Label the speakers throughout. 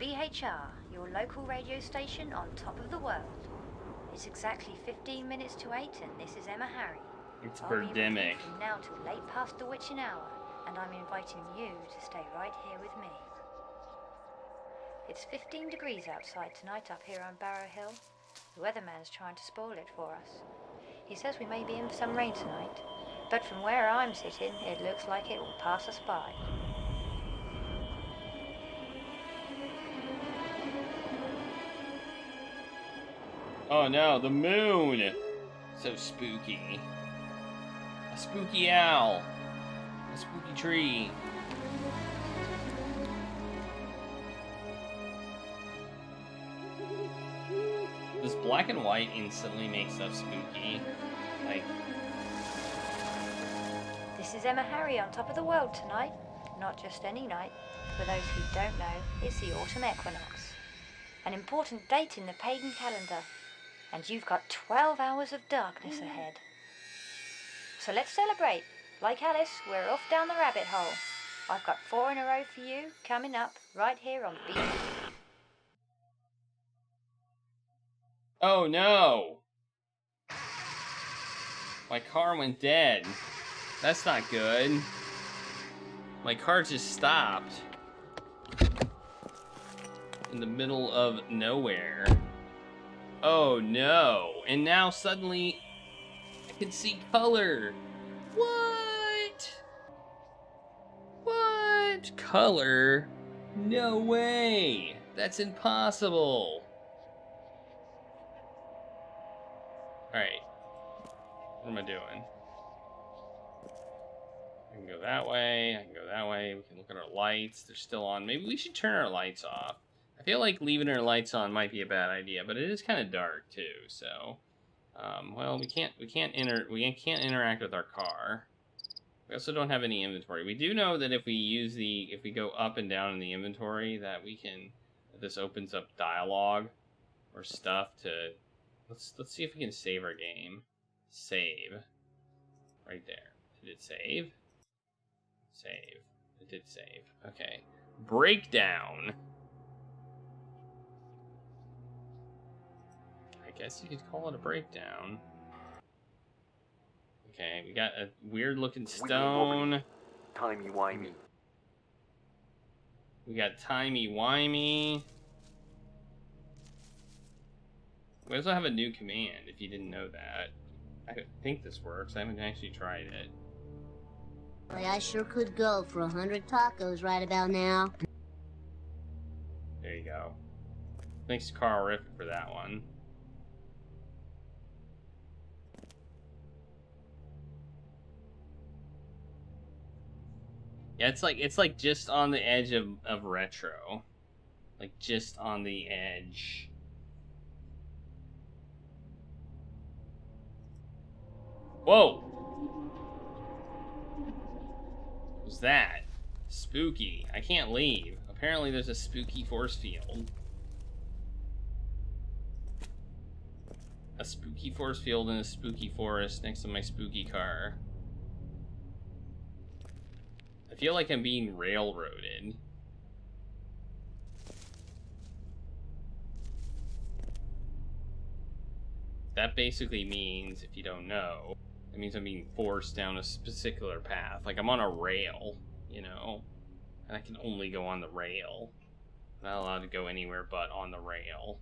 Speaker 1: BHR, your local radio station on top of the world. It's exactly 15 minutes to 8 and this is Emma Harry.
Speaker 2: It's
Speaker 1: I'll be with you
Speaker 2: birdemic.
Speaker 1: from now till late past the witching hour, and I'm inviting you to stay right here with me. It's 15 degrees outside tonight up here on Barrow Hill. The weatherman's trying to spoil it for us. He says we may be in for some rain tonight, but from where I'm sitting, it looks like it will pass us by.
Speaker 2: Oh no, the moon! So spooky. A spooky owl. A spooky tree. Does black and white instantly make stuff spooky? Like...
Speaker 1: This is Emma Harry on top of the world tonight. Not just any night. For those who don't know, it's the autumn equinox. An important date in the pagan calendar. And you've got 12 hours of darkness ahead. So let's celebrate. Like Alice, we're off down the rabbit hole. I've got 4 in a row for you, coming up, right here on B.
Speaker 2: Oh no! My car went dead. That's not good. My car just stopped. In the middle of nowhere. Oh no! And now suddenly I can see color. What? What? Color? No way! That's impossible. Alright. What am I doing? I can go that way, I can go that way, we can look at our lights, they're still on. Maybe we should turn our lights off. I feel like leaving our lights on might be a bad idea, but it is kind of dark too, so well, we can't interact with our car. We also don't have any inventory. We do know that if we go up and down in the inventory, that this opens up dialogue or stuff to let's see if we can save our game. Save. Right there. Did it save? Save. It did save. Okay. Breakdown. I guess you could call it a breakdown. Okay, we got a weird looking stone.
Speaker 3: Timey-wimey.
Speaker 2: We got timey-wimey. We also have a new command, if you didn't know that. I think this works. I haven't actually tried it.
Speaker 4: Boy, I sure could go for 100 tacos right about now.
Speaker 2: There you go. Thanks to Carl Riff for that one. Yeah, it's like just on the edge of retro. Like just on the edge. Whoa! What was that? Spooky. I can't leave. Apparently there's a spooky force field. A spooky force field in a spooky forest next to my spooky car. I feel like I'm being railroaded. That basically means, if you don't know, it means I'm being forced down a particular path. Like I'm on a rail, you know? And I can only go on the rail. I'm not allowed to go anywhere but on the rail.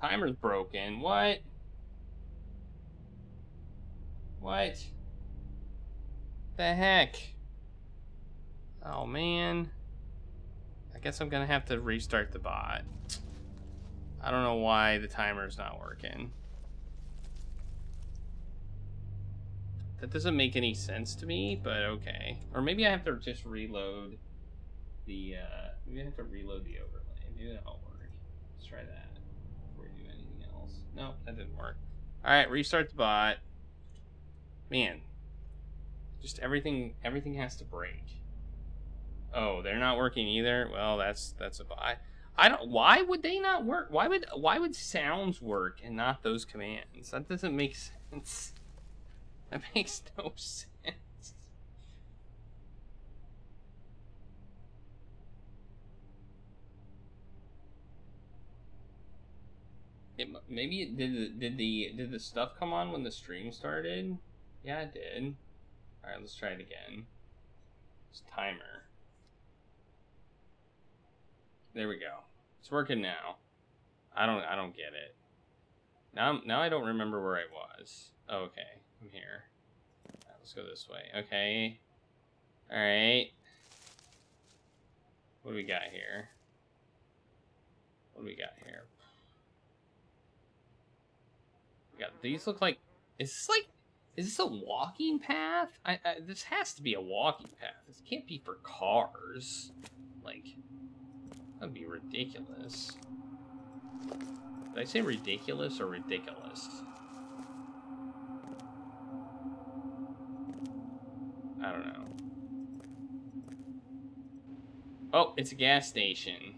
Speaker 2: Timer's broken. What? What? The heck? Oh man. I guess I'm gonna have to restart the bot. I don't know why the timer's not working. That doesn't make any sense to me, but okay. Or maybe I have to just reload the, maybe I have to reload the overlay. Maybe that'll work. Let's try that before we do anything else. Nope, that didn't work. Alright, restart the bot. Man. Just everything has to break. Oh, they're not working either? Well, that's a bot. I don't. Why would they not work? Why would sounds work and not those commands? That doesn't make sense. That makes no sense. Maybe it did the stuff come on when the stream started? Yeah, it did. All right, let's try it again. It's timer. There we go. It's working now. I don't get it. Now I don't remember where I was. Oh, okay, I'm here. All right, let's go this way. Okay. All right. What do we got here? What do we got here? We got these. Look like, is this a walking path? This has to be a walking path. This can't be for cars. Like, that'd be ridiculous. Did I say ridiculous or ridiculous? I don't know. Oh, it's a gas station.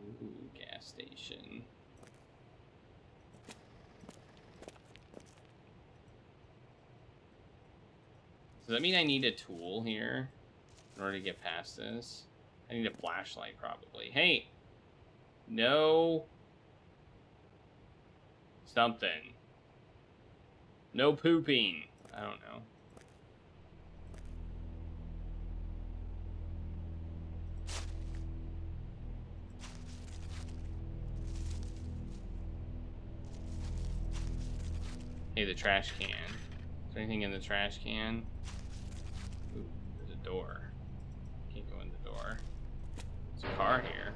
Speaker 2: Ooh, gas station. Does that mean I need a tool here in order to get past this? I need a flashlight, probably. Hey! No. Something. No pooping. I don't know. Hey, the trash can. Is there anything in the trash can? Ooh, there's a door. Can't go in the door. There's a car here.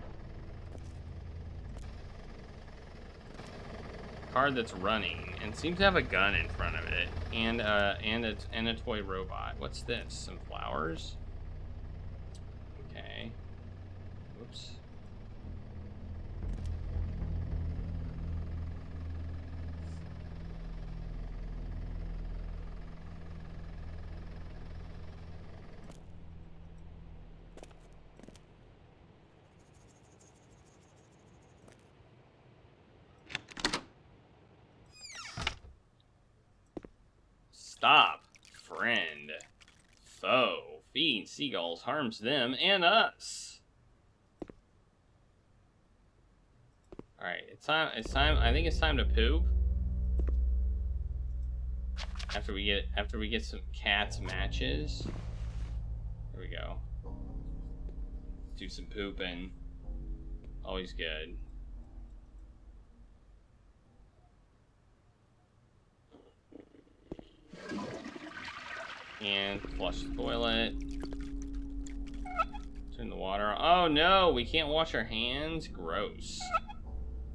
Speaker 2: Car that's running and seems to have a gun in front of it and a toy robot. What's this? Some flowers? Okay. Whoops. Stop, friend. Foe. Feeding seagulls harms them and us. Alright, it's time, I think it's time to poop. After we get some cats matches. There we go. Do some pooping. Always good. And flush the toilet. Turn the water on. Oh no, we can't wash our hands? Gross.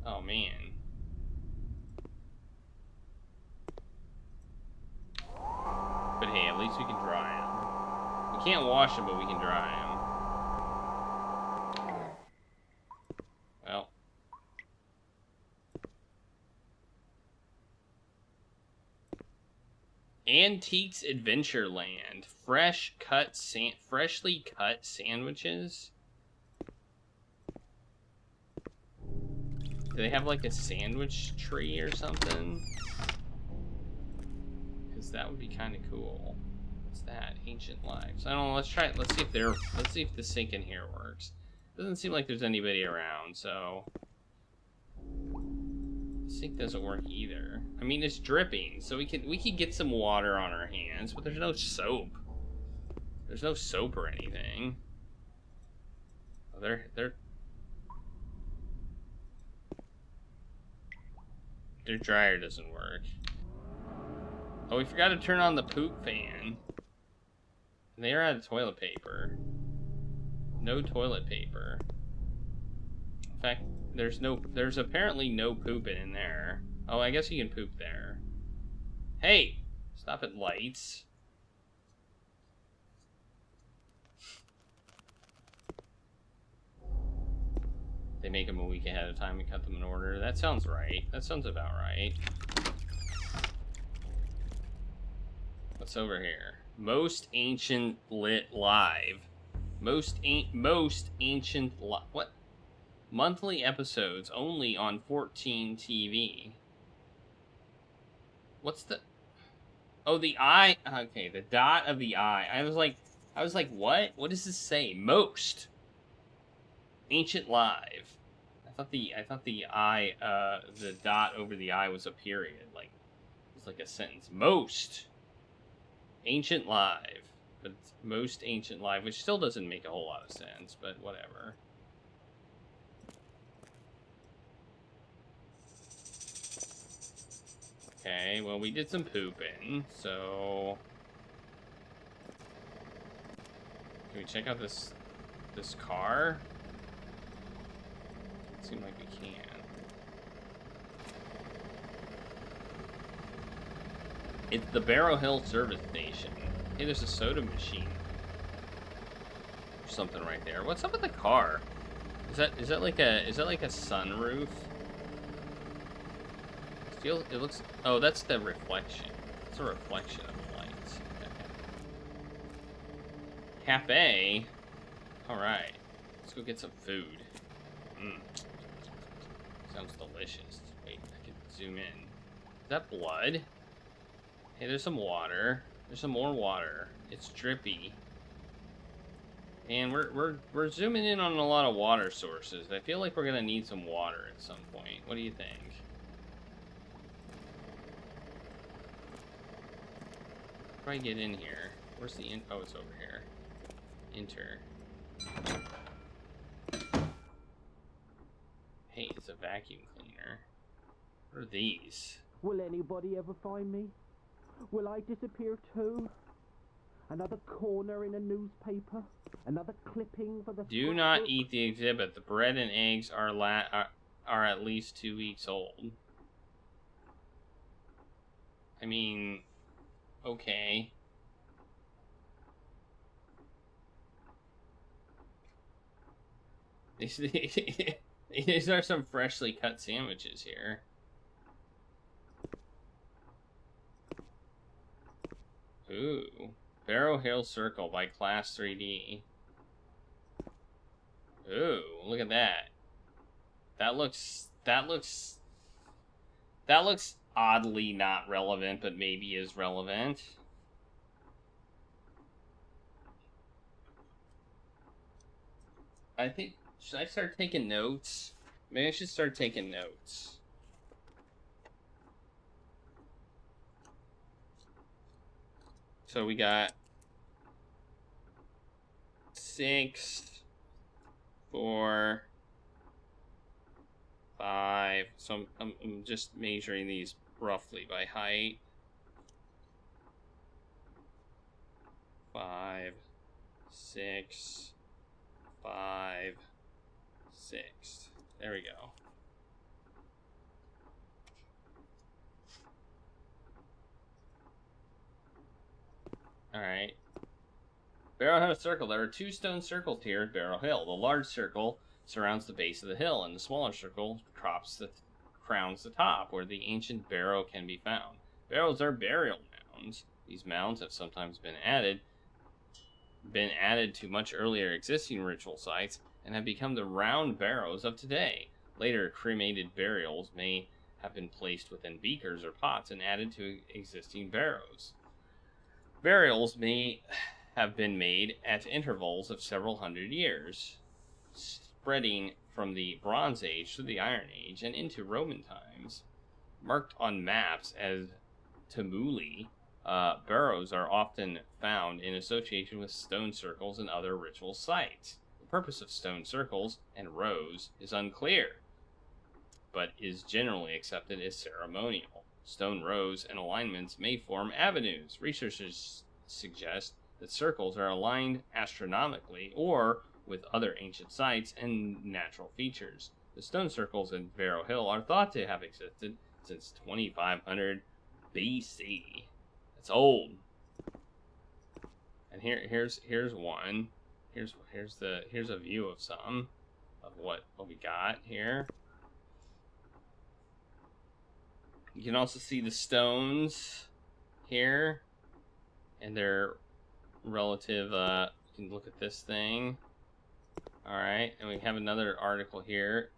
Speaker 2: Oh man. But hey, at least we can dry them. We can't wash them, but we can dry them. Well. Antiques Adventureland. Freshly cut sandwiches. Do they have like a sandwich tree or something? Because that would be kind of cool. What's that? Ancient Lives. I don't know. Let's try it. Let's see if the sink in here works. Doesn't seem like there's anybody around, so the sink doesn't work either. I mean, it's dripping, so we could get some water on our hands, but there's no soap. There's no soap or anything. Oh, their dryer doesn't work. Oh, we forgot to turn on the poop fan. They're out of toilet paper. No toilet paper. In fact, there's apparently no pooping in there. Oh, I guess you can poop there. Hey! Stop at lights. They make them a week ahead of time and cut them in order. That sounds right. That sounds about right. What's over here? Most ancient lit live. Most ancient what? Monthly episodes only on 14 TV. What's the? Oh, the eye. Okay, the dot of the eye. I was like, what? What does this say? Most ancient live. I thought the I, the dot over the I was a period. Like, it's like a sentence. Most ancient live. But it's most ancient live, which still doesn't make a whole lot of sense, but whatever. Okay, well, we did some pooping, so... Can we check out this car? It seems like we can. It's the Barrow Hill service station. Hey, there's a soda machine. Or something right there. What's up with the car? Is that like a sunroof? It looks. Oh, that's the reflection. It's a reflection of the lights. Okay. Cafe. All right. Let's go get some food. Sounds delicious. Wait, I can zoom in. Is that blood? Hey, there's some water. There's some more water. It's drippy. And we're zooming in on a lot of water sources. I feel like we're gonna need some water at some point. What do you think? Try get in here. Where's the in? Oh, it's over here. Enter. Hey, it's a vacuum cleaner. What are these?
Speaker 3: Will anybody ever find me? Will I disappear too? Another corner in a newspaper? Another clipping for the...
Speaker 2: Do not eat the exhibit. The bread and eggs are at least 2 weeks old. I mean, okay. These are some freshly cut sandwiches here. Ooh. Barrow Hill Circle by Class 3D. Ooh, look at that. That looks oddly not relevant, but maybe is relevant. I think, should I start taking notes? Maybe I should start taking notes. So we got 6, 4, 5. So I'm just measuring these roughly by height. 5, 6, 5, 6. There we go. Alright. Barrow Hill Circle. There are 2 stone circles here at Barrow Hill. The large circle surrounds the base of the hill, and the smaller circle crowns the top, where the ancient barrow can be found. Barrows are burial mounds. These mounds have sometimes been added to much earlier existing ritual sites, and have become the round barrows of today. Later, cremated burials may have been placed within beakers or pots and added to existing barrows. Burials may have been made at intervals of several hundred years, spreading from the Bronze Age to the Iron Age and into Roman times. Marked on maps as tumuli, barrows are often found in association with stone circles and other ritual sites. The purpose of stone circles and rows is unclear, but is generally accepted as ceremonial. Stone rows and alignments may form avenues. Researchers suggest that circles are aligned astronomically or with other ancient sites and natural features. The stone circles in Barrow Hill are thought to have existed since 2500 BC. That's old. And here's one. Here's a view of some of what we got here. You can also see the stones here and their relative, you can look at this thing. Alright, and we have another article here.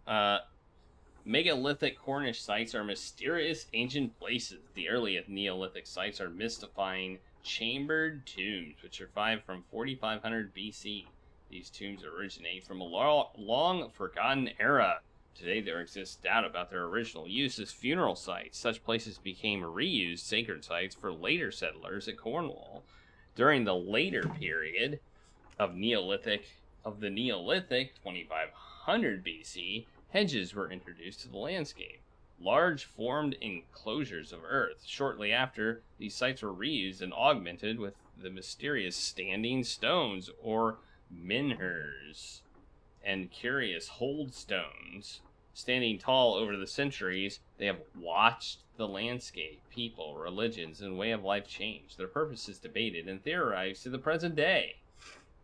Speaker 2: Megalithic Cornish sites are mysterious ancient places. The early Neolithic sites are mystifying chambered tombs, which survive from 4500 BC. These tombs originate from a long forgotten era, Today there exists doubt about their original use as funeral sites. Such places became reused sacred sites for later settlers at Cornwall. During the later period of the Neolithic 2500 BC, hedges were introduced to the landscape. Large formed enclosures of earth. Shortly after, these sites were reused and augmented with the mysterious standing stones, or menhirs, and curious hold stones. Standing tall over the centuries, they have watched the landscape, people, religions, and way of life change. Their purpose is debated and theorized to the present day.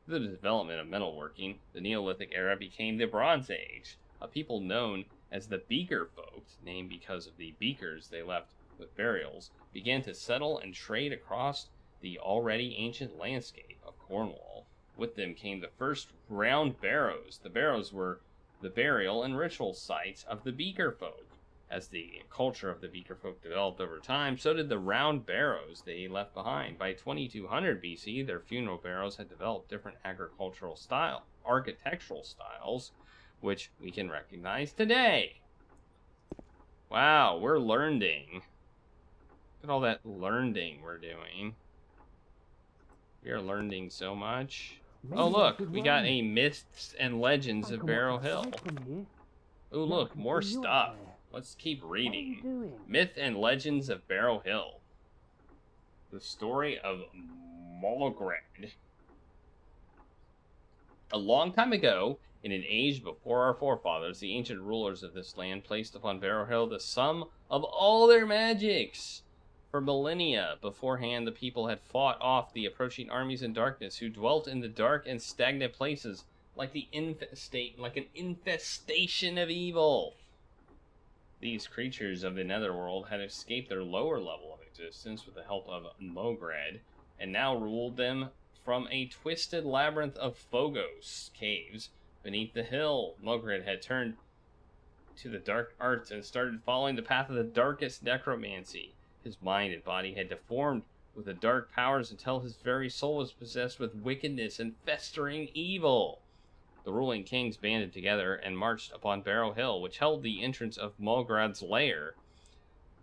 Speaker 2: Through the development of metalworking, the Neolithic era became the Bronze Age. A people known as the Beaker folk, named because of the beakers they left with burials, began to settle and trade across the already ancient landscape of Cornwall. With them came the first round barrows. The barrows were the burial and ritual sites of the Beaker folk. As the culture of the Beaker folk developed over time, so did the round barrows they left behind. By 2200 BC, their funeral barrows had developed different architectural styles, which we can recognize today. Wow, we're learning. Look at all that learning we're doing. We are learning so much. Oh, look, we got a Myths and Legends of Barrow Hill. Oh, look, more stuff. Let's keep reading. Myth and Legends of Barrow Hill. The story of Mulgrad. A long time ago, in an age before our forefathers, the ancient rulers of this land placed upon Barrow Hill the sum of all their magics. For millennia beforehand, the people had fought off the approaching armies in darkness, who dwelt in the dark and stagnant places, like an infestation of evil. These creatures of the netherworld had escaped their lower level of existence with the help of Mulgrad, and now ruled them from a twisted labyrinth of Phogos caves beneath the hill. Mulgrad had turned to the dark arts and started following the path of the darkest necromancy. His mind and body had deformed with the dark powers until his very soul was possessed with wickedness and festering evil. The ruling kings banded together and marched upon Barrow Hill, which held the entrance of Mulgrad's lair.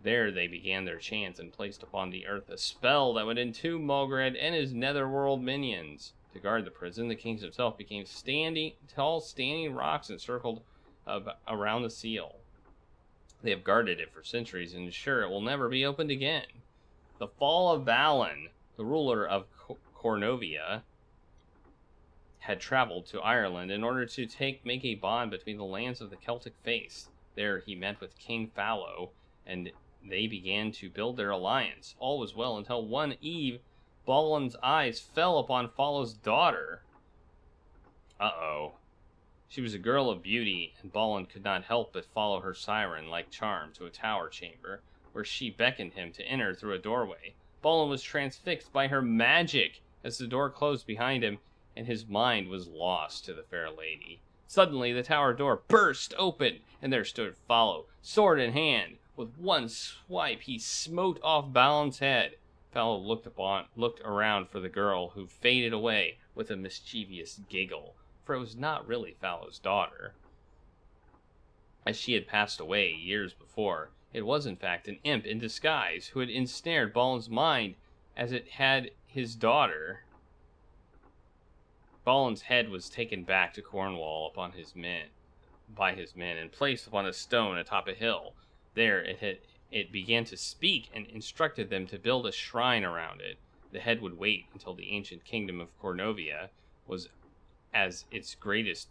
Speaker 2: There they began their chants and placed upon the earth a spell that would entomb Mulgrad and his netherworld minions. To guard the prison, the kings themselves became tall standing rocks encircled around the seal. They have guarded it for centuries and ensure it will never be opened again. The fall of Balin, the ruler of Cornovia, had traveled to Ireland in order to make a bond between the lands of the Celtic faith. There he met with King Fallow, and they began to build their alliance. All was well until one eve, Balin's eyes fell upon Fallow's daughter. Uh-oh. She was a girl of beauty, and Balin could not help but follow her siren-like charm to a tower chamber, where she beckoned him to enter through a doorway. Balin was transfixed by her magic as the door closed behind him, and his mind was lost to the fair lady. Suddenly, the tower door burst open, and there stood Fallow, sword in hand. With one swipe, he smote off Balin's head. Fallow looked around for the girl, who faded away with a mischievous giggle, for it was not really Fallow's daughter, as she had passed away years before. It was, in fact, an imp in disguise, who had ensnared Balin's mind as it had his daughter. Balin's head was taken back to Cornwall by his men, and placed upon a stone atop a hill. There it began to speak and instructed them to build a shrine around it. The head would wait until the ancient kingdom of Cornovia was at its greatest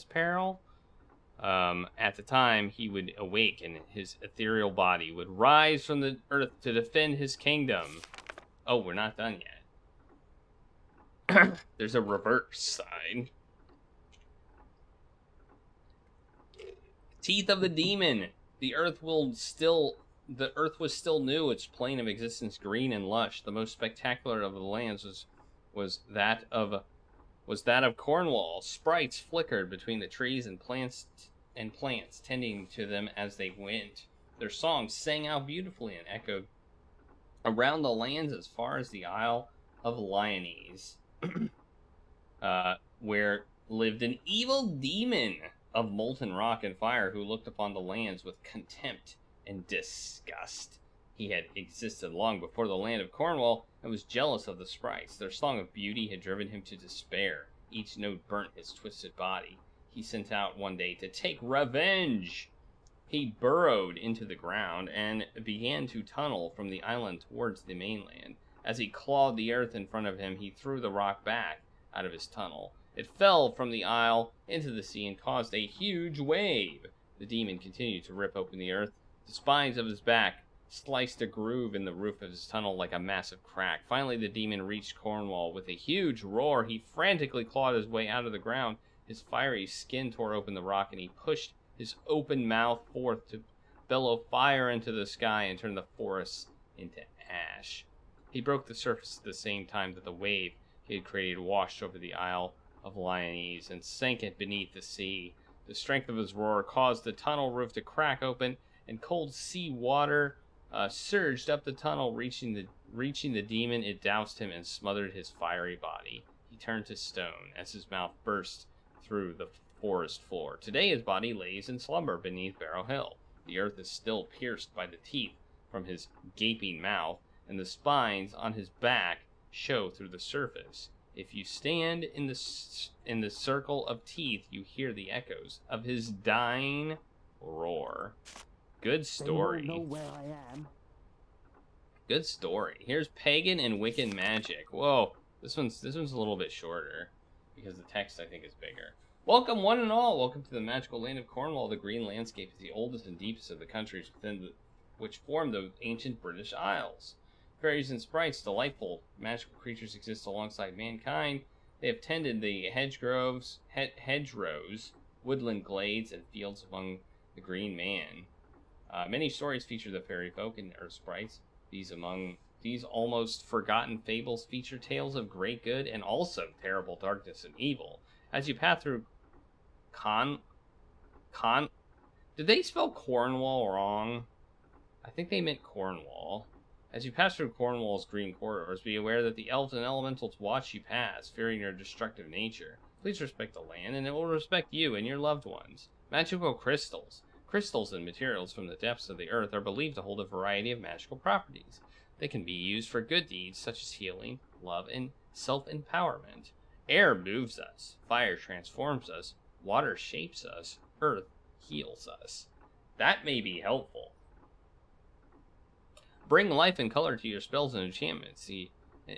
Speaker 2: peril. At the time, he would awake, and his ethereal body would rise from the earth to defend his kingdom. Oh, we're not done yet. There's a reverse side. Teeth of the demon. The earth was still new, its plane of existence green and lush. The most spectacular of the lands was that of Cornwall. Sprites flickered between the trees and plants, tending to them as they went. Their songs sang out beautifully and echoed around the lands as far as the Isle of Lyonese, where lived an evil demon of molten rock and fire who looked upon the lands with contempt and disgust. He had existed long before the land of Cornwall and was jealous of the sprites. Their song of beauty had driven him to despair. Each note burnt his twisted body. He sent out one day to take revenge. He burrowed into the ground and began to tunnel from the island towards the mainland. As he clawed the earth in front of him, he threw the rock back out of his tunnel. It fell from the isle into the sea and caused a huge wave. The demon continued to rip open the earth. The spines of his back sliced a groove in the roof of his tunnel like a massive crack. Finally, the demon reached Cornwall. With a huge roar, he frantically clawed his way out of the ground. His fiery skin tore open the rock, and he pushed his open mouth forth to bellow fire into the sky and turn the forests into ash. He broke the surface at the same time that the wave he had created washed over the Isle of Lyonese and sank it beneath the sea. The strength of his roar caused the tunnel roof to crack open, and cold sea water surged up the tunnel, reaching the demon. It doused him and smothered his fiery body. He turned to stone as his mouth burst through the forest floor. Today his body lays in slumber beneath Barrow Hill. The earth is still pierced by the teeth from his gaping mouth, and the spines on his back show through the surface. If you stand in the circle of teeth, you hear the echoes of his dying roar. Good story.
Speaker 3: They won't know where I am.
Speaker 2: Good story. Here's Pagan and Wiccan Magic. Whoa, this one's a little bit shorter because the text I think is bigger. Welcome one and all. Welcome to the magical land of Cornwall. The green landscape is the oldest and deepest of the countries which form the ancient British Isles. Fairies and sprites, delightful magical creatures, exist alongside mankind. They have tended the hedgerows, woodland glades, and fields among the green man. Many stories feature the fairy folk and earth sprites. These almost forgotten fables feature tales of great good and also terrible darkness and evil. As you pass through did they spell Cornwall wrong? I think they meant Cornwall. As you pass through Cornwall's green corridors, be aware that the elves and elementals watch you pass, fearing your destructive nature. Please respect the land, and it will respect you and your loved ones. Magical crystals. Crystals and materials from the depths of the earth are believed to hold a variety of magical properties. They can be used for good deeds such as healing, love, and self-empowerment. Air moves us, fire transforms us, water shapes us, earth heals us. That may be helpful. Bring life and color to your spells and enchantments. The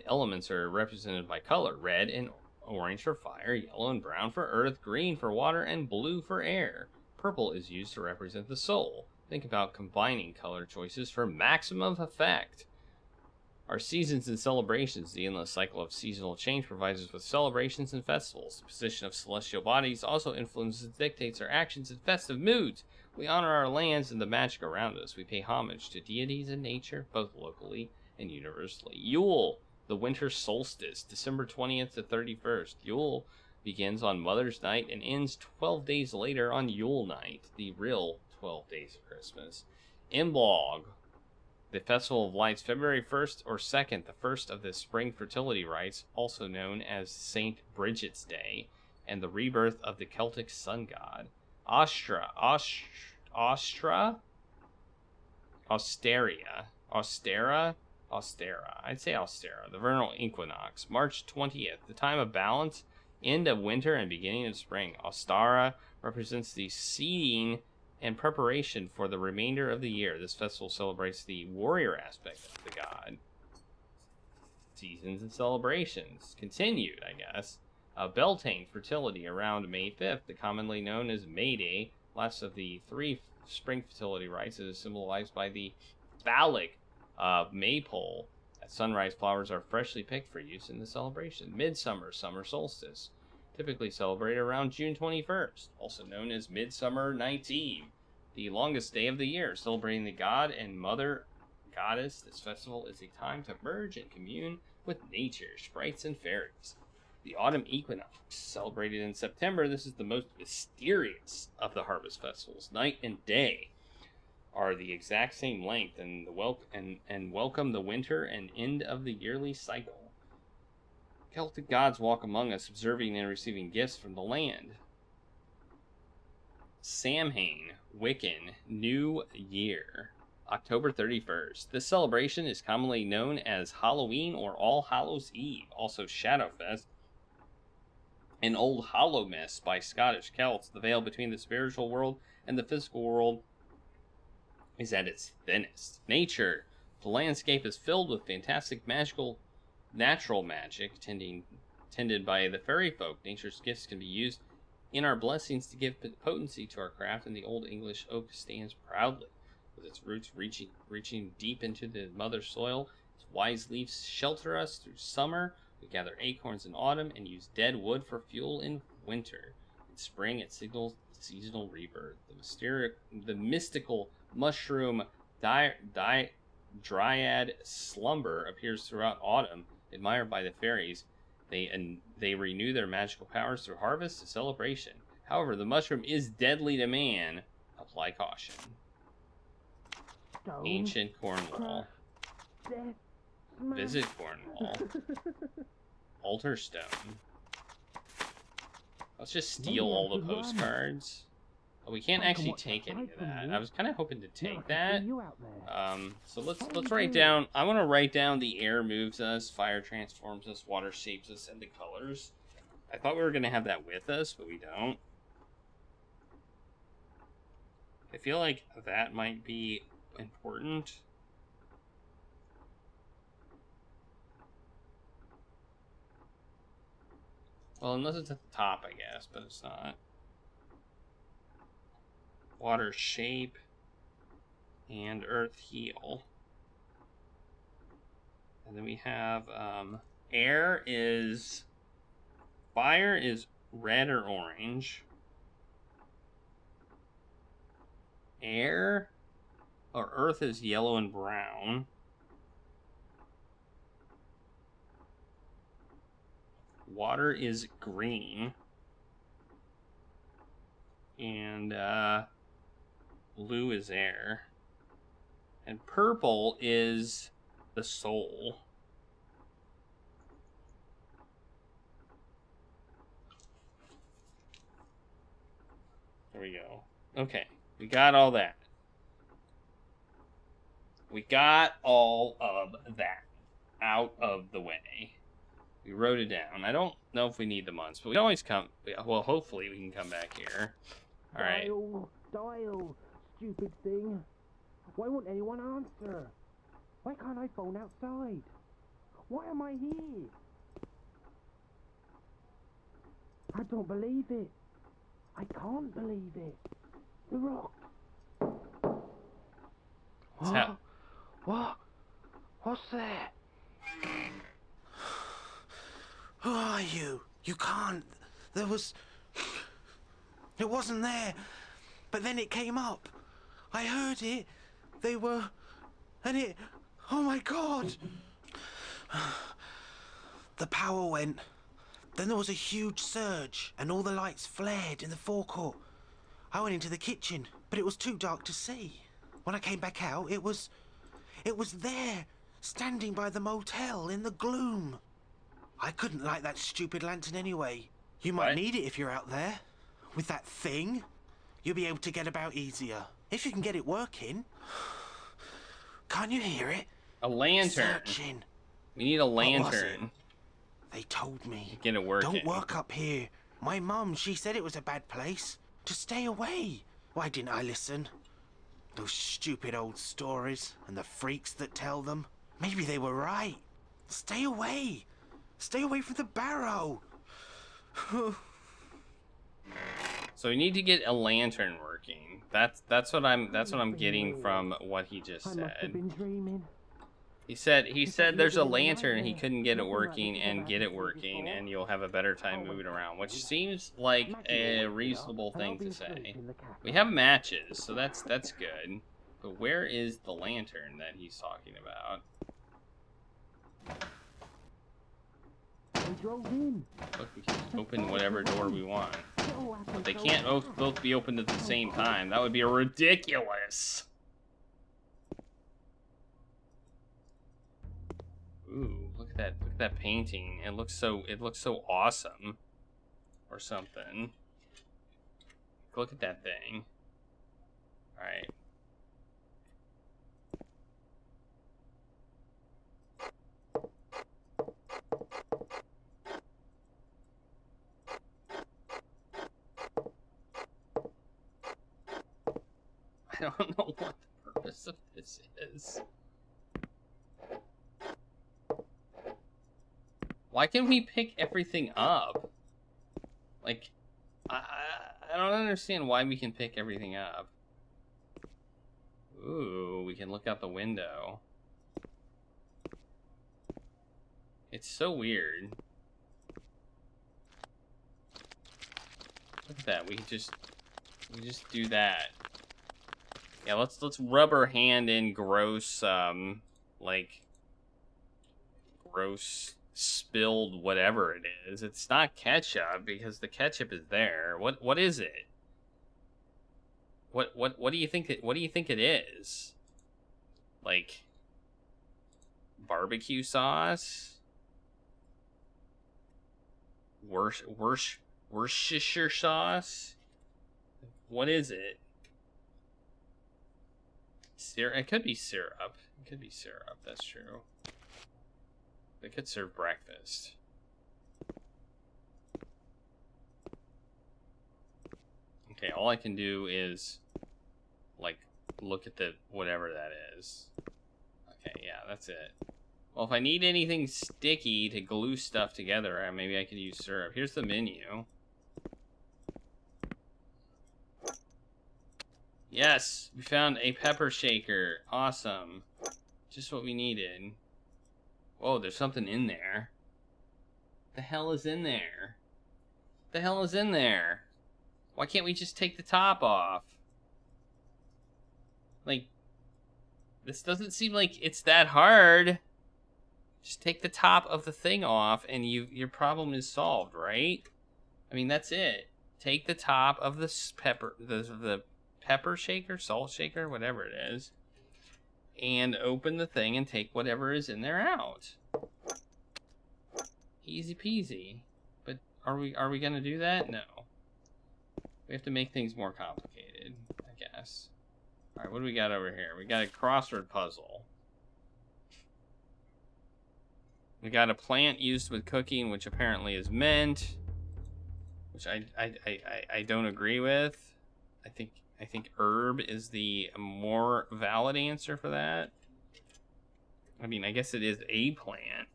Speaker 2: elements are represented by color: red and orange for fire, yellow and brown for earth, green for water, and blue for air. Purple is used to represent the soul. Think about combining color choices for maximum effect. Our seasons and celebrations. The endless cycle of seasonal change provides us with celebrations and festivals. The position of celestial bodies also influences and dictates our actions and festive moods. We honor our lands and the magic around us. We pay homage to deities and nature, both locally and universally. Yule, the winter solstice, December 20th to 31st. Yule begins on Mother's Night and ends 12 days later on Yule Night, the real 12 days of Christmas. Imbolg, the Festival of Lights, February 1st or 2nd, the first of the spring fertility rites, also known as St. Bridget's Day, and the rebirth of the Celtic sun god. Austera. I'd say Austera. The vernal equinox, March 20th, the time of balance, end of winter and beginning of spring. Austara represents the seeding and preparation for the remainder of the year. This festival celebrates the warrior aspect of the god. Seasons and celebrations continued, I guess. Beltane fertility around May 5th, the commonly known as May Day, last of the three spring fertility rites, is symbolized by the phallic maypole. At sunrise, flowers are freshly picked for use in the celebration. Midsummer, summer solstice, typically celebrated around June 21st, also known as Midsummer Night's Eve, the longest day of the year, celebrating the god and mother goddess. This festival is a time to merge and commune with nature, sprites, and fairies. The autumn equinox, celebrated in September, this is the most mysterious of the harvest festivals. Night and day are the exact same length and welcome the winter and end of the yearly cycle. Celtic gods walk among us, observing and receiving gifts from the land. Samhain, Wiccan, New Year, October 31st. This celebration is commonly known as Halloween or All Hallows Eve, also Shadowfest, and Old Hallowmas by Scottish Celts. The veil between the spiritual world and the physical world is at its thinnest. Nature. The landscape is filled with fantastic natural magic tended by the fairy folk. Nature's gifts can be used in our blessings to give potency to our craft, and the Old English oak stands proudly, with its roots reaching deep into the mother soil. Its wise leaves shelter us through summer. We gather acorns in autumn and use dead wood for fuel in winter. In spring, it signals seasonal rebirth. The mystical mushroom dryad slumber appears throughout autumn, admired by the fairies. They renew their magical powers through harvest and celebration. However, the mushroom is deadly to man. Apply caution.
Speaker 3: Stone,
Speaker 2: Ancient Cornwall.
Speaker 3: death,
Speaker 2: Visit Cornwall. Altar stone. Let's just steal all the postcards. Oh, we can't actually take any of that. I was kind of hoping to take that. So let's write down. I want to write down the air moves us, fire transforms us, water shapes us, and the colors. I thought we were gonna have that with us, but we don't. I feel like that might be important. Well, unless it's at the top, I guess, but it's not. Water shape and earth heal. And then we have air is, fire is red or orange. Air or earth is yellow and brown. Water is green. And blue is air. And purple is the soul. There we go. Okay, we got all that. We got all of that out of the way. We wrote it down. I don't know if we need the months, but we always come. Well, hopefully we can come back here. All right.
Speaker 3: Dial, stupid thing. Why won't anyone answer? Why can't I phone outside? Why am I here? I don't believe it. I can't believe it. The rock. What? What's that?
Speaker 5: Who are you? You can't. There was... It wasn't there. But then it came up. I heard it. They were... And it... Oh my God! The power went. Then there was a huge surge, and all the lights flared in the forecourt. I went into the kitchen, but it was too dark to see. When I came back out, it was there, standing by the motel in the gloom. I couldn't light that stupid lantern anyway. You might need it if you're out there. With that thing, you'll be able to get about easier. If you can get it working. Can't you hear it?
Speaker 2: A lantern.
Speaker 5: Searching.
Speaker 2: We need a lantern.
Speaker 5: They told me.
Speaker 2: Get it working.
Speaker 5: Don't work up here. My mum, she said it was a bad place. To stay away. Why didn't I listen? Those stupid old stories and the freaks that tell them. Maybe they were right. Stay away. Stay away from the Barrow.
Speaker 2: So we need to get a lantern working. That's what I'm getting from what he just
Speaker 3: I must have
Speaker 2: said.
Speaker 3: been dreaming.
Speaker 2: He said there's a lantern and he couldn't get it working, and get it working and you'll have a better time moving around, which seems like a reasonable thing to say. We have matches, so that's good. But where is the lantern that he's talking about?
Speaker 3: We drove in.
Speaker 2: Look, we can open whatever door we want. But they can't both be opened at the same time. That would be ridiculous. Ooh, look at that! Look at that painting. It looks so awesome, or something. Look at that thing. All right. I don't know what the purpose of this is. Why can't we pick everything up? Like, I don't understand why we can pick everything up. Ooh, we can look out the window. It's so weird. Look at that. We just do that. Yeah, let's rub our hand in gross like gross spilled whatever it is. It's not ketchup because the ketchup is there. What is it? What do you think it is? Like barbecue sauce? Worcestershire sauce? What is it? Syrup? It could be syrup. It could be syrup, that's true. They could serve breakfast. Okay, all I can do is, like, look at the whatever that is. Okay, yeah, that's it. Well, if I need anything sticky to glue stuff together, maybe I could use syrup. Here's the menu. Yes, we found a pepper shaker. Awesome. Just what we needed. Whoa, there's something in there. The hell is in there? The hell is in there? Why can't we just take the top off? Like, this doesn't seem like it's that hard. Just take the top of the thing off and your problem is solved, right? I mean, that's it. Take the top of the pepper shaker, salt shaker, whatever it is, and open the thing and take whatever is in there out. Easy peasy. But are we gonna do that? No. We have to make things more complicated, I guess. Alright, what do we got over here? We got a crossword puzzle. We got a plant used with cooking, which apparently is mint, which I don't agree with. I think herb is the more valid answer for that. I mean, I guess it is a plant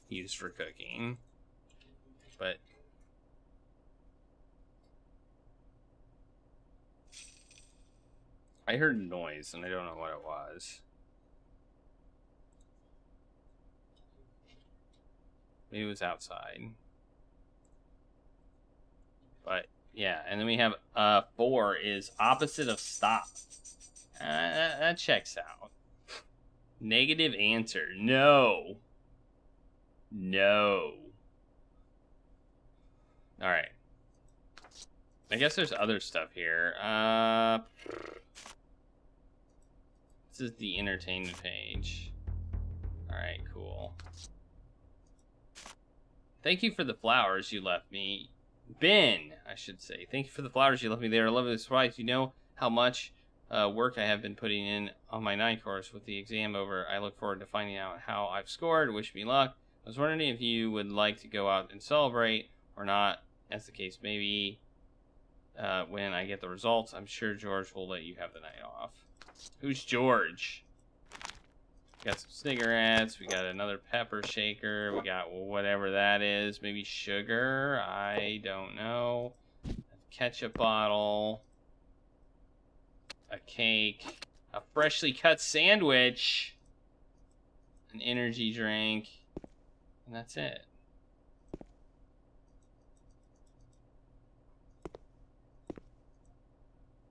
Speaker 2: used for cooking, but I heard noise and I don't know what it was. Maybe it was outside. But yeah, and then we have 4 is opposite of stop. That checks out. Negative answer. No. No. Alright. I guess there's other stuff here. This is the entertainment page. Alright, cool. Thank you for the flowers you left me. Ben, I should say. Thank you for the flowers you left me. They are lovely surprise. You know how much work I have been putting in on my night course. With the exam over, I look forward to finding out how I've scored. Wish me luck. I was wondering if you would like to go out and celebrate or not. As the case may be, when I get the results, I'm sure George will let you have the night off. Who's George? We got some cigarettes. We got another pepper shaker. We got whatever that is. Maybe sugar. I don't know. A ketchup bottle. A cake. A freshly cut sandwich. An energy drink. And that's it.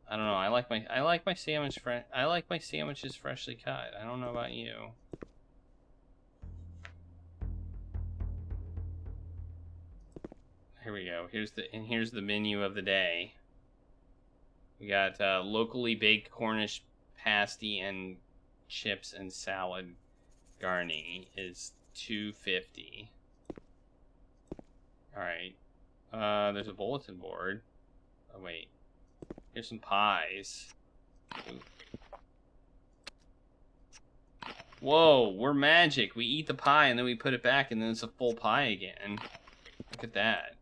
Speaker 2: I don't know. I like my sandwich. I like my sandwiches freshly cut. I don't know about you. Here we go. Here's the menu of the day. We got locally baked Cornish pasty and chips and salad. Garni is 250. Alright. There's a bulletin board. Oh, wait. Here's some pies. Ooh. Whoa, we're magic. We eat the pie and then we put it back and then it's a full pie again. Look at that.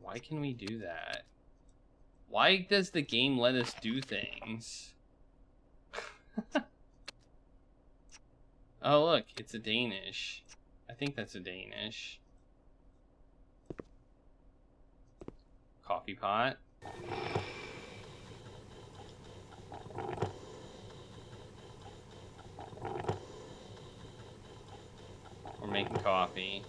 Speaker 2: Why can we do that? Why does the game let us do things? Oh, look, it's a Danish. I think that's a Danish. Coffee pot. We're making coffee.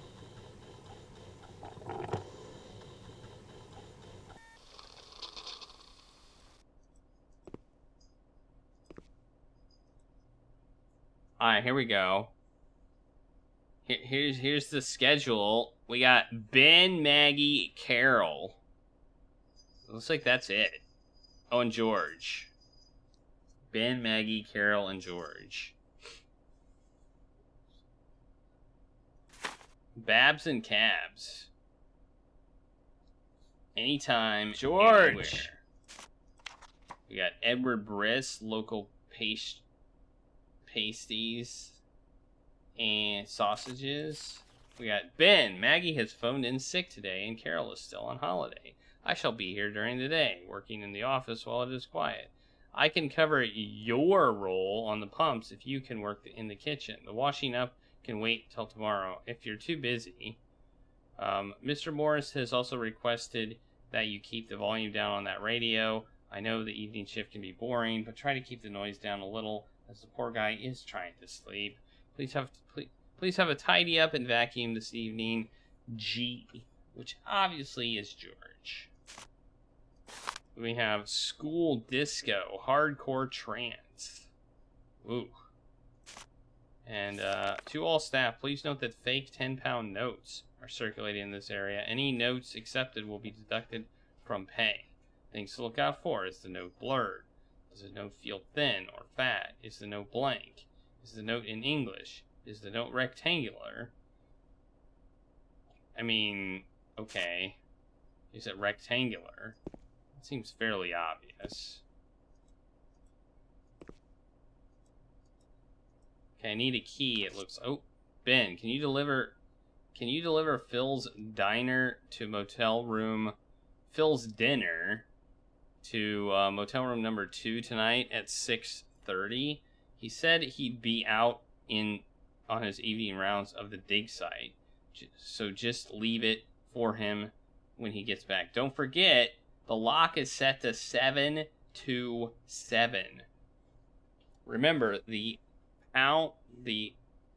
Speaker 2: Alright, here we go. Here's the schedule. We got Ben, Maggie, Carol. Looks like that's it. Oh, and George. Ben, Maggie, Carol, and George. Babs and Cabs. Anytime,
Speaker 6: George!
Speaker 2: Anywhere. We got Edward Briss, local pasties and sausages. We got Ben. Maggie has phoned in sick today and Carol is still on holiday. I shall be here during the day, working in the office while it is quiet. I can cover your role on the pumps if you can work in the kitchen. The washing up can wait till tomorrow if you're too busy. Mr. Morris has also requested that you keep the volume down on that radio. I know the evening shift can be boring, but try to keep the noise down a little, as the poor guy is trying to sleep. Please have a tidy up and vacuum this evening. G, which obviously is George. We have school disco, hardcore trance. Ooh. And to all staff, please note that fake 10-pound notes are circulating in this area. Any notes accepted will be deducted from pay. Things to look out for: is the note blurred? Does the note feel thin or fat? Is the note blank? Is the note in English? Is the note rectangular? I mean, okay. Is it rectangular? It seems fairly obvious. Okay, I need a key. It looks. Oh, Ben, can you deliver Phil's diner to motel room? Phil's dinner to motel room number 2 tonight at 6:30. He said he'd be out on his evening rounds of the dig site, so just leave it for him when he gets back. Don't forget, the lock is set to 727. Remember, the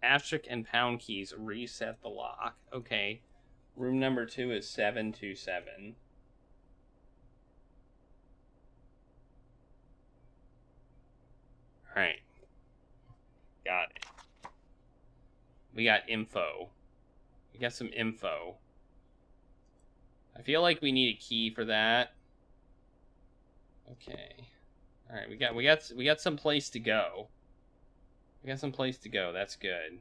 Speaker 2: asterisk and pound keys reset the lock. Okay, room number 2 is 727. Alright. Got it. We got info. We got some info. I feel like we need a key for that. Okay. Alright, we got some place to go. We got some place to go. That's good.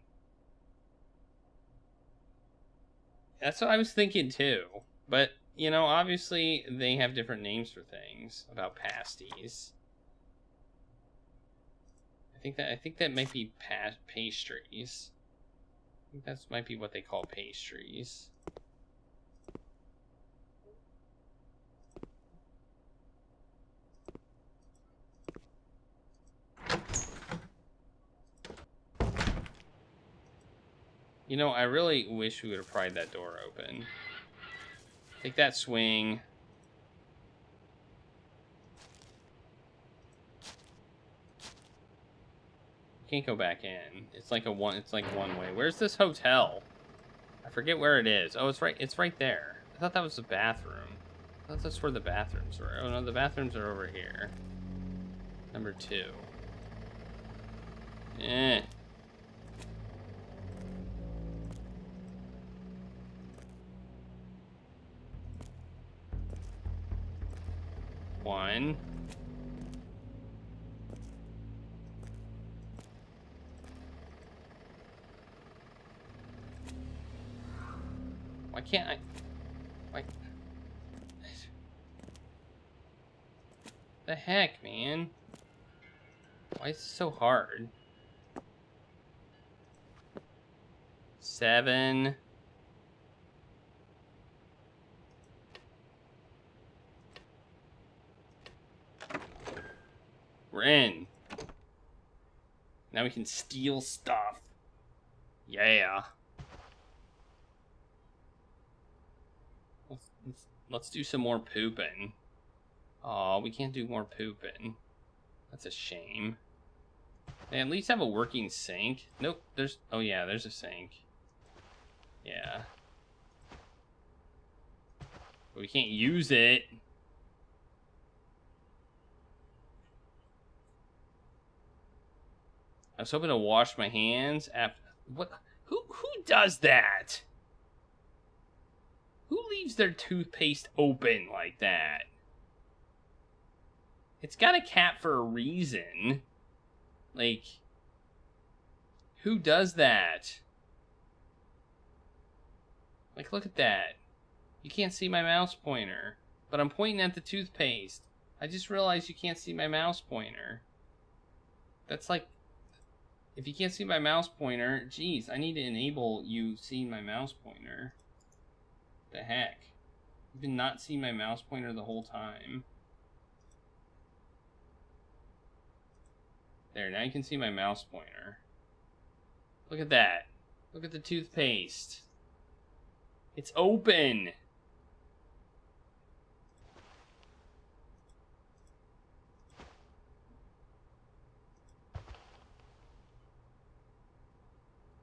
Speaker 2: That's what I was thinking too. But, you know, obviously they have different names for things about pasties. I think that might be pastries. I think that might be what they call pastries. You know, I really wish we would have pried that door open. Take that swing. Can't go back in. It's like one way. Where's this hotel? I forget where it is. Oh, it's right there. I thought that was the bathroom. I thought that's where the bathrooms were. Oh no, the bathrooms are over here. Number 2. Eh. one. Why can't I? Why? The heck, man? Why is it so hard? 7. We're in. Now we can steal stuff. Yeah. Let's do some more pooping. Oh, we can't do more pooping. That's a shame. They at least have a working sink. Nope, there's... Oh yeah, there's a sink. Yeah. But we can't use it. I was hoping to wash my hands after... What? Who does that? Who leaves their toothpaste open like that? It's got a cap for a reason. Like, who does that? Like, look at that. You can't see my mouse pointer, but I'm pointing at the toothpaste. I just realized you can't see my mouse pointer. That's like, if you can't see my mouse pointer, geez, I need to enable you seeing my mouse pointer. The heck? You've been not seeing my mouse pointer the whole time. There, now you can see my mouse pointer. Look at that. Look at the toothpaste. It's open!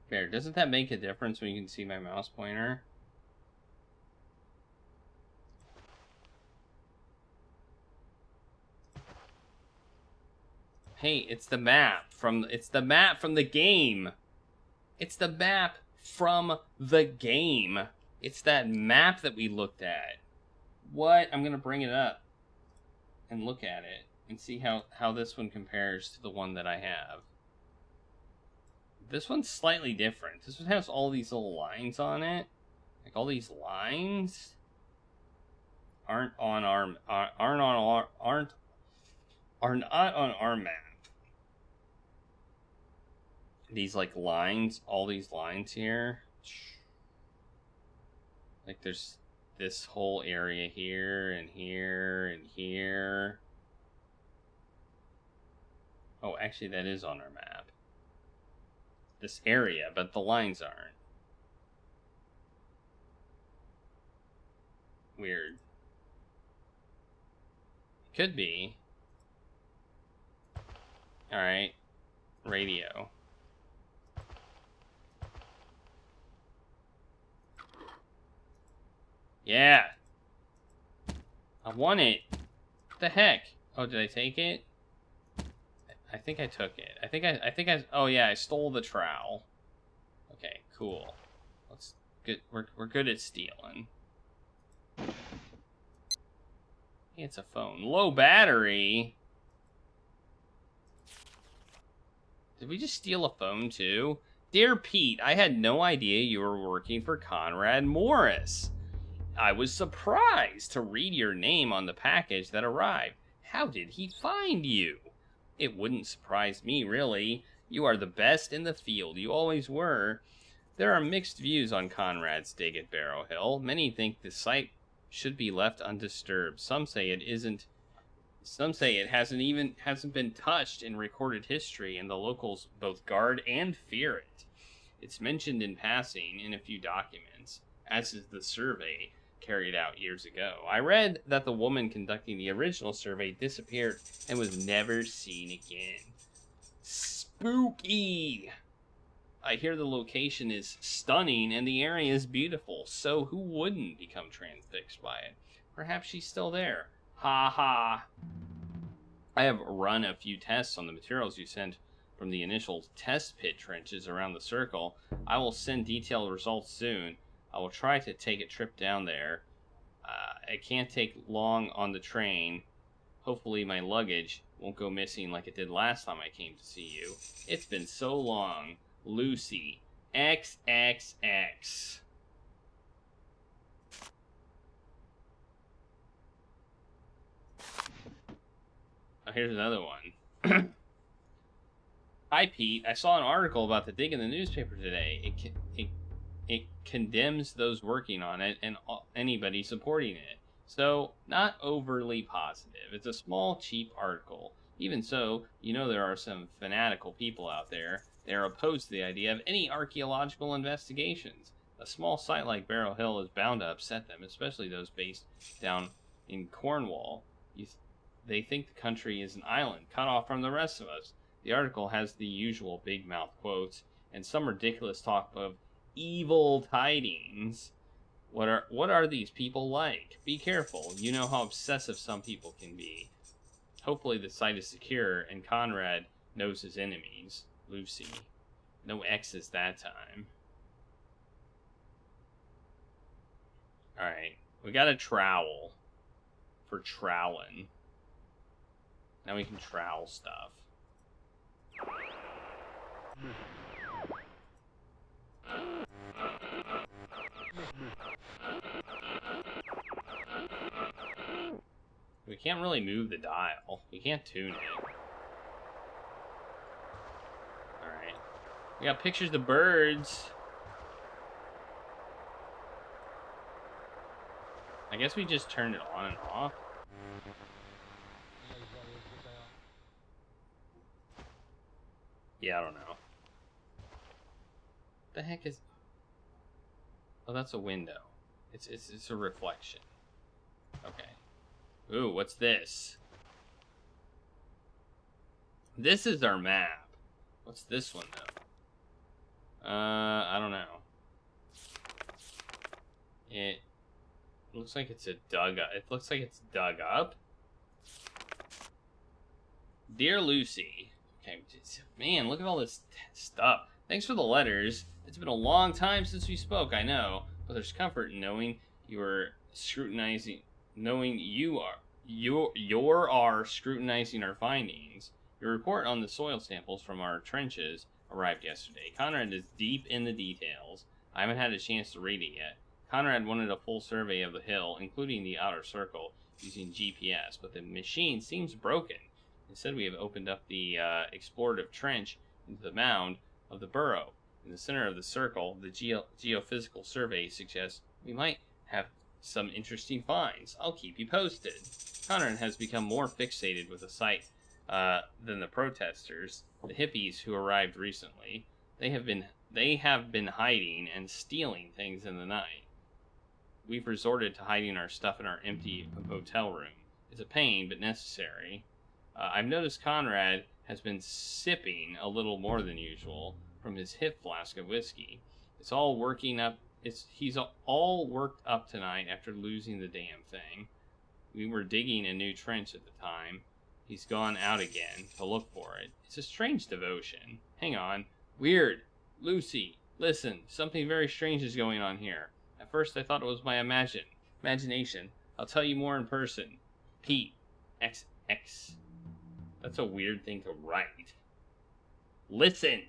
Speaker 2: There, doesn't that make a difference when you can see my mouse pointer? Hey, it's the map from the game. It's the map from the game. It's that map that we looked at. What? I'm gonna bring it up and look at it and see how this one compares to the one that I have. This one's slightly different. This one has all these little lines on it. Like, all these lines aren't not on our map. These, like, lines, all these lines here. Like, there's this whole area here, and here, and here. Oh, actually, that is on our map. This area, but the lines aren't. Weird. Could be. Alright. Radio. Yeah. I want it. What the heck? Oh, did I take it? I think I took it. Oh yeah, I stole the trowel. Okay, cool. We're good at stealing. Hey, it's a phone. Low battery. Did we just steal a phone too? Dear Pete, I had no idea you were working for Conrad Morris. I was surprised to read your name on the package that arrived. How did he find you? It wouldn't surprise me, really. You are the best in the field. You always were. There are mixed views on Conrad's dig at Barrow Hill. Many think the site should be left undisturbed. Some say it isn't. Some say it hasn't been touched in recorded history, and the locals both guard and fear it. It's mentioned in passing in a few documents, as is the survey carried out years ago. I read that the woman conducting the original survey disappeared and was never seen again. Spooky! I hear the location is stunning and the area is beautiful, so who wouldn't become transfixed by it? Perhaps she's still there. Ha ha! I have run a few tests on the materials you sent from the initial test pit trenches around the circle. I will send detailed results soon. I will try to take a trip down there. It can't take long on the train. Hopefully my luggage won't go missing like it did last time I came to see you. It's been so long. Lucy. XXX. Oh, here's another one. Hi, Pete. I saw an article about the dig in the newspaper today. It condemns those working on it and anybody supporting it. So, not overly positive. It's a small, cheap article. Even so, you know there are some fanatical people out there. They are opposed to the idea of any archaeological investigations. A small site like Barrow Hill is bound to upset them, especially those based down in Cornwall. They think the country is an island, cut off from the rest of us. The article has the usual big mouth quotes and some ridiculous talk of evil tidings. What are these people like? Be careful. You know how obsessive some people can be. Hopefully the site is secure and Conrad knows his enemies. Lucy. No X's that time. Alright. We got a trowel. For troweling. Now we can trowel stuff. We can't really move the dial. We can't tune it. Alright. We got pictures of birds. I guess we just turned it on and off. Yeah, I don't know. What the heck is... Oh, that's a window. It's a reflection. Okay. Ooh, what's this? This is our map. What's this one, though? I don't know. It looks like it's a dug up. It looks like it's dug up. Dear Lucy. Okay, man, look at all this stuff. Thanks for the letters. It's been a long time since we spoke, I know, but there's comfort in knowing you are scrutinizing, knowing you are scrutinizing our findings. Your report on the soil samples from our trenches arrived yesterday. Conrad is deep in the details. I haven't had a chance to read it yet. Conrad wanted a full survey of the hill, including the outer circle, using GPS, but the machine seems broken. Instead, we have opened up the explorative trench into the mound of the burrow. In the center of the circle, the geophysical survey suggests we might have some interesting finds. I'll keep you posted. Conrad has become more fixated with the site than the protesters, the hippies who arrived recently. They have been hiding and stealing things in the night. We've resorted to hiding our stuff in our empty hotel room. It's a pain, but necessary. I've noticed Conrad has been sipping a little more than usual from his hip flask of whiskey. He's all worked up tonight after losing the damn thing. We were digging a new trench at the time. He's gone out again to look for it. It's a strange devotion. Hang on. Weird. Lucy, listen. Something very strange is going on here. At first I thought it was my imagination. I'll tell you more in person. Pete. XX. That's a weird thing to write. Listen.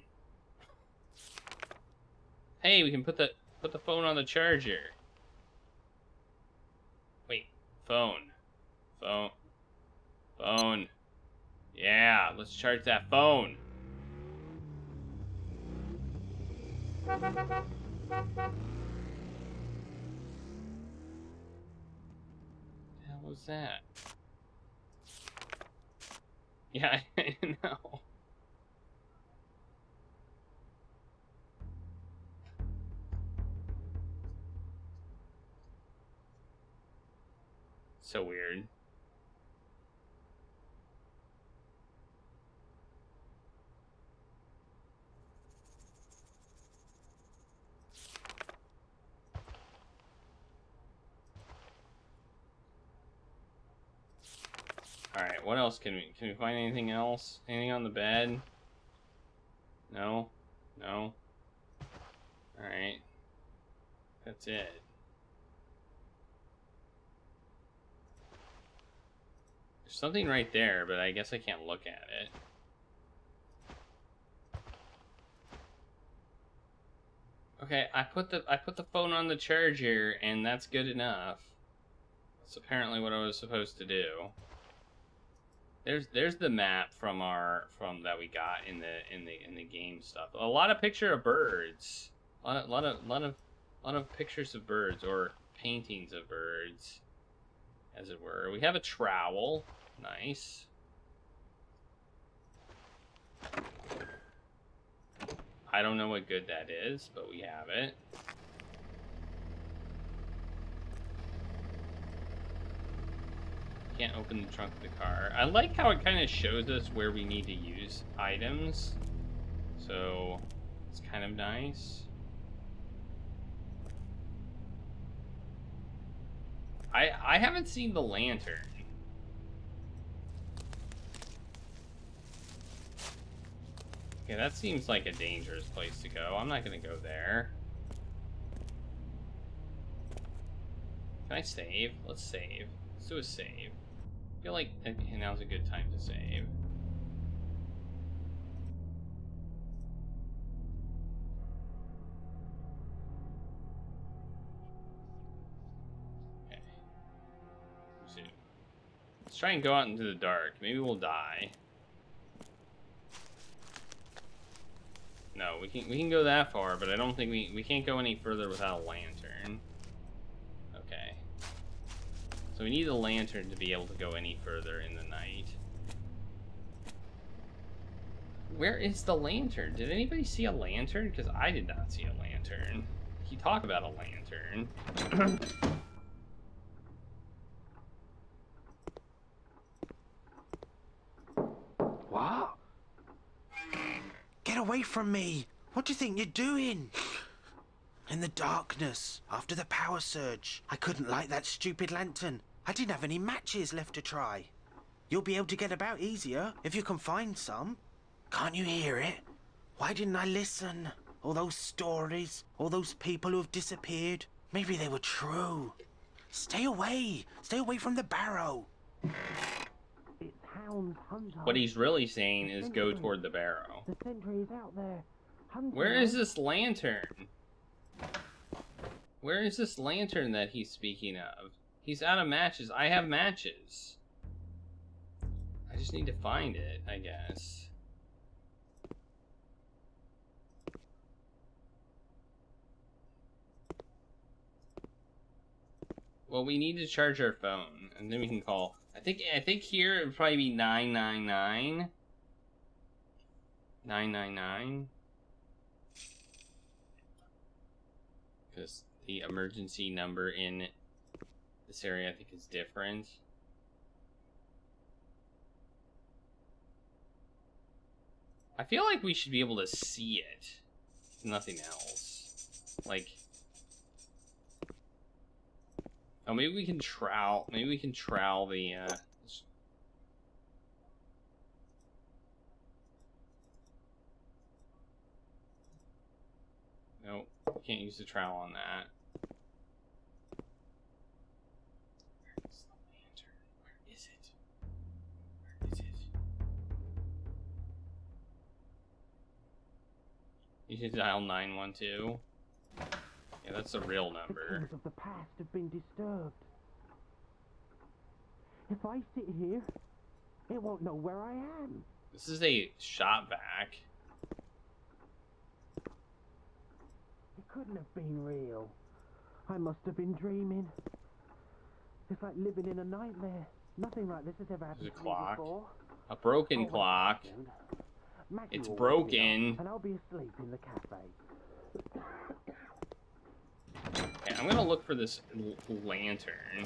Speaker 2: Hey, we can put the phone on the charger. Wait, phone. Yeah, let's charge that phone. What the hell was that? Yeah, I know. So weird. Alright, what else can we find anything else? Anything on the bed? No? No? Alright. That's it. There's something right there, but I guess I can't look at it. Okay, I put the phone on the charger, and that's good enough. That's apparently what I was supposed to do. There's the map from that we got in the game stuff. A lot of picture of birds. A lot of pictures of birds, or paintings of birds, as it were. We have a trowel. Nice. I don't know what good that is, but we have it. Can't open the trunk of the car. I like how it kind of shows us where we need to use items. So, it's kind of nice. I haven't seen the lantern. Okay, that seems like a dangerous place to go. I'm not gonna go there. Can I save? Let's save. Let's do a save. I feel like now's a good time to save. Okay. Let's see. Let's try and go out into the dark. Maybe we'll die. No, we can go that far, but I don't think we can't go any further without a lantern. Okay. So we need a lantern to be able to go any further in the night. Where is the lantern? Did anybody see a lantern? Because I did not see a lantern. He talked about a lantern.
Speaker 5: What? Get away from me! What do you think you're doing? In the darkness, after the power surge, I couldn't light that stupid lantern. I didn't have any matches left to try. You'll be able to get about easier if you can find some. Can't you hear it? Why didn't I listen? All those stories, all those people who have disappeared. Maybe they were true. Stay away! Stay away from the Barrow!
Speaker 3: It's hounds, hunter.
Speaker 2: What he's really saying is go toward the Barrow.
Speaker 3: The sentry is out there. Hunting
Speaker 2: Where is
Speaker 3: us.
Speaker 2: this lantern? Where is this lantern that he's speaking of? He's out of matches. I have matches. I just need to find it, I guess. Well, we need to charge our phone, and then we can call. I think here it would probably be 999. 999. Because the emergency number in this area, I think, is different. I feel like we should be able to see it. Nothing else. Like, oh, maybe we can trowel. Maybe we can trowel the. Nope, we can't use the trowel on that. Where is the lantern? Where is it? Where is it? You should dial 912. Yeah, that's the real
Speaker 3: The
Speaker 2: number.
Speaker 3: kings of the past have been disturbed. If I sit here, it won't know where I am.
Speaker 2: This is a shop vac.
Speaker 3: It couldn't have been real. I must have been dreaming. It's like living in a nightmare. Nothing like this has ever happened
Speaker 2: There's a
Speaker 3: to me
Speaker 2: clock.
Speaker 3: before.
Speaker 2: A broken
Speaker 3: Oh, wait,
Speaker 2: clock.
Speaker 3: soon. Maggie
Speaker 2: It's
Speaker 3: will wake me
Speaker 2: broken.
Speaker 3: up, and I'll be asleep in the cafe.
Speaker 2: Okay, I'm gonna look for this lantern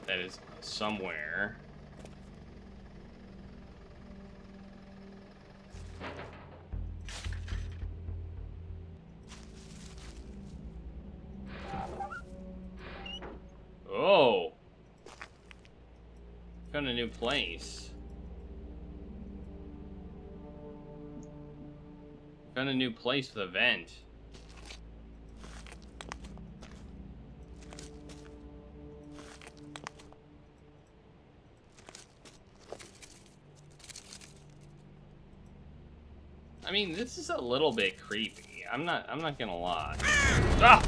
Speaker 2: that is somewhere. Oh! Found a new place. Found a new place with a vent. I mean, this is a little bit creepy. I'm not gonna lie. Ah!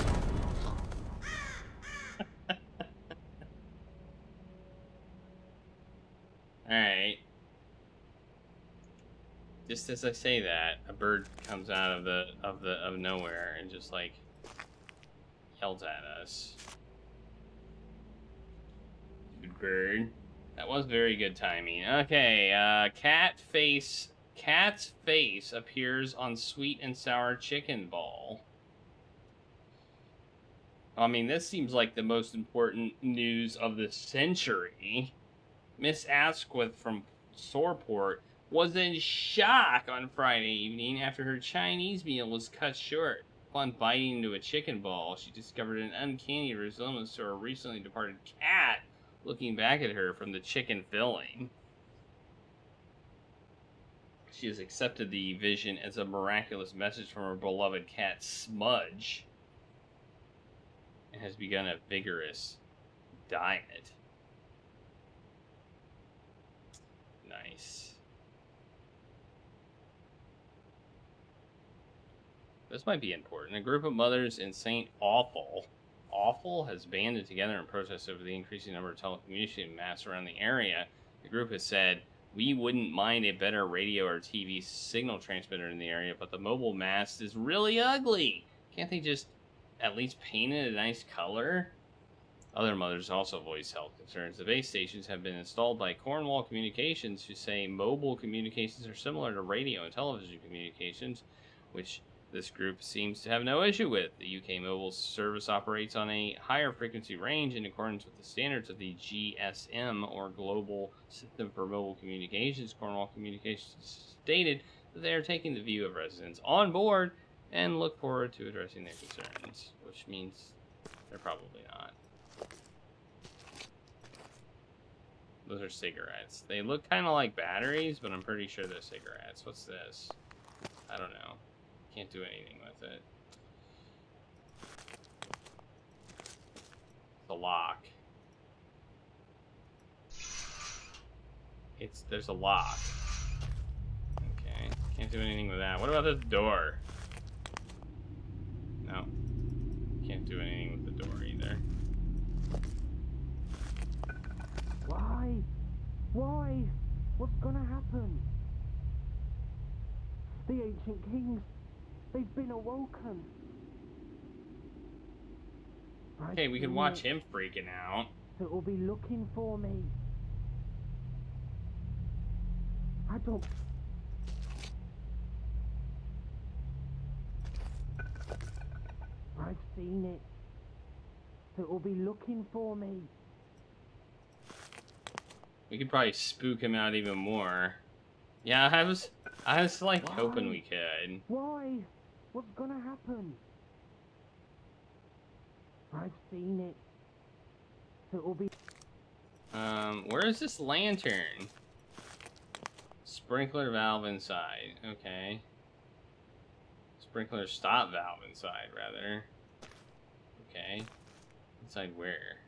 Speaker 2: Alright. Just as I say that, a bird comes out of nowhere and just like yells at us. Good bird. That was very good timing. Okay, cat's face appears on sweet and sour chicken ball. I mean, this seems like the most important news of the century. Miss Asquith from Soreport was in shock on Friday evening after her Chinese meal was cut short. Upon biting into a chicken ball, she discovered an uncanny resemblance to her recently departed cat looking back at her from the chicken filling. She has accepted the vision as a miraculous message from her beloved cat Smudge and has begun a vigorous diet. Nice. This might be important. A group of mothers in St. Awful has banded together in protest over the increasing number of telecommunication masts around the area. The group has said, "We wouldn't mind a better radio or TV signal transmitter in the area, but the mobile mast is really ugly. Can't they just at least paint it a nice color?" Other mothers also voiced health concerns. The base stations have been installed by Cornwall Communications, who say mobile communications are similar to radio and television communications, which this group seems to have no issue with. The UK mobile service operates on a higher frequency range in accordance with the standards of the GSM, or Global System for Mobile Communications. Cornwall Communications stated that they are taking the view of residents on board and look forward to addressing their concerns, which means they're probably not. Those are cigarettes. They look kind of like batteries, but I'm pretty sure they're cigarettes. What's this? I don't know. Can't do anything with it. The lock. There's a lock. Okay. Can't do anything with that. What about this door? No. Can't do anything with the door either.
Speaker 3: Why? Why? What's gonna happen? The ancient kings, they've been awoken.
Speaker 2: Okay, we can watch him freaking out.
Speaker 3: It will be looking for me. I don't... I've seen it. It will be looking for me.
Speaker 2: We could probably spook him out even more. Yeah, I was like hoping we could.
Speaker 3: Why? What's gonna happen? I've seen it. It will be...
Speaker 2: Where is this lantern? Sprinkler valve inside. Okay. Sprinkler stop valve inside, rather. Okay. Inside where?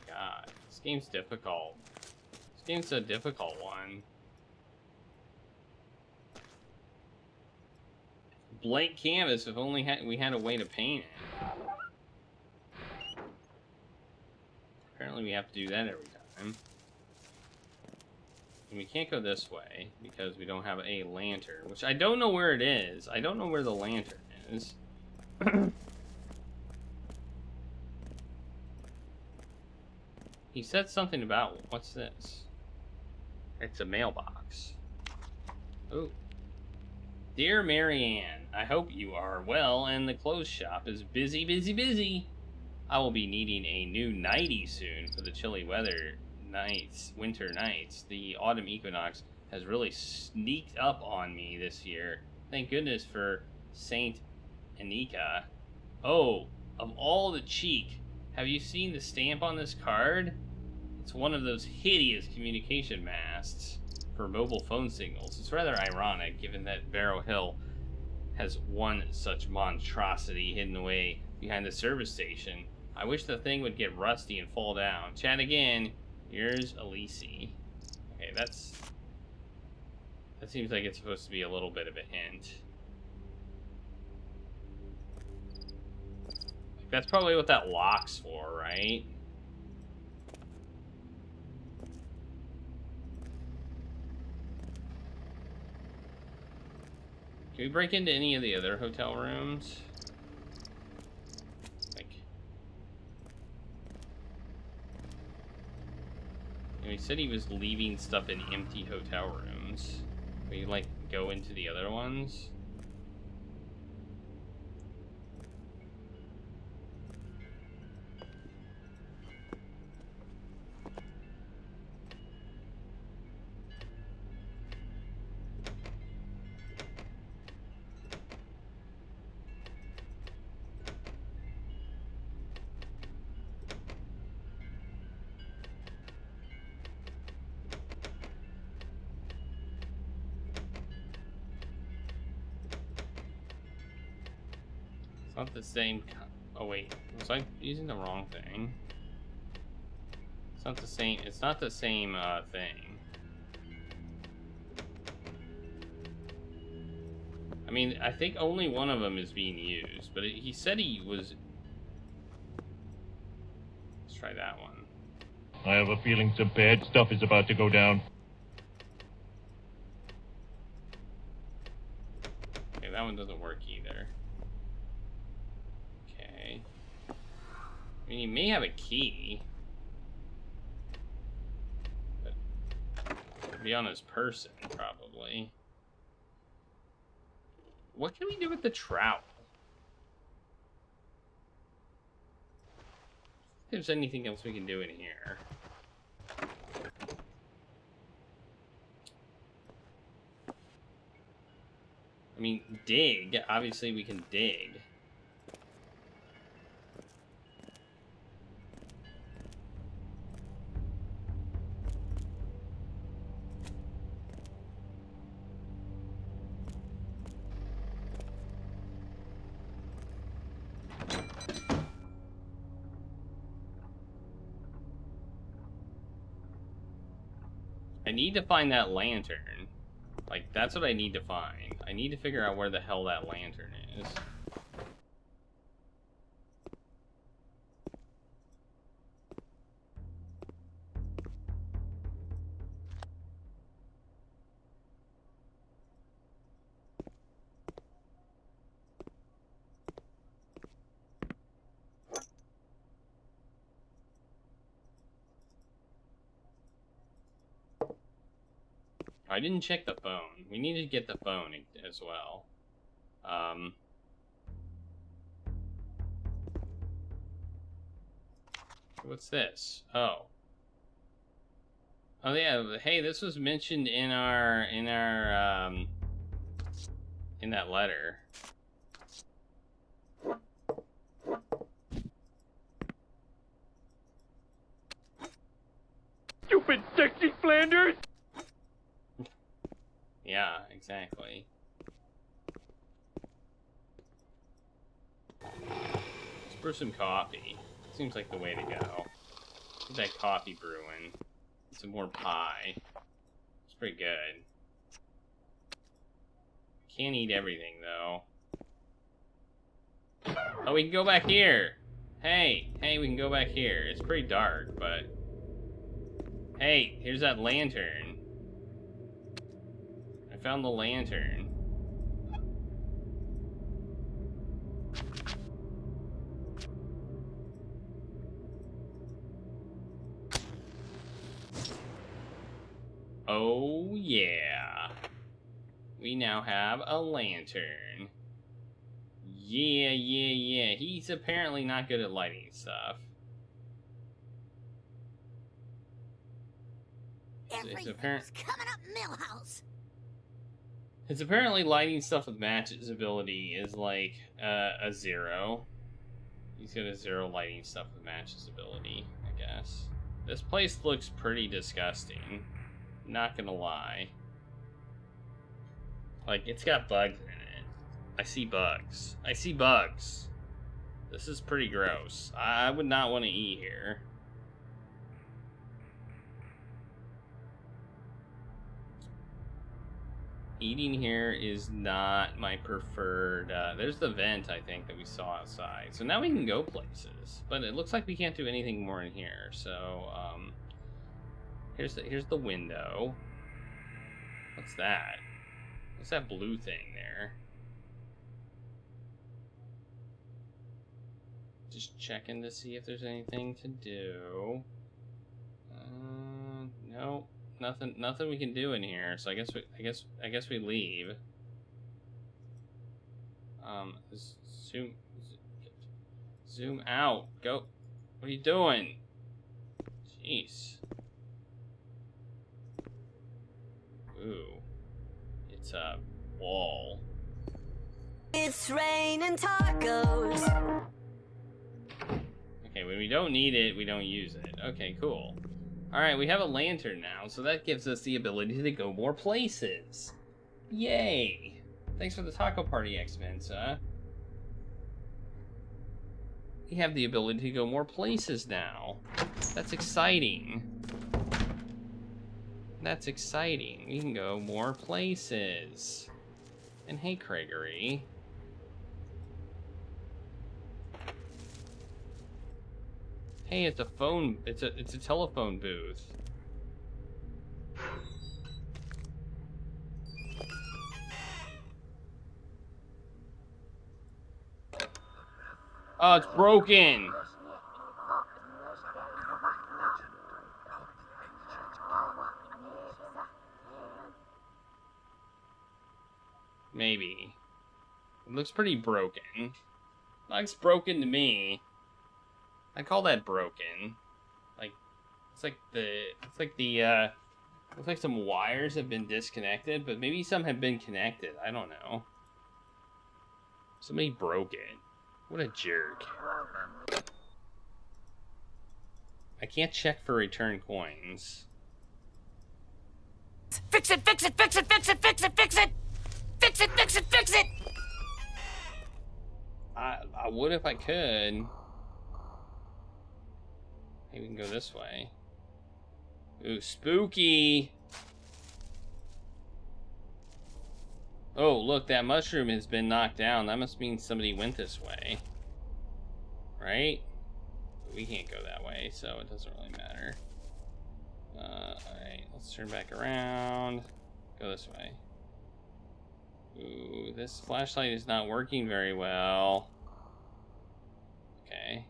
Speaker 2: God, this game's difficult. This game's a difficult one. Blank canvas, if only we had a way to paint it. Apparently we have to do that every time. And we can't go this way, because we don't have a lantern, which I don't know where it is. I don't know where the lantern is. He said something about, what's this? It's a mailbox. Oh. Dear Marianne, I hope you are well and the clothes shop is busy, busy, busy. I will be needing a new nightie soon for the chilly winter nights. The autumn equinox has really sneaked up on me this year. Thank goodness for Saint Anika. Oh, of all the cheek. Have you seen the stamp on this card? It's one of those hideous communication masts for mobile phone signals. It's rather ironic, given that Barrow Hill has one such monstrosity hidden away behind the service station. I wish the thing would get rusty and fall down. Chat again. Yours, Elise. Okay, that seems like it's supposed to be a little bit of a hint. That's probably what that lock's for, right? Can we break into any of the other hotel rooms? Like, he said he was leaving stuff in empty hotel rooms. Can we, like, go into the other ones? It's not the same. Oh wait, was I using the wrong thing? It's not the same. It's not the same thing. I mean, I think only one of them is being used, but he said he was. Let's try that one.
Speaker 6: I have a feeling some bad stuff is about to go down.
Speaker 2: Okay, that one doesn't work either. Okay. I mean, he may have a key. But it'd be on his person, probably. What can we do with the trowel? If there's anything else we can do in here. I mean, dig. Obviously, we can dig. I need to find that lantern. Like, that's what I need to find. I need to figure out where the hell that lantern is. I didn't check the phone. We need to get the phone as well. What's this? Oh. Oh yeah, hey, this was mentioned in in that letter.
Speaker 6: Stupid sexy Flanders!
Speaker 2: Yeah, exactly. Let's brew some coffee. Seems like the way to go. Get that coffee brewing. Some more pie. It's pretty good. Can't eat everything, though. Oh, we can go back here! Hey, we can go back here. It's pretty dark, but... Hey, here's that lantern. I found the lantern. Oh yeah. We now have a lantern. Yeah. He's apparently not good at lighting stuff.
Speaker 4: Everything's coming up Millhouse.
Speaker 2: It's apparently lighting stuff with matches ability is like a 0. He's got a 0 lighting stuff with matches ability, I guess. This place looks pretty disgusting. Not gonna lie. Like, it's got bugs in it. I see bugs. I see bugs. This is pretty gross. I would not want to eat here. Eating here is not my preferred. There's the vent, I think, that we saw outside. So now we can go places. But it looks like we can't do anything more in here. So, here's the window. What's that? What's that blue thing there? Just checking to see if there's anything to do. Nope, nothing we can do in here. So I guess we leave. Zoom out. Go. What are you doing? Jeez. Ooh, it's a wall.
Speaker 7: It's raining tacos.
Speaker 2: Okay, when we don't need it, we don't use it. Okay, cool. Alright, we have a lantern now, so that gives us the ability to go more places. Yay! Thanks for the taco party, X-Mensa. We have the ability to go more places now. That's exciting. That's exciting. We can go more places. And hey, Craigery. Hey, it's a phone. It's a telephone booth. Oh, it's broken. Maybe. It looks pretty broken. Looks broken to me. I call that broken. Like, looks like some wires have been disconnected, but maybe some have been connected. I don't know. Somebody broke it. What a jerk. I can't check for return coins.
Speaker 7: Fix it, fix it, fix it, fix it, fix it, fix it! Fix it, fix it, fix it!
Speaker 2: I would if I could. Maybe we can go this way. Ooh, spooky! Oh, look, that mushroom has been knocked down. That must mean somebody went this way. Right? We can't go that way, so it doesn't really matter. Alright, let's turn back around. Go this way. Ooh, this flashlight is not working very well. Okay.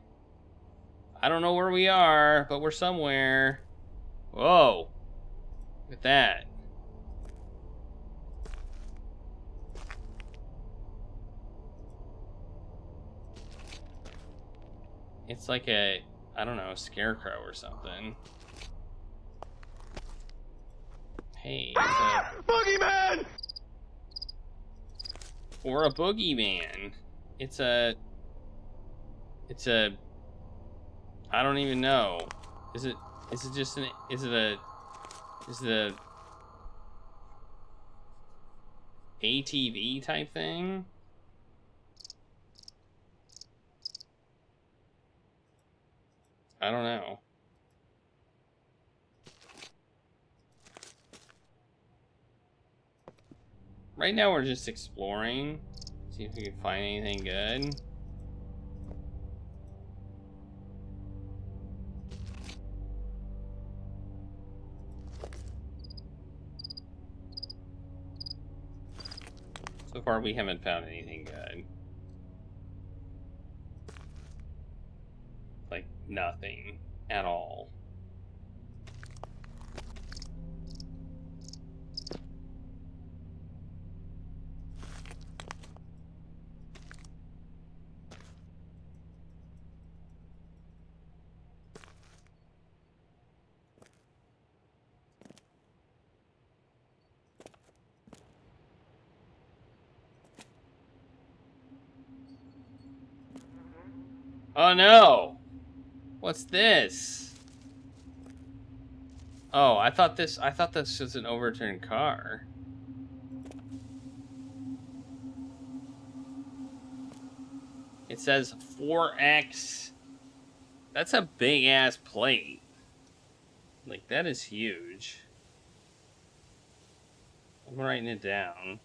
Speaker 2: I don't know where we are, but we're somewhere. Whoa. Look at that. It's like a, I don't know, a scarecrow or something. Hey, it's a
Speaker 6: Boogeyman!
Speaker 2: Or a boogeyman. It's a, I don't even know. Is it just an, is it a ATV type thing? I don't know. Right now we're just exploring. See if we can find anything good. So far we haven't found anything good. Like nothing at all. Oh no! What's this? Oh, I thought this was an overturned car. It says 4X. That's a big ass plate. Like, that is huge. I'm writing it down.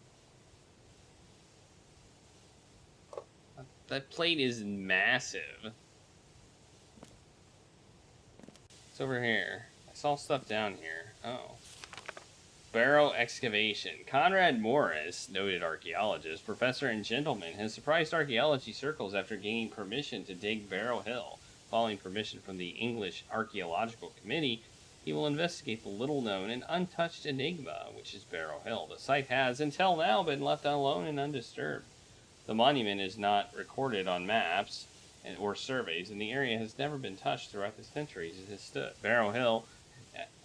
Speaker 2: That plate is massive. It's over here. I saw stuff down here. Oh. Barrow excavation. Conrad Morris, noted archaeologist, professor and gentleman, has surprised archaeology circles after gaining permission to dig Barrow Hill. Following permission from the English Archaeological Committee, he will investigate the little-known and untouched enigma, which is Barrow Hill. The site has, until now, been left alone and undisturbed. The monument is not recorded on maps or surveys, and the area has never been touched throughout the centuries it has stood. Barrow Hill,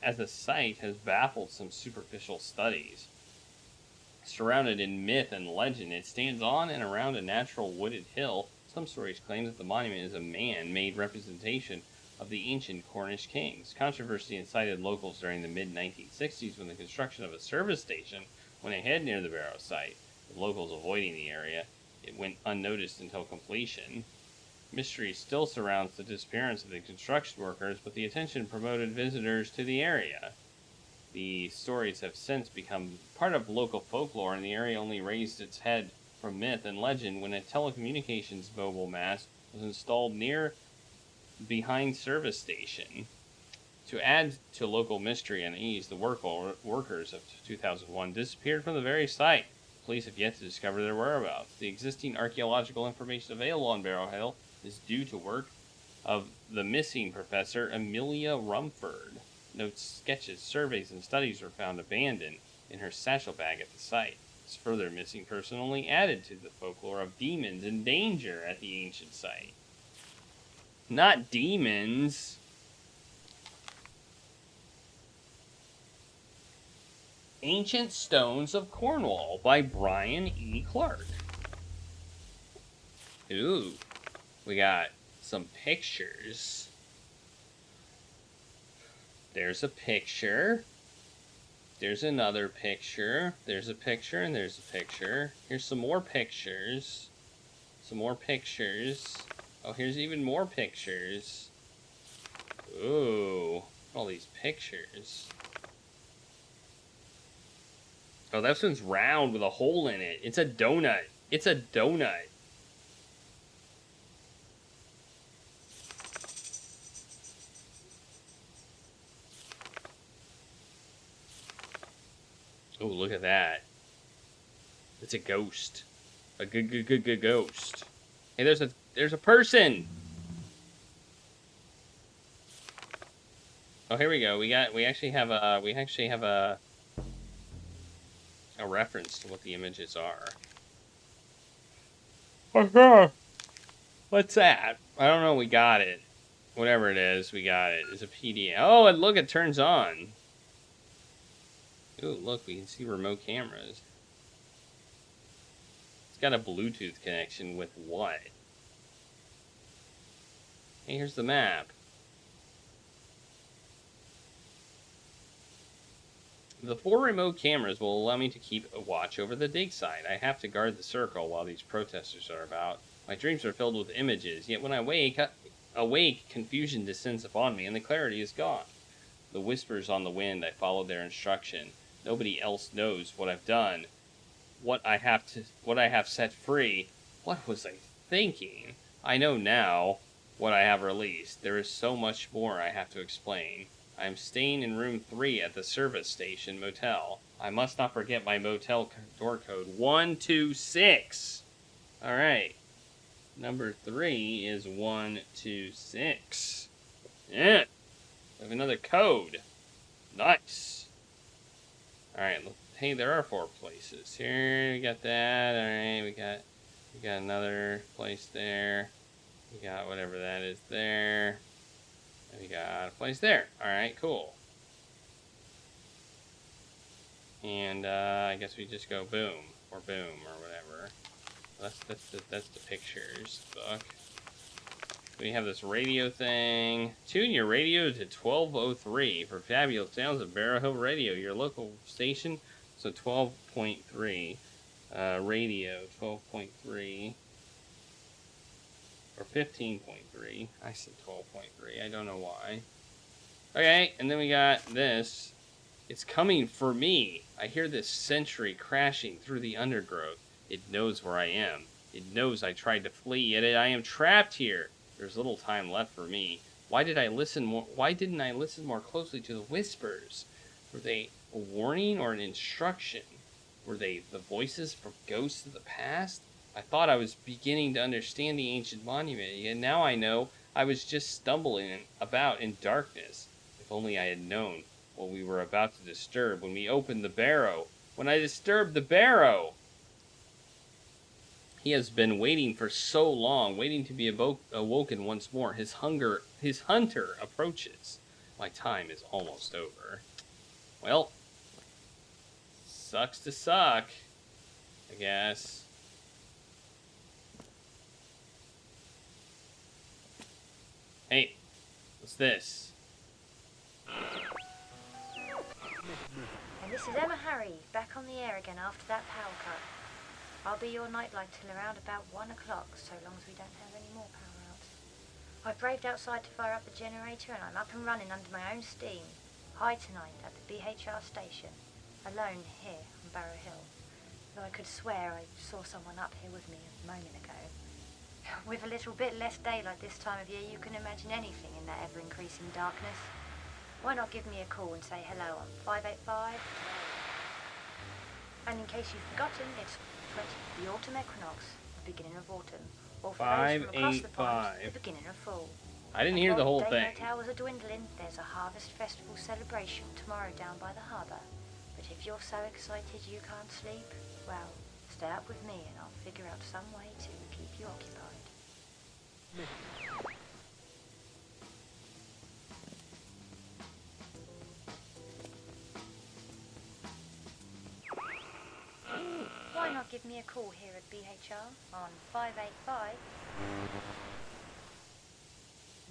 Speaker 2: as a site, has baffled some superficial studies. Surrounded in myth and legend, it stands on and around a natural wooded hill. Some stories claim that the monument is a man-made representation of the ancient Cornish kings. Controversy incited locals during the mid-1960s when the construction of a service station went ahead near the Barrow site, with locals avoiding the area. It went unnoticed until completion. Mystery still surrounds the disappearance of the construction workers, but the attention promoted visitors to the area. The stories have since become part of local folklore, and the area only raised its head from myth and legend when a telecommunications mobile mast was installed behind service station. To add to local mystery and ease, the workers of 2001 disappeared from the very site. Police have yet to discover their whereabouts. The existing archaeological information available on Barrow Hill is due to work of the missing Professor Amelia Rumford. Notes, sketches, surveys, and studies were found abandoned in her satchel bag at the site. This further missing person only added to the folklore of demons and danger at the ancient site. Not demons. Ancient Stones of Cornwall by Brian E. Clark. Ooh, we got some pictures. There's a picture. There's another picture. There's a picture and there's a picture. Here's some more pictures. Some more pictures. Oh, here's even more pictures. Ooh, all these pictures. Oh, this one's round with a hole in it. It's a donut. It's a donut. Oh, look at that. It's a ghost. A good ghost. Hey, there's a person. Oh, here we go. We actually have a reference to what the images are. What's that? I don't know. We got it. Whatever it is, we got it. It's a PDF. Oh, and look, it turns on. Ooh, look, we can see remote cameras. It's got a Bluetooth connection with what? Hey, here's the map. The 4 remote cameras will allow me to keep a watch over the dig site. I have to guard the circle while these protesters are about. My dreams are filled with images, yet when I awake, confusion descends upon me and the clarity is gone. The whispers on the wind, I followed their instruction. Nobody else knows what I've done, what I have set free. What was I thinking? I know now what I have released. There is so much more I have to explain. I am staying in room 3 at the service station motel. I must not forget my motel door code, 126. All right. Number 3 is 126. Yeah. We have another code. Nice. All right. Hey, there are 4 places here. We got that. All right. We got another place there. We got whatever that is there. And we got a place there. All right. Cool. And I guess we just go boom or boom or whatever. That's the pictures book. We have this radio thing. Tune your radio to 1203 for fabulous sounds of Barrow Hill Radio, your local station. So 12.3. Radio 12.3. Or 15.3. I said 12.3. I don't know why. Okay, and then we got this. It's coming for me. I hear this sentry crashing through the undergrowth. It knows where I am. It knows I tried to flee, yet I am trapped here. There's little time left for me. Why didn't I listen more closely to the whispers? Were they a warning or an instruction? Were they the voices from ghosts of the past? I thought I was beginning to understand the ancient monument, yet now I know I was just stumbling about in darkness. If only I had known what we were about to disturb when we opened the barrow. When I disturbed the barrow! He has been waiting for so long, waiting to be awoken once more. His hunter approaches. My time is almost over. Well, sucks to suck, I guess. Hey, what's this?
Speaker 1: And this is Emma Harry, back on the air again after that power cut. I'll be your nightlight till around about 1 o'clock, so long as we don't have any more power outs. I braved outside to fire up the generator, and I'm up and running under my own steam. High tonight at the BHR station, alone here on Barrow Hill. Though I could swear I saw someone up here with me a moment ago. With a little bit less daylight this time of year, you can imagine anything in that ever-increasing darkness. Why not give me a call and say hello on 585? And in case you've forgotten, it's the autumn equinox, the beginning of autumn, or for those from across the pond, the beginning of fall.
Speaker 2: I didn't hear the whole thing.
Speaker 1: Daylight hours are dwindling. There's a harvest festival celebration tomorrow down by the harbour. But if you're so excited you can't sleep, well, stay up with me and I'll figure out some way to keep you occupied. Why not give me a call here at BHR on 585?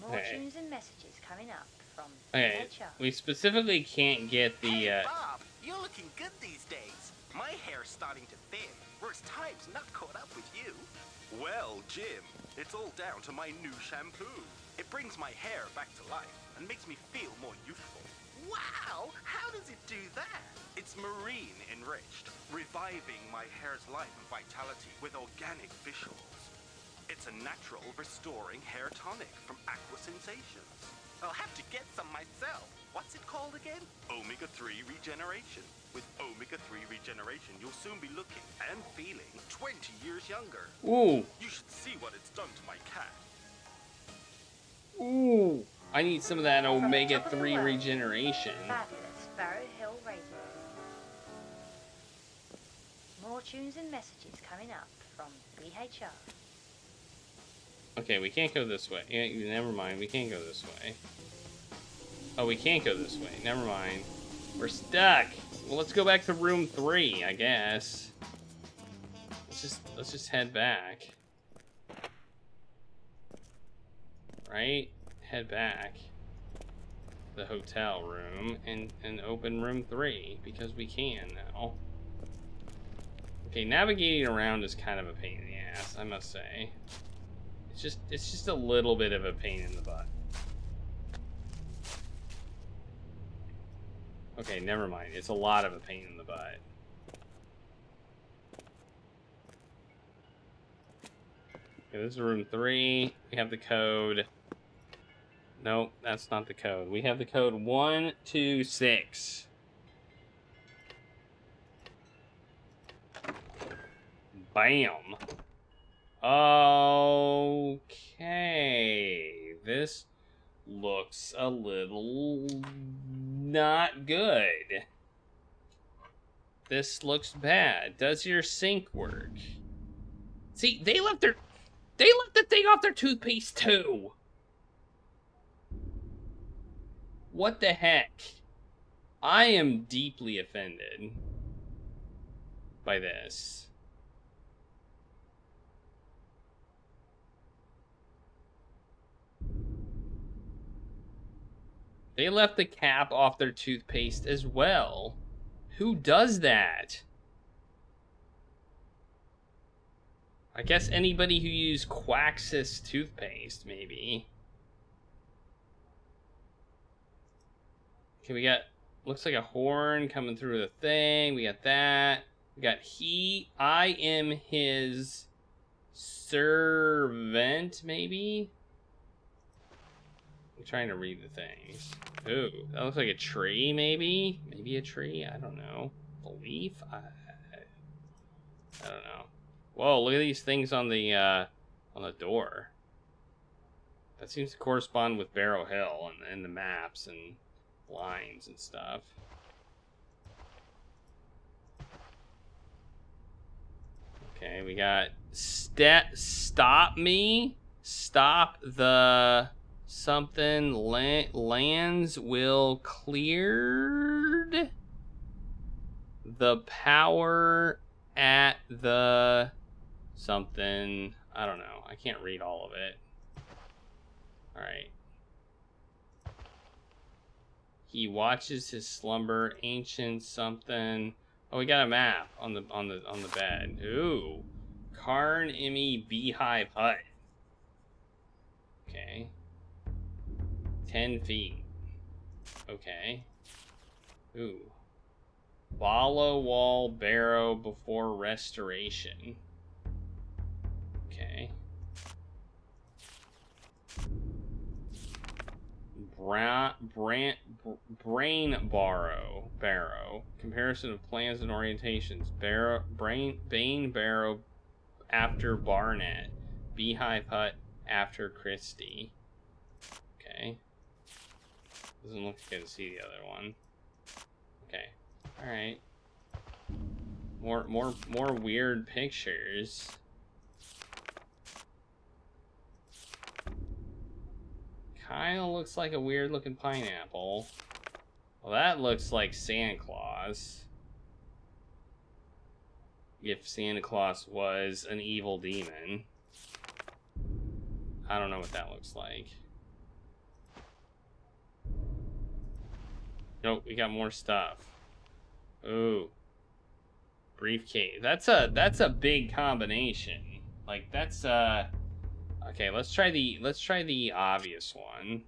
Speaker 1: More tunes and messages coming up from BHR.
Speaker 2: We specifically can't get the...
Speaker 8: Hey, Bob, you're looking good these days. My hair's starting to thin. Worst time's not caught up with you. Well, Jim, it's all down to my new shampoo. It brings my hair back to life and makes me feel more youthful. Wow, how does it do that? It's marine enriched, reviving my hair's life and vitality with organic fish oils. It's a natural restoring hair tonic from Aqua Sensations. I'll have to get some myself. What's it called again? Omega-3 Regeneration. With Omega-3 Regeneration, you'll soon be looking and feeling 20 years younger.
Speaker 2: Ooh.
Speaker 8: You should see what it's done to my cat.
Speaker 2: Ooh. I need some of that Omega-3 regeneration.
Speaker 1: Fabulous Barrow Hill Radio. More tunes and messages coming up from BHR.
Speaker 2: Okay, we can't go this way. Yeah, never mind, we can't go this way. Oh, we can't go this way. Never mind. We're stuck. Well, let's go back to room 3, I guess. Let's just head back. Right? Head back to the hotel room and open room 3 because we can now. Okay, navigating around is kind of a pain in the ass, I must say. It's just a little bit of a pain in the butt. Okay, never mind. It's a lot of a pain in the butt. Okay, this is room 3. We have the code. Nope, that's not the code. We have the code 126. Bam. Okay. This looks a little not good. This looks bad. Does your sink work? See, they left the thing off their toothpaste too. What the heck? I am deeply offended by this. They left the cap off their toothpaste as well. Who does that? I guess anybody who used Quaxis toothpaste, maybe. Okay, we got, looks like a horn coming through the thing. We got that. We got I am his servant, maybe? I'm trying to read the things. Ooh, that looks like a tree, maybe? Maybe a tree? I don't know. A leaf? I don't know. Whoa, look at these things on the door. That seems to correspond with Barrow Hill and the maps and lines and stuff. Okay, we got stop me. Stop the something. Lands will cleared. The power at the something. I don't know. I can't read all of it. Alright. He watches his slumber. Ancient something. Oh, we got a map on the bed. Ooh. Carn Immy Beehive Hut. Okay. 10 feet. Okay. Ooh. Wallow Wall Barrow before restoration. Okay. Brain Barrow. Comparison of plans and orientations. Bane Barrow after Barnet. Beehive Hut after Christie. Okay. Doesn't look good to see the other one. Okay. Alright. More weird pictures. Kinda looks like a weird looking pineapple. Well, that looks like Santa Claus. If Santa Claus was an evil demon. I don't know what that looks like. Nope, we got more stuff. Ooh. Briefcase. That's a big combination. Like that's okay, let's try the obvious one.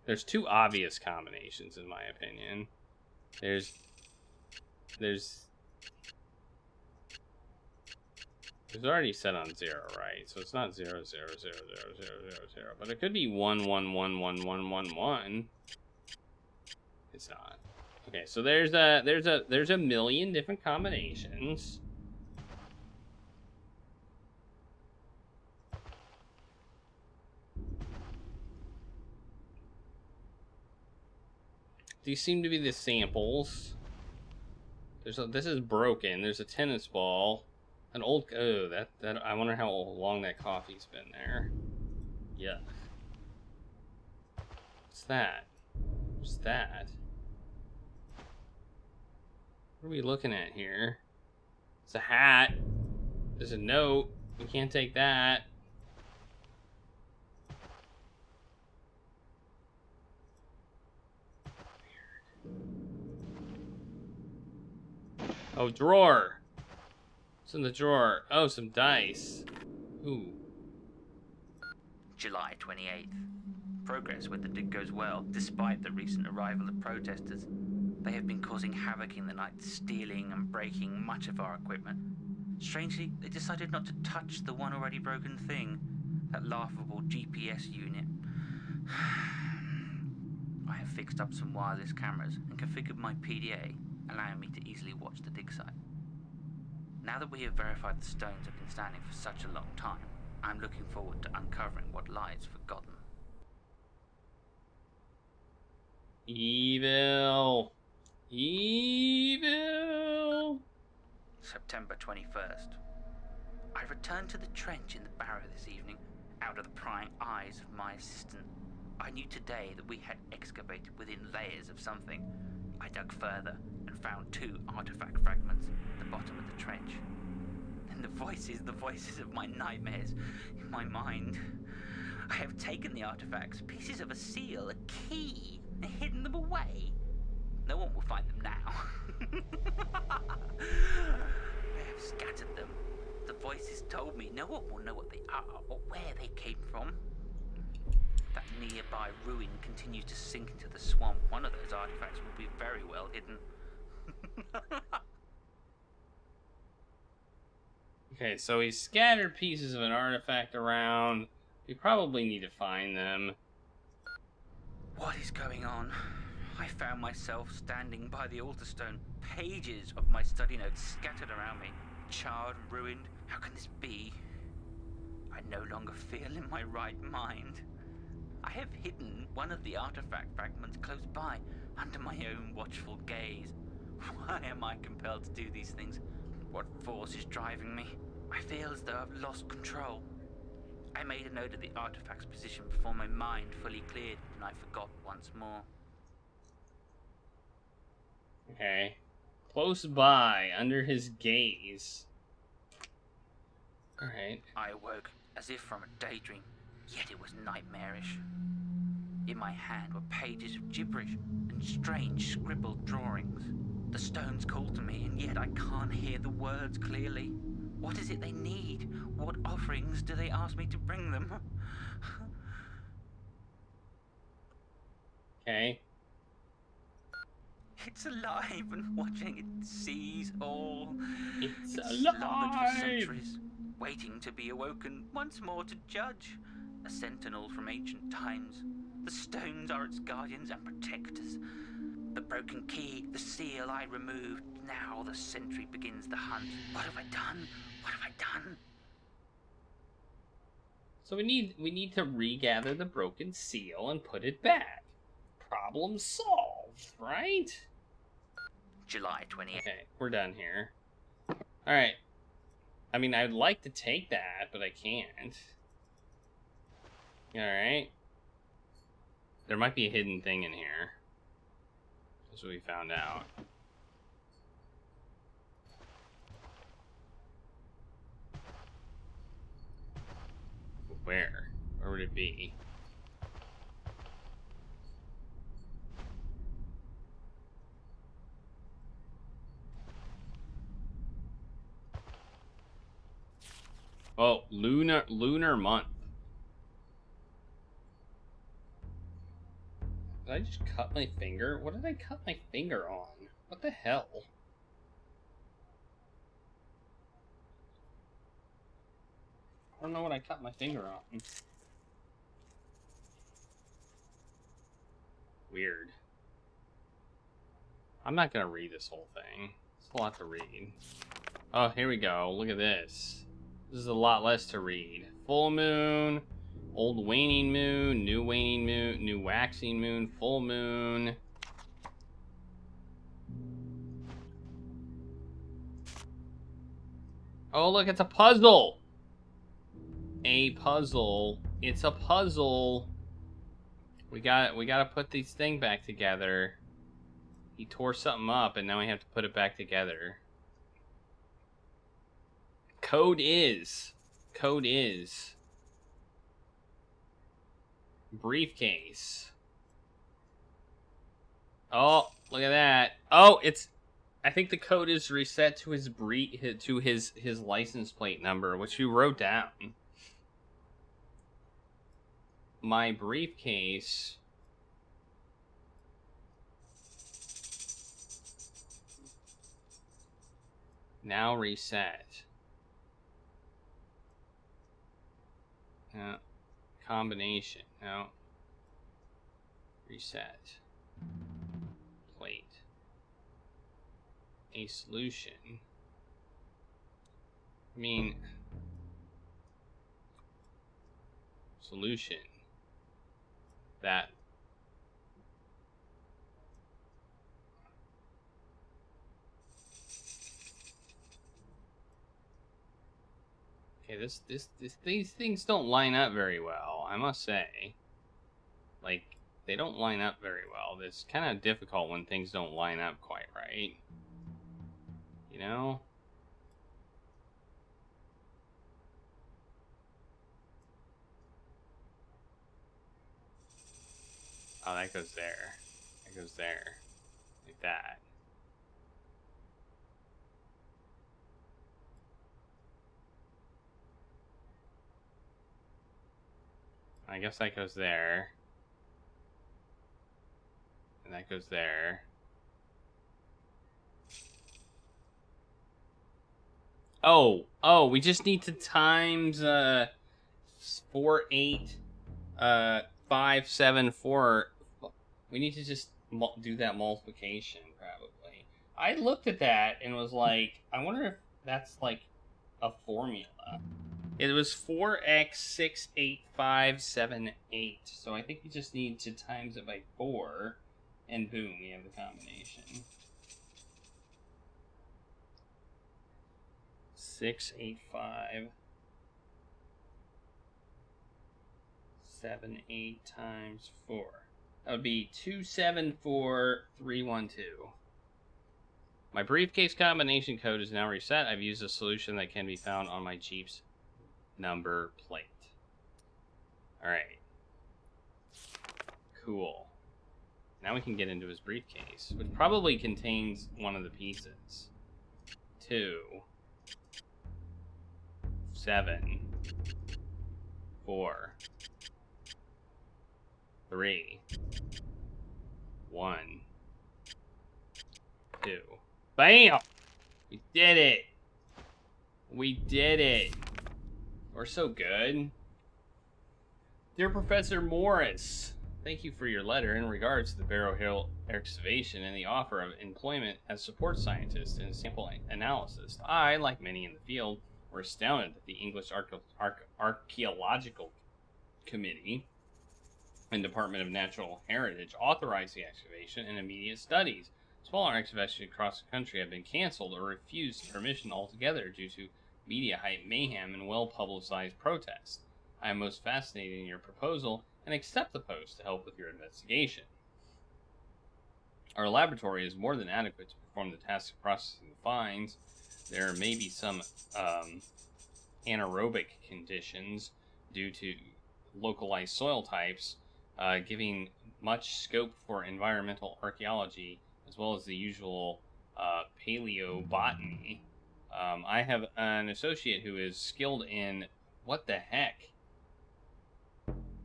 Speaker 2: There's two obvious combinations in my opinion. There's already set on 0, right? So it's not 0, 0, 0, 0, 0, 0, 0, but it could be 1, 1, 1, 1, 1, 1, 1. It's not. Okay, so there's a million different combinations. These seem to be the samples. This is broken. There's a tennis ball. An old, oh, that I wonder how long that coffee's been there. Yuck. What's that? What's that? What are we looking at here? It's a hat. There's a note. We can't take that. Weird. Oh, drawer. What's in the drawer? Oh, some dice. Ooh.
Speaker 9: July 28th. Progress with the dig goes well, despite the recent arrival of protesters. They have been causing havoc in the night, stealing and breaking much of our equipment. Strangely, they decided not to touch the one already broken thing, that laughable GPS unit. I have fixed up some wireless cameras and configured my PDA, allowing me to easily watch the dig site. Now that we have verified the stones have been standing for such a long time, I'm looking forward to uncovering what lies forgotten.
Speaker 2: Evil. Evil.
Speaker 9: September 21st. I returned to the trench in the Barrow this evening, out of the prying eyes of my assistant. I knew today that we had excavated within layers of something. I dug further and found 2 artifact fragments at the bottom of the trench. Then the voices of my nightmares in my mind. I have taken the artifacts, pieces of a seal, a key, and hidden them away. No one will find them now. I have scattered them. The voices told me no one will know what they are or where they came from. That nearby ruin continues to sink into the swamp. One of those artifacts will be very well hidden.
Speaker 2: Okay, so he scattered pieces of an artifact around. We probably need to find them.
Speaker 9: What is going on? I found myself standing by the altar stone, pages of my study notes scattered around me, charred, ruined. How can this be? I no longer feel in my right mind. I have hidden one of the artifact fragments close by, under my own watchful gaze. Why am I compelled to do these things? What force is driving me? I feel as though I've lost control. I made a note of the artifact's position before my mind fully cleared, and I forgot once more.
Speaker 2: Okay. Close by, under his gaze. Alright.
Speaker 9: I awoke as if from a daydream, yet it was nightmarish. In my hand were pages of gibberish and strange scribbled drawings. The stones call to me, and yet I can't hear the words clearly. What is it they need? What offerings do they ask me to bring them?
Speaker 2: Okay.
Speaker 9: It's alive, and watching it sees all.
Speaker 2: It's
Speaker 9: slumbered for
Speaker 2: alive!
Speaker 9: centuries, waiting to be awoken once more to judge. A sentinel from ancient times. The stones are its guardians and protectors. The broken key, the seal I removed. Now the sentry begins the hunt. What have I done? What have I done?
Speaker 2: So we need to regather the broken seal and put it back. Problem solved, right?
Speaker 9: July 28th.
Speaker 2: Okay, we're done here. Alright. I mean, I'd like to take that, but I can't. Alright. There might be a hidden thing in here. That's what we found out. Where? Where would it be? Oh, lunar month. Did I just cut my finger? What did I cut my finger on? What the hell? I don't know what I cut my finger on. Weird. I'm not gonna read this whole thing. It's a lot to read. Oh, here we go. Look at this. This is a lot less to read. Full moon, old waning moon, new waxing moon, full moon. Oh, look, it's a puzzle. A puzzle. It's a puzzle. We gotta put these things back together. He tore something up, and now we have to put it back together. Code is briefcase. Oh, look at that. Oh, I think the code is reset to his license plate number, which you wrote down. My briefcase. Now reset. Combination. No. Reset. Plate. A solution. I mean... Solution. That. Okay, these things don't line up very well, I must say. Like, they don't line up very well. It's kind of difficult when things don't line up quite right. You know? Oh, that goes there. That goes there. Like that. I guess that goes there. And that goes there. Oh, we just need to times 4, 8, 5, 7, 4. We need to just do that multiplication, probably. I looked at that and was like, I wonder if that's like a formula. It was 4x 6, 8, 5, 7, 8. So I think we just need to times it by 4, and boom, we have the combination. 6, 8, 5, 7, 8 times 4. That would be 2, 7, 4, 3, 1, 2. My briefcase combination code is now reset. I've used a solution that can be found on my Jeep's number plate. Alright. Cool. Now we can get into his briefcase, which probably contains one of the pieces. 2, 7, 4, 3, 1, 2. Bam! We did it! We did it! We're so good. Dear Professor Morris, thank you for your letter in regards to the Barrow Hill excavation and the offer of employment as support scientist and sample analysis. I, like many in the field, were astounded that the English Archaeological Committee and Department of Natural Heritage authorized the excavation and immediate studies. Smaller excavations across the country have been canceled or refused permission altogether due to media hype, mayhem, and well-publicized protests. I am most fascinated in your proposal and accept the post to help with your investigation. Our laboratory is more than adequate to perform the task of processing the finds. There may be some anaerobic conditions due to localized soil types, giving much scope for environmental archaeology as well as the usual paleobotany. I have an associate who is skilled in, what the heck,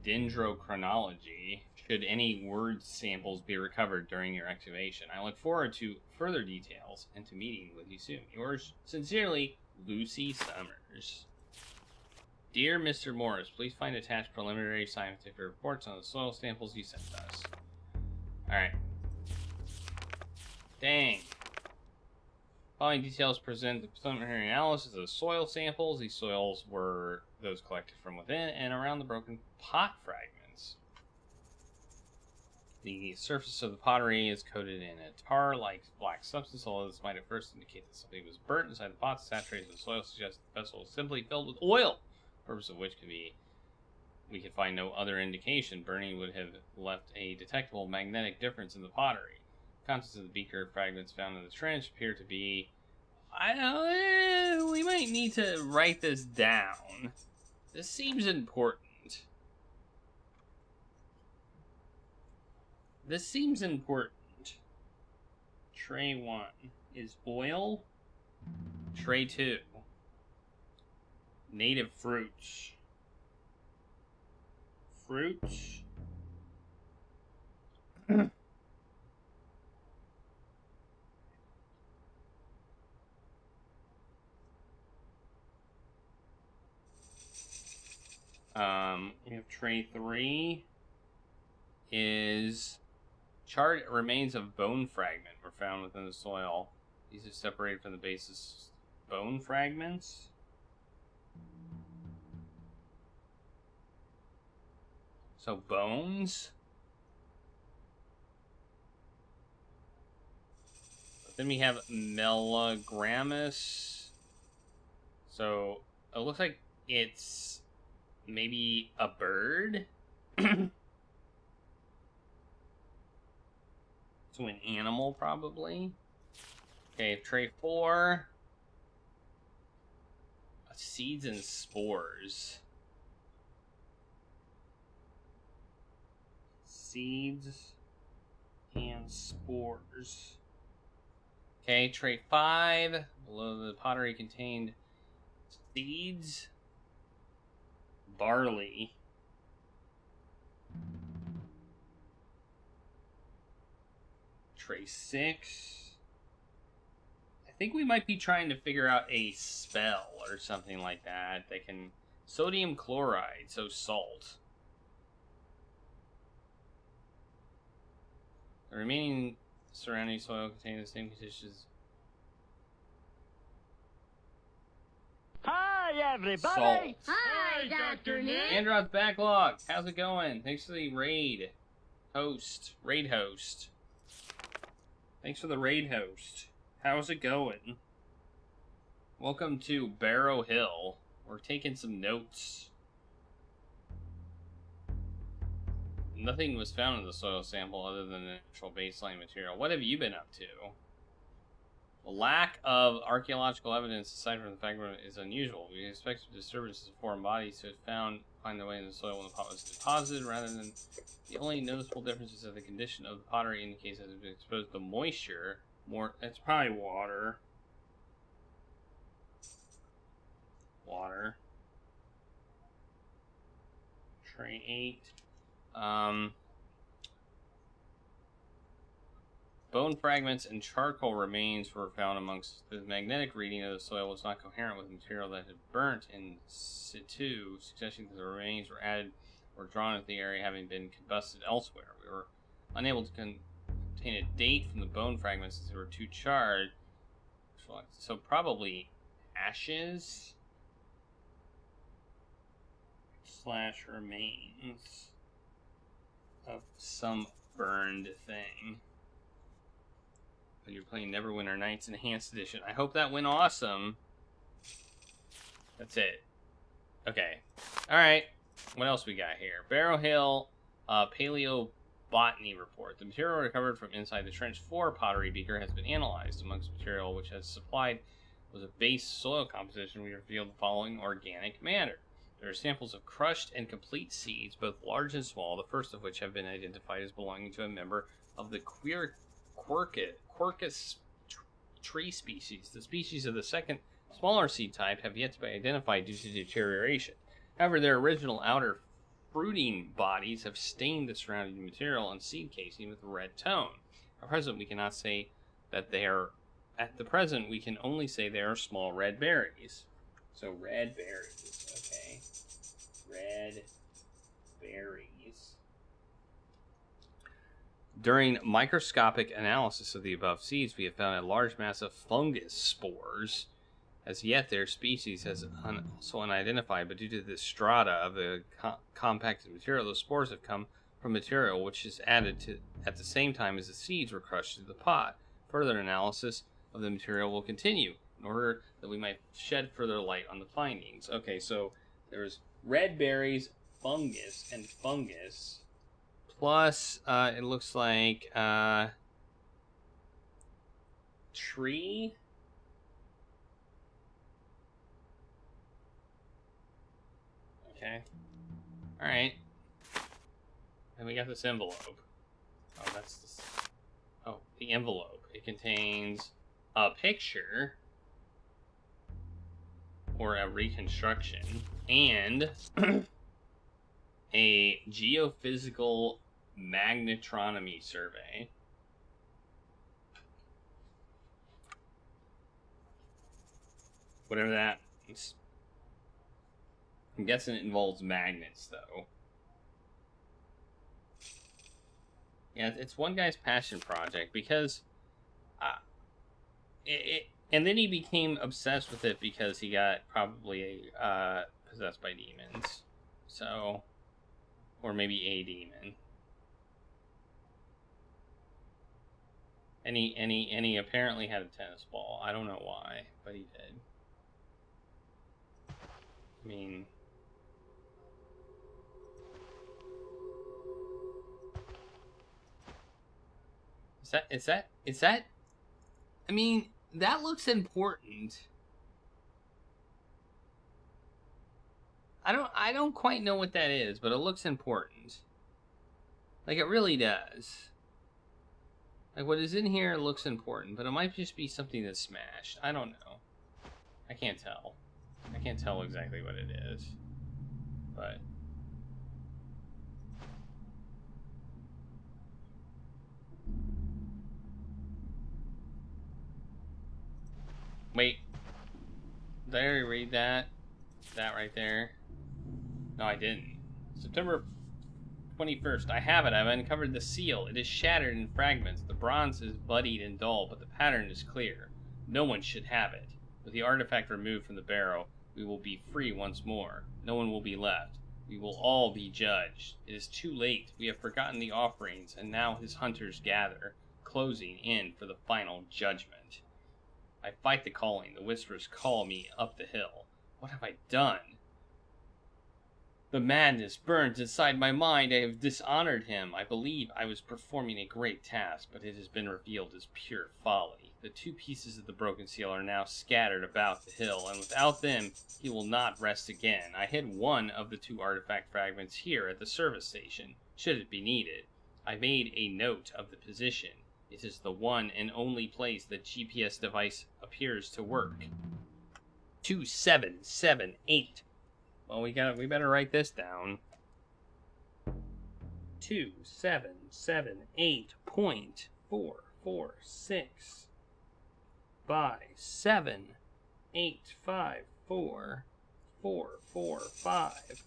Speaker 2: dendrochronology, should any word samples be recovered during your excavation. I look forward to further details and to meeting with you soon. Yours sincerely, Lucy Summers. Dear Mr. Morris, please find attached preliminary scientific reports on the soil samples you sent us. Alright. Dang. Following details present the preliminary analysis of the soil samples. These soils were those collected from within and around the broken pot fragments. The surface of the pottery is coated in a tar-like black substance, although this might at first indicate that something was burnt inside the pot. Saturated with soil suggests the vessel was simply filled with oil, the purpose of which we could find no other indication. Burning would have left a detectable magnetic difference in the pottery. Contents of the beaker fragments found in the trench appear to be... we might need to write this down. This seems important. This seems important. Tray 1 is oil. Tray 2. Native fruits. Fruits. We have tray 3 is charred remains of bone fragment were found within the soil. These are separated from the basis bone fragments. So bones. But then we have Melagrammus. So it looks like it's maybe a bird. So an animal, probably. Okay, tray 4. Seeds and spores. Seeds and spores. Okay, tray 5. Below the pottery contained seeds, barley, tray 6. I think we might be trying to figure out a spell or something like that that can... Sodium chloride, so salt. The remaining surrounding soil contain the same conditions.
Speaker 3: Hi, everybody!
Speaker 2: Salt.
Speaker 4: Hi, Dr. Nick.
Speaker 2: Androd's backlog. How's it going? Thanks for the raid host. Raid host. Thanks for the raid host. How's it going? Welcome to Barrow Hill. We're taking some notes. Nothing was found in the soil sample other than the natural baseline material. What have you been up to? The lack of archaeological evidence, aside from the fact that it is unusual. We expect disturbances of foreign bodies to find their way in the soil when the pot was deposited, rather than the only noticeable differences of the condition of the pottery indicates that it has been exposed to moisture. It's probably water. Water. Tray 8. Bone fragments and charcoal remains were found amongst the magnetic reading of the soil was not coherent with the material that had burnt in situ, suggesting that the remains were added or drawn into the area having been combusted elsewhere. We were unable to obtain a date from the bone fragments as they were too charred. So probably ashes / remains of some burned thing. But you're playing Neverwinter Nights Enhanced Edition. I hope that went awesome. That's it. Okay. Alright. What else we got here? Barrow Hill Paleobotany Report. The material recovered from inside the Trench 4 pottery beaker has been analyzed. Amongst material which has supplied was a base soil composition. We revealed the following organic matter. There are samples of crushed and complete seeds, both large and small, the first of which have been identified as belonging to a member of the Quercus tree species. The species of the second, smaller seed type have yet to be identified due to deterioration. However, their original outer fruiting bodies have stained the surrounding material and seed casing with a red tone. At present, we cannot say that they are... At the present, we can only say they are small red berries. So, red berries, okay. Red berries. During microscopic analysis of the above seeds, we have found a large mass of fungus spores. As yet, their species is also unidentified, but due to the strata of the compacted material, the spores have come from material which is added to at the same time as the seeds were crushed into the pot. Further analysis of the material will continue in order that we might shed further light on the findings. Okay, so there's red berries, fungus, and fungus. Plus, it looks like tree. Okay. All right. And we got this envelope. Oh, that's this. Oh, the envelope. It contains a picture or a reconstruction and a geophysical magnetronomy survey. Whatever that is. I'm guessing it involves magnets, though. Yeah, it's one guy's passion project because and then he became obsessed with it because he got probably possessed by demons. So, or maybe a demon. And he apparently had a tennis ball. I don't know why, but he did. I mean, Is that? I mean, that looks important. I don't quite know what that is, but it looks important. Like, it really does. Like, what is in here looks important, but it might just be something that's smashed. I don't know. I can't tell. I can't tell exactly what it is. But... wait. Did I already read that? That right there? No, I didn't. September 21st. I have it. I've uncovered the seal. It is shattered in fragments. The bronze is bloodied and dull, but the pattern is clear. No one should have it. With the artifact removed from the barrow, we will be free once more. No one will be left. We will all be judged. It is too late. We have forgotten the offerings, and now his hunters gather, closing in for the final judgment. I fight the calling. The whispers call me up the hill. What have I done? The madness burns inside my mind. I have dishonored him. I believe I was performing a great task, but it has been revealed as pure folly. The 2 pieces of the broken seal are now scattered about the hill, and without them, he will not rest again. I hid one of the 2 artifact fragments here at the service station, should it be needed. I made a note of the position. It is the one and only place the GPS device appears to work. 2778. Well, we better write this down. 2778.446 by 7854445.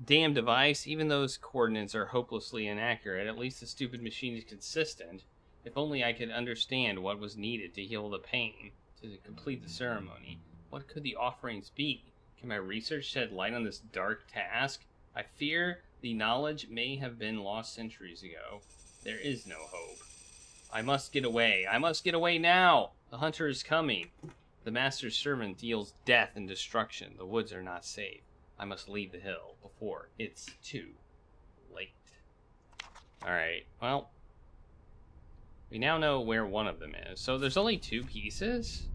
Speaker 2: Damn device, even those coordinates are hopelessly inaccurate. At least the stupid machine is consistent. If only I could understand what was needed to heal the pain, to complete the ceremony. What could the offerings be? Can my research shed light on this dark task? I fear the knowledge may have been lost centuries ago. There is no hope. I must get away. I must get away now! The hunter is coming. The master's servant deals death and destruction. The woods are not safe. I must leave the hill before it's too late. Alright, well, we now know where one of them is. So there's only 2 pieces?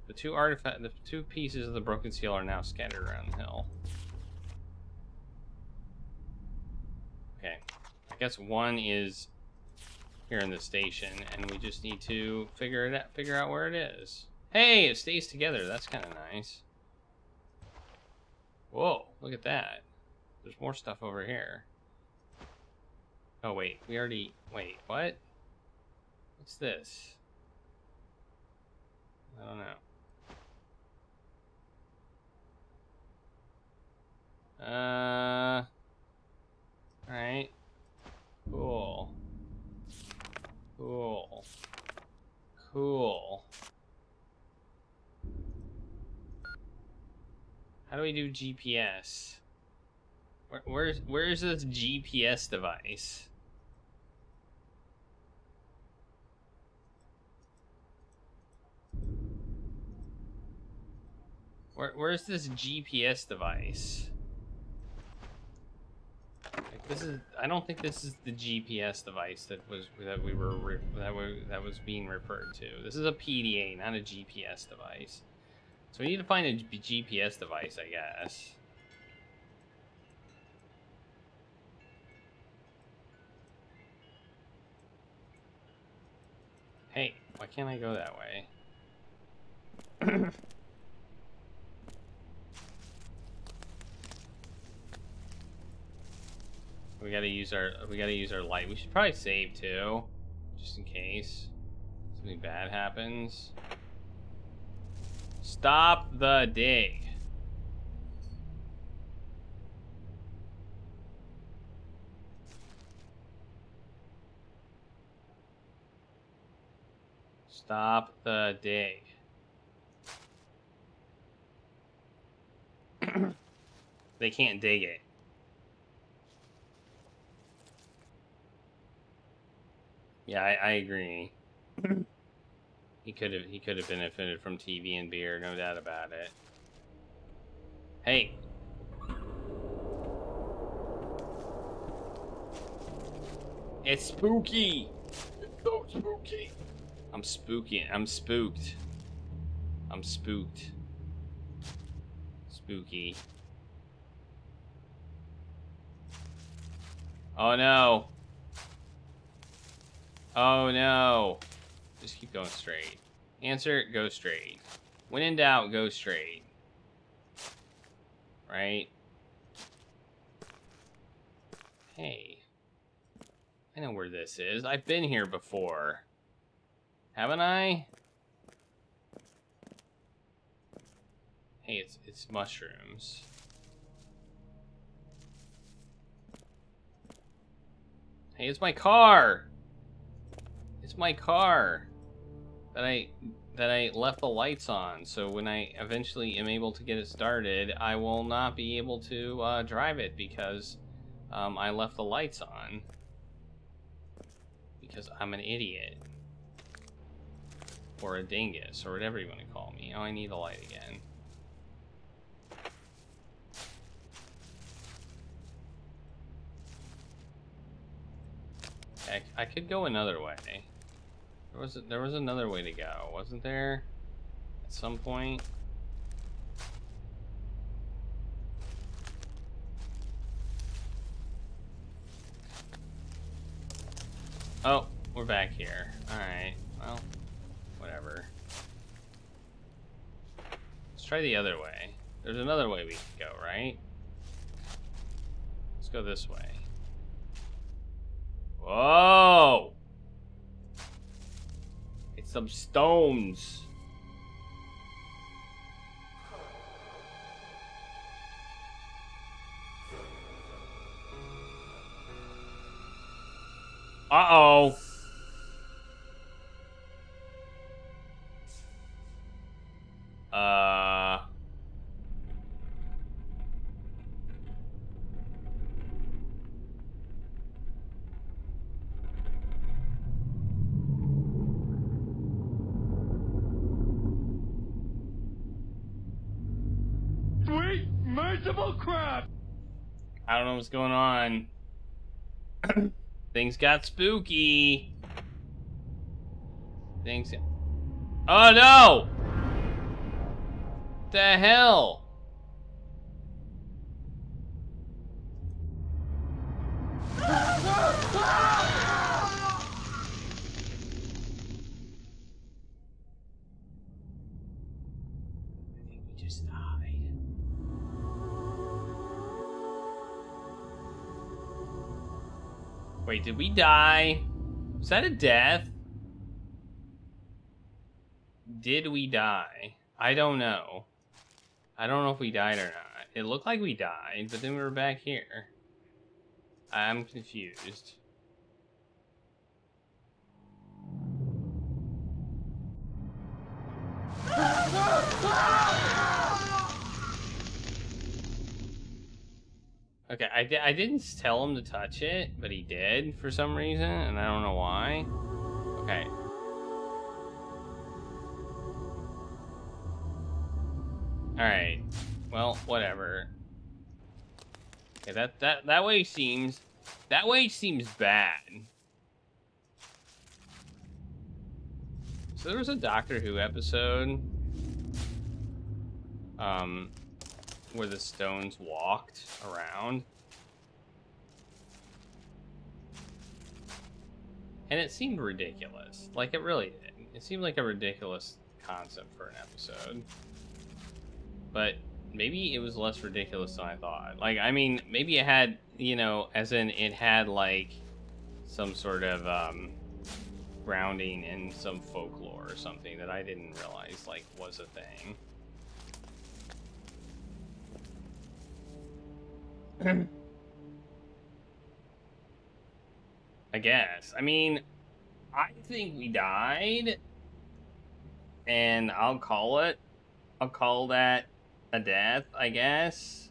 Speaker 2: The 2 pieces of the broken seal are now scattered around the hill. Okay, I guess one is here in the station, and we just need to figure out where it is. Hey, it stays together. That's kind of nice. Whoa, look at that. There's more stuff over here. Oh, wait, wait, what? What's this? I don't know. Alright. Cool. How do we do GPS? Where's this GPS device? Where's this GPS device? Like, this is. I don't think this is the GPS device that was being referred to. This is a PDA, not a GPS device. So we need to find a GPS device, I guess. Hey, why can't I go that way? We gotta use our light. We should probably save too, just in case something bad happens. Stop the dig. Stop the dig. They can't dig it. Yeah, I agree. He could have benefited from TV and beer, no doubt about it. Hey. It's spooky. It's so spooky. I'm spooky. I'm spooked. I'm spooked. Spooky. Oh no. Oh no. Just keep going straight. Answer, go straight. When in doubt, go straight. Right? Hey. I know where this is. I've been here before. Haven't I? Hey, it's mushrooms. Hey, it's my car. It's my car that I left the lights on. So when I eventually am able to get it started, I will not be able to drive it because I left the lights on. Because I'm an idiot. Or a dingus, or whatever you want to call me. Oh, I need the light again. I could go another way. There was another way to go, wasn't there? At some point. Oh, we're back here. Alright, well, whatever. Let's try the other way. There's another way we can go, right? Let's go this way. Whoa! It's some stones. Uh-oh.
Speaker 6: Sweet merciful crap!
Speaker 2: I don't know what's going on. Things got spooky. Oh no! The hell? I think we just died. Wait, did we die? Was that a death? Did we die? I don't know. I don't know if we died or not. It looked like we died, but then we were back here. I'm confused. Okay, I didn't tell him to touch it, but he did for some reason, and I don't know why. Okay. Alright. Well, whatever. Okay, that way seems bad. So there was a Doctor Who episode where the stones walked around. And it seemed ridiculous. Like, it really did. It seemed like a ridiculous concept for an episode. But maybe it was less ridiculous than I thought. Like, I mean, maybe it had, you know, as in it had, like, some sort of, grounding in some folklore or something that I didn't realize, like, was a thing. I guess. I mean, I think we died, and I'll call that a death, I guess.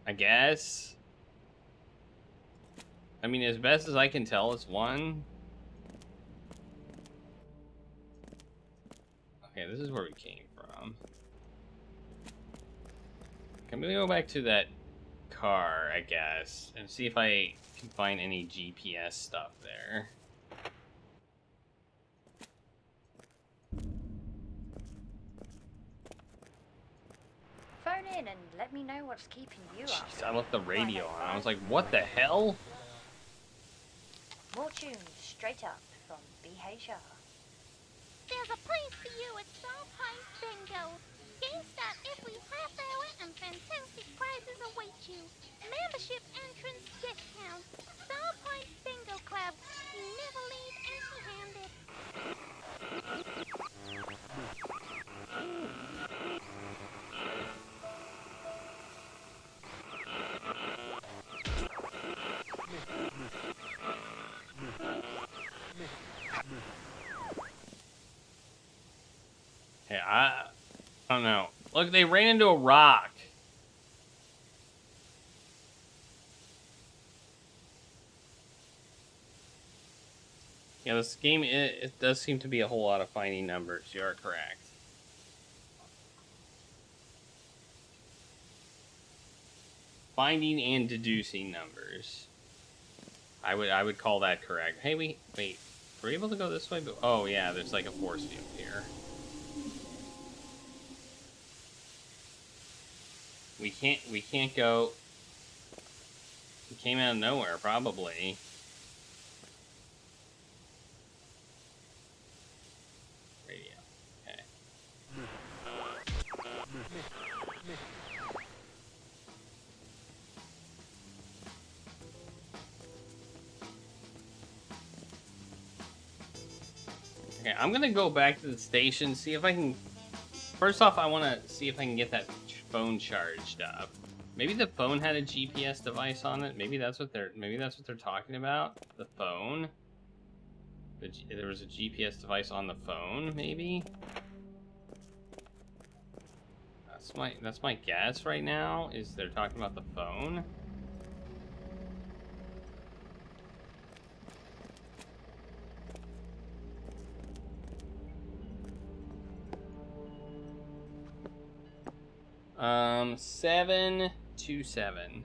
Speaker 2: I mean, as best as I can tell, it's one. Okay, this is where we came from. Can we go back to that car, I guess, and see if I can find any GPS stuff there.
Speaker 1: Phone in and let me know what's keeping you up.
Speaker 2: Jeez, I left the radio on. I was like, what the hell?
Speaker 1: More tunes straight up from BHR.
Speaker 10: There's a place for you at South Heights Bingo. Games start every half hour and fantastic prizes await you. Membership entrance discount. South Heights Bingo Club. You never leave empty-handed.
Speaker 2: Hey, I don't know. Look, they ran into a rock. Yeah, this game, it does seem to be a whole lot of finding numbers. You are correct. Finding and deducing numbers. I would call that correct. Hey, wait. We're able to go this way? But, oh, yeah, there's like a force field here. We can't go. We came out of nowhere, probably. Radio. Okay. Okay, I'm gonna go back to the station, see if I can. First off, I want to see if I can get that phone charged up. Maybe the phone had a GPS device on it. Maybe that's what they're talking about. The phone. There was a GPS device on the phone. Maybe. That's my guess right now. Is they're talking about the phone. Um, 727.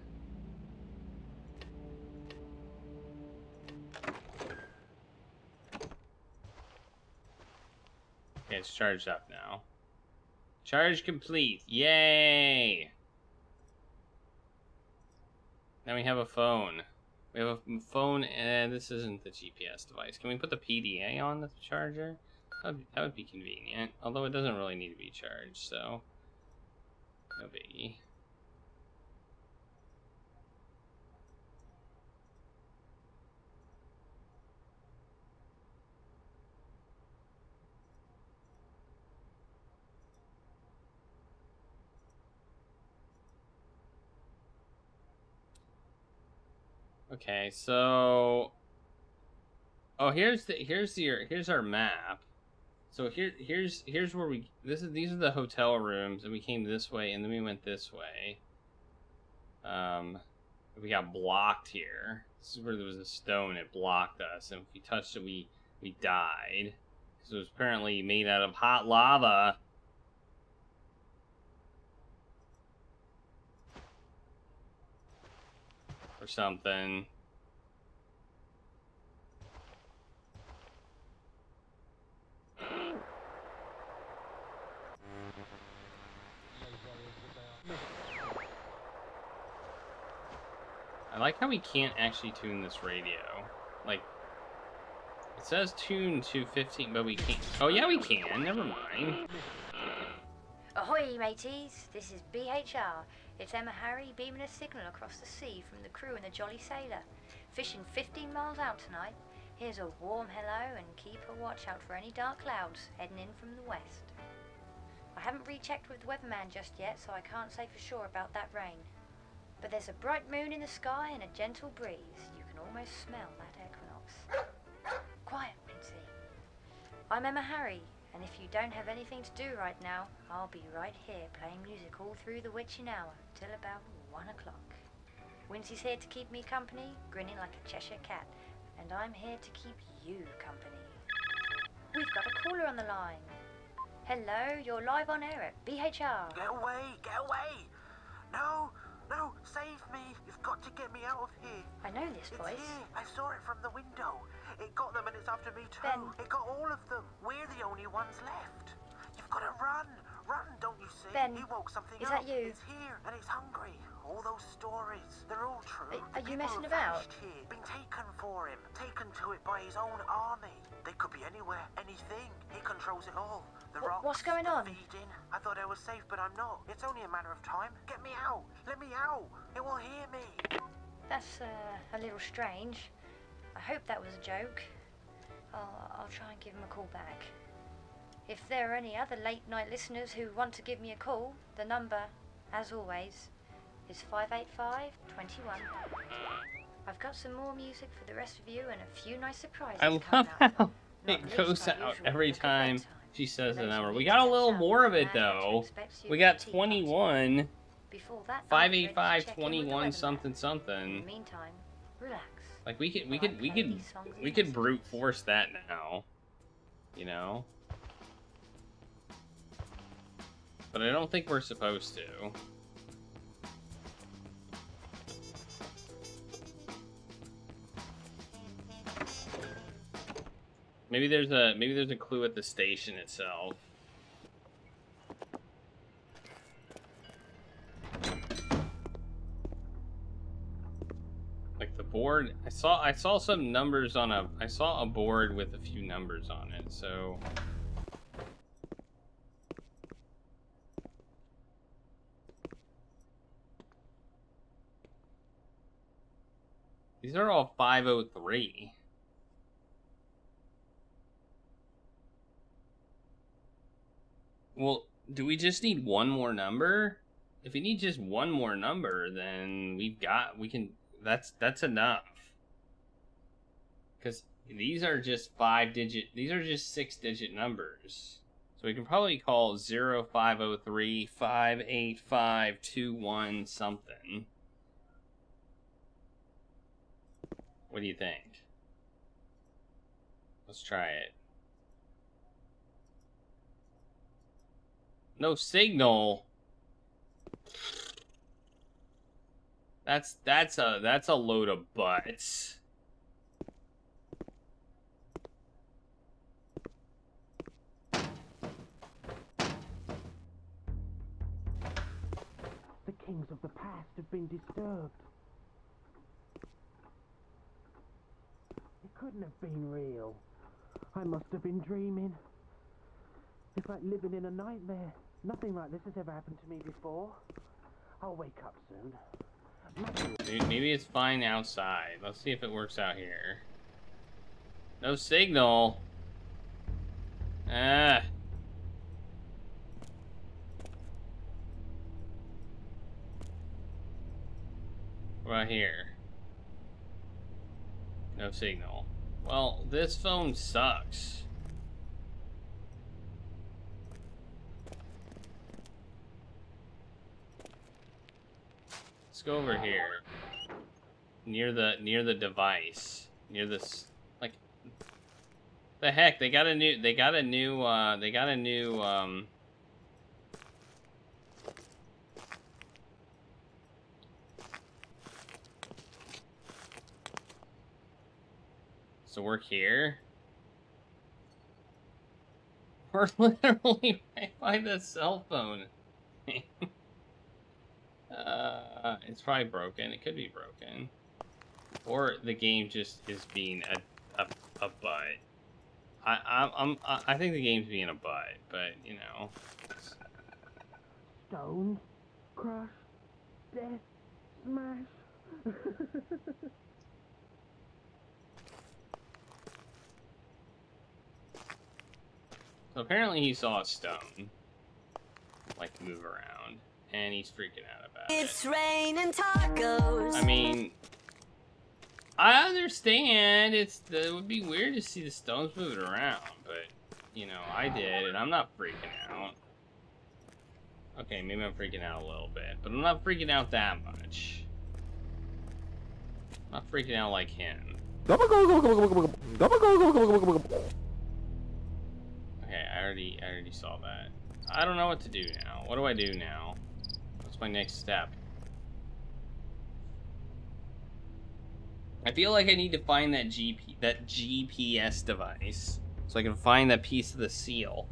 Speaker 2: Okay, it's charged up now. Charge complete. Yay! Now we have a phone. We have a phone, and this isn't the GPS device. Can we put the PDA on the charger? That would be convenient. Although it doesn't really need to be charged, so no biggie. Okay, so here's our map. So here's where these are the hotel rooms, and we came this way, and then we went this way. We got blocked here. This is where there was a stone. It blocked us, and if we touched it, we died. So it was apparently made out of hot lava. Or something. I like how we can't actually tune this radio. Like, it says tune to 15, but we can't. Oh yeah, we can. Never mind.
Speaker 1: Ahoy, mateys! This is BHR. It's Emma Harry beaming a signal across the sea from the crew and the Jolly Sailor. Fishing 15 miles out tonight. Here's a warm hello and keep a watch out for any dark clouds heading in from the west. I haven't rechecked with the weatherman just yet, so I can't say for sure about that rain. But there's a bright moon in the sky and a gentle breeze. You can almost smell that equinox. Quiet, Wincy. I'm Emma Harry, and if you don't have anything to do right now, I'll be right here playing music all through the witching hour till about 1 o'clock. Wincy's here to keep me company, grinning like a Cheshire cat, and I'm here to keep you company. We've got a caller on the line. Hello, you're live on air at BHR.
Speaker 5: Get away! Get away! No! No, save me! You've got to get me out of here.
Speaker 1: I know this
Speaker 5: It's
Speaker 1: voice.
Speaker 5: here. I saw it from the window. It got them and it's after me too.
Speaker 1: Ben.
Speaker 5: It got all of them. We're the only ones left. You've got to run. Run, don't you see?
Speaker 1: Ben,
Speaker 5: He woke something
Speaker 1: is
Speaker 5: up.
Speaker 1: that you?
Speaker 5: It's here and it's hungry. All those stories, they're all true.
Speaker 1: Are you
Speaker 5: People
Speaker 1: messing
Speaker 5: have
Speaker 1: about?
Speaker 5: vanished Here, been taken for him. Taken to it by his own army. They could be anywhere, anything. He controls it all. The rocks,
Speaker 1: What's going
Speaker 5: the
Speaker 1: on?
Speaker 5: feeding. I thought I was safe, but I'm not. It's only a matter of time. Get me out. Let me out. It will hear me.
Speaker 1: That's a little strange. I hope that was a joke. I'll try and give him a call back. If there are any other late night listeners who want to give me a call, the number, as always, is 585-21. I've got some more music for the rest of you and a few nice surprises
Speaker 2: I
Speaker 1: coming
Speaker 2: love
Speaker 1: up.
Speaker 2: how
Speaker 1: Not
Speaker 2: it
Speaker 1: least
Speaker 2: goes
Speaker 1: my
Speaker 2: out
Speaker 1: usual
Speaker 2: every
Speaker 1: look at
Speaker 2: time
Speaker 1: bedtime.
Speaker 2: she says the
Speaker 1: Those
Speaker 2: number.
Speaker 1: who
Speaker 2: We
Speaker 1: need
Speaker 2: got a
Speaker 1: to
Speaker 2: little
Speaker 1: catch
Speaker 2: more
Speaker 1: up
Speaker 2: of it
Speaker 1: with Mad
Speaker 2: though.
Speaker 1: expects you
Speaker 2: We
Speaker 1: at
Speaker 2: got
Speaker 1: the teapot.
Speaker 2: 21,
Speaker 1: Before that,
Speaker 2: 585,
Speaker 1: check in with the
Speaker 2: 21,
Speaker 1: weatherman.
Speaker 2: something
Speaker 1: In
Speaker 2: something.
Speaker 1: the meantime, relax.
Speaker 2: Like we could
Speaker 1: songs
Speaker 2: we
Speaker 1: and
Speaker 2: could brute
Speaker 1: messages.
Speaker 2: force that now, you know. But I don't think we're supposed to. Maybe there's a clue at the station itself. Like the board, I saw some numbers on I saw a board with a few numbers on it, so these are all 503. Well, do we just need one more number? If we need just one more number, then that's enough. Because these are just 6-digit numbers. So we can probably call 0503 585 21 something. What do you think? Let's try it. No signal. That's a load of butts.
Speaker 3: The kings of the past have been disturbed. It couldn't have been real. I must have been dreaming. It's like living in a nightmare. Nothing like this has ever happened to me before. I'll wake up soon.
Speaker 2: Maybe it's fine outside. Let's see if it works out here. No signal. Ah. What about here? No signal. Well, this phone sucks. Let's go over here. Near the device. Near this, like, the heck, they got a new so we're here. We're literally right by the cell phone. It's probably broken. It could be broken, or the game just is being a butt. I think the game's being a butt, but you know.
Speaker 3: Stones, crush, death, smash.
Speaker 2: So apparently he saw a stone, like, move around, and he's freaking out about it.
Speaker 7: It's raining tacos.
Speaker 2: I mean, I understand it would be weird to see the stones moving around, but, you know, I did, and I'm not freaking out. Okay, maybe I'm freaking out a little bit, but I'm not freaking out that much. I'm not freaking out like him. Okay, I already saw that. I don't know what to do now. What do I do now? What's my next step? I feel like I need to find that GPS device so I can find that piece of the seal.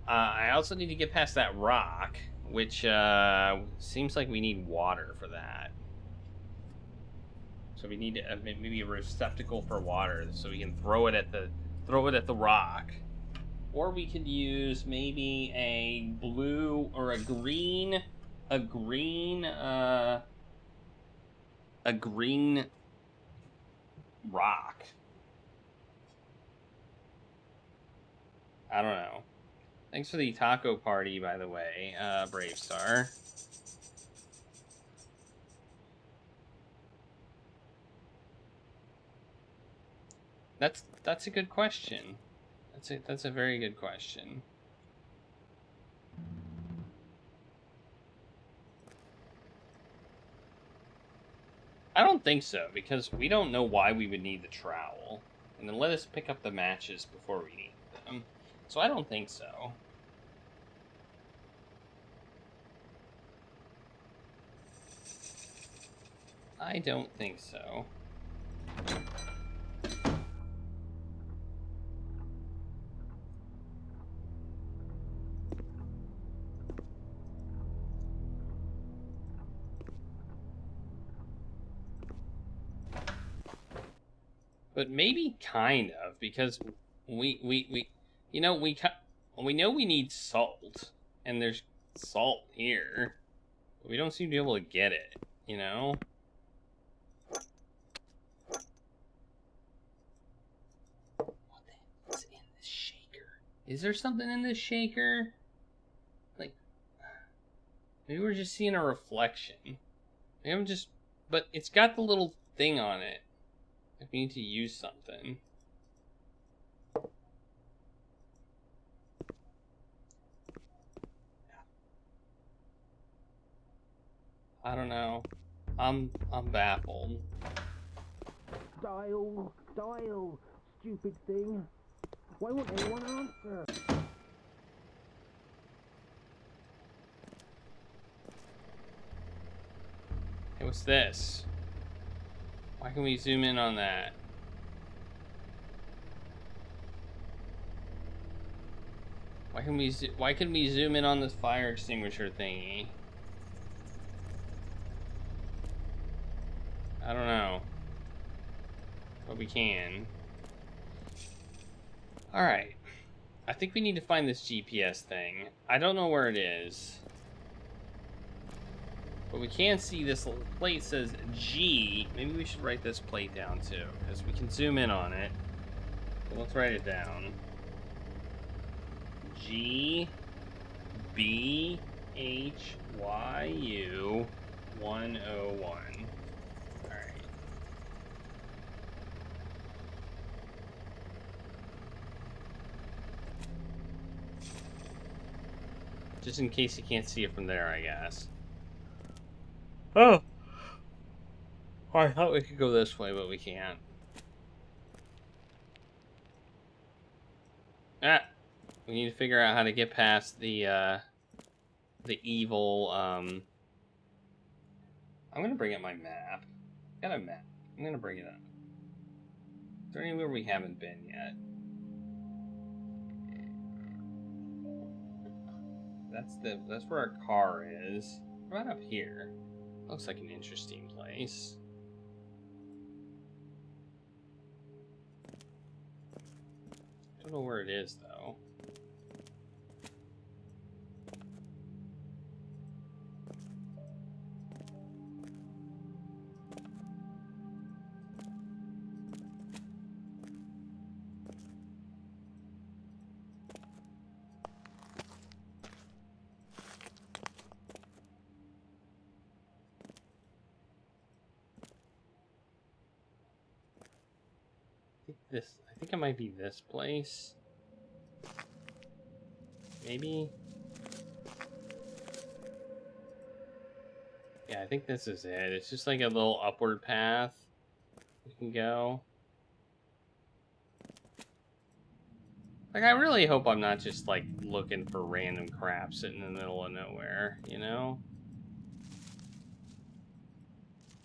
Speaker 2: I also need to get past that rock, which seems like we need water for that. So we need maybe a receptacle for water so we can throw it at the rock. Or we could use maybe a blue or a green rock. I don't know. Thanks for the taco party, by the way, Brave Star. That's a good question. That's a very good question. I don't think so, because we don't know why we would need the trowel. And then let us pick up the matches before we need them. So I don't think so. I don't think so. But maybe kind of, because we know we need salt, and there's salt here, but we don't seem to be able to get it, you know? What the hell is in this shaker? Is there something in this shaker? Like, maybe we're just seeing a reflection. Maybe I'm just, but it's got the little thing on it. If we need to use something. I don't know. I'm baffled.
Speaker 3: Dial, stupid thing. Why won't anyone answer?
Speaker 2: Hey, what's this? Why can we zoom in on that? Why can we zoom in on this fire extinguisher thingy? I don't know. But we can. Alright. I think we need to find this GPS thing. I don't know where it is. But we can see this little plate says G. Maybe we should write this plate down too, because we can zoom in on it. So let's write it down. G B H Y U 101. Alright. Just in case you can't see it from there, I guess. Oh! I thought we could go this way, but we can't. Ah! We need to figure out how to get past the evil, I'm gonna bring up my map. Got a map. I'm gonna bring it up. Is there anywhere we haven't been yet? That's where our car is. Right up here. Looks like an interesting place. Don't know where it is though. I think it might be this place. Maybe? Yeah, I think this is it. It's just like a little upward path we can go. Like, I really hope I'm not just, like, looking for random crap sitting in the middle of nowhere, you know?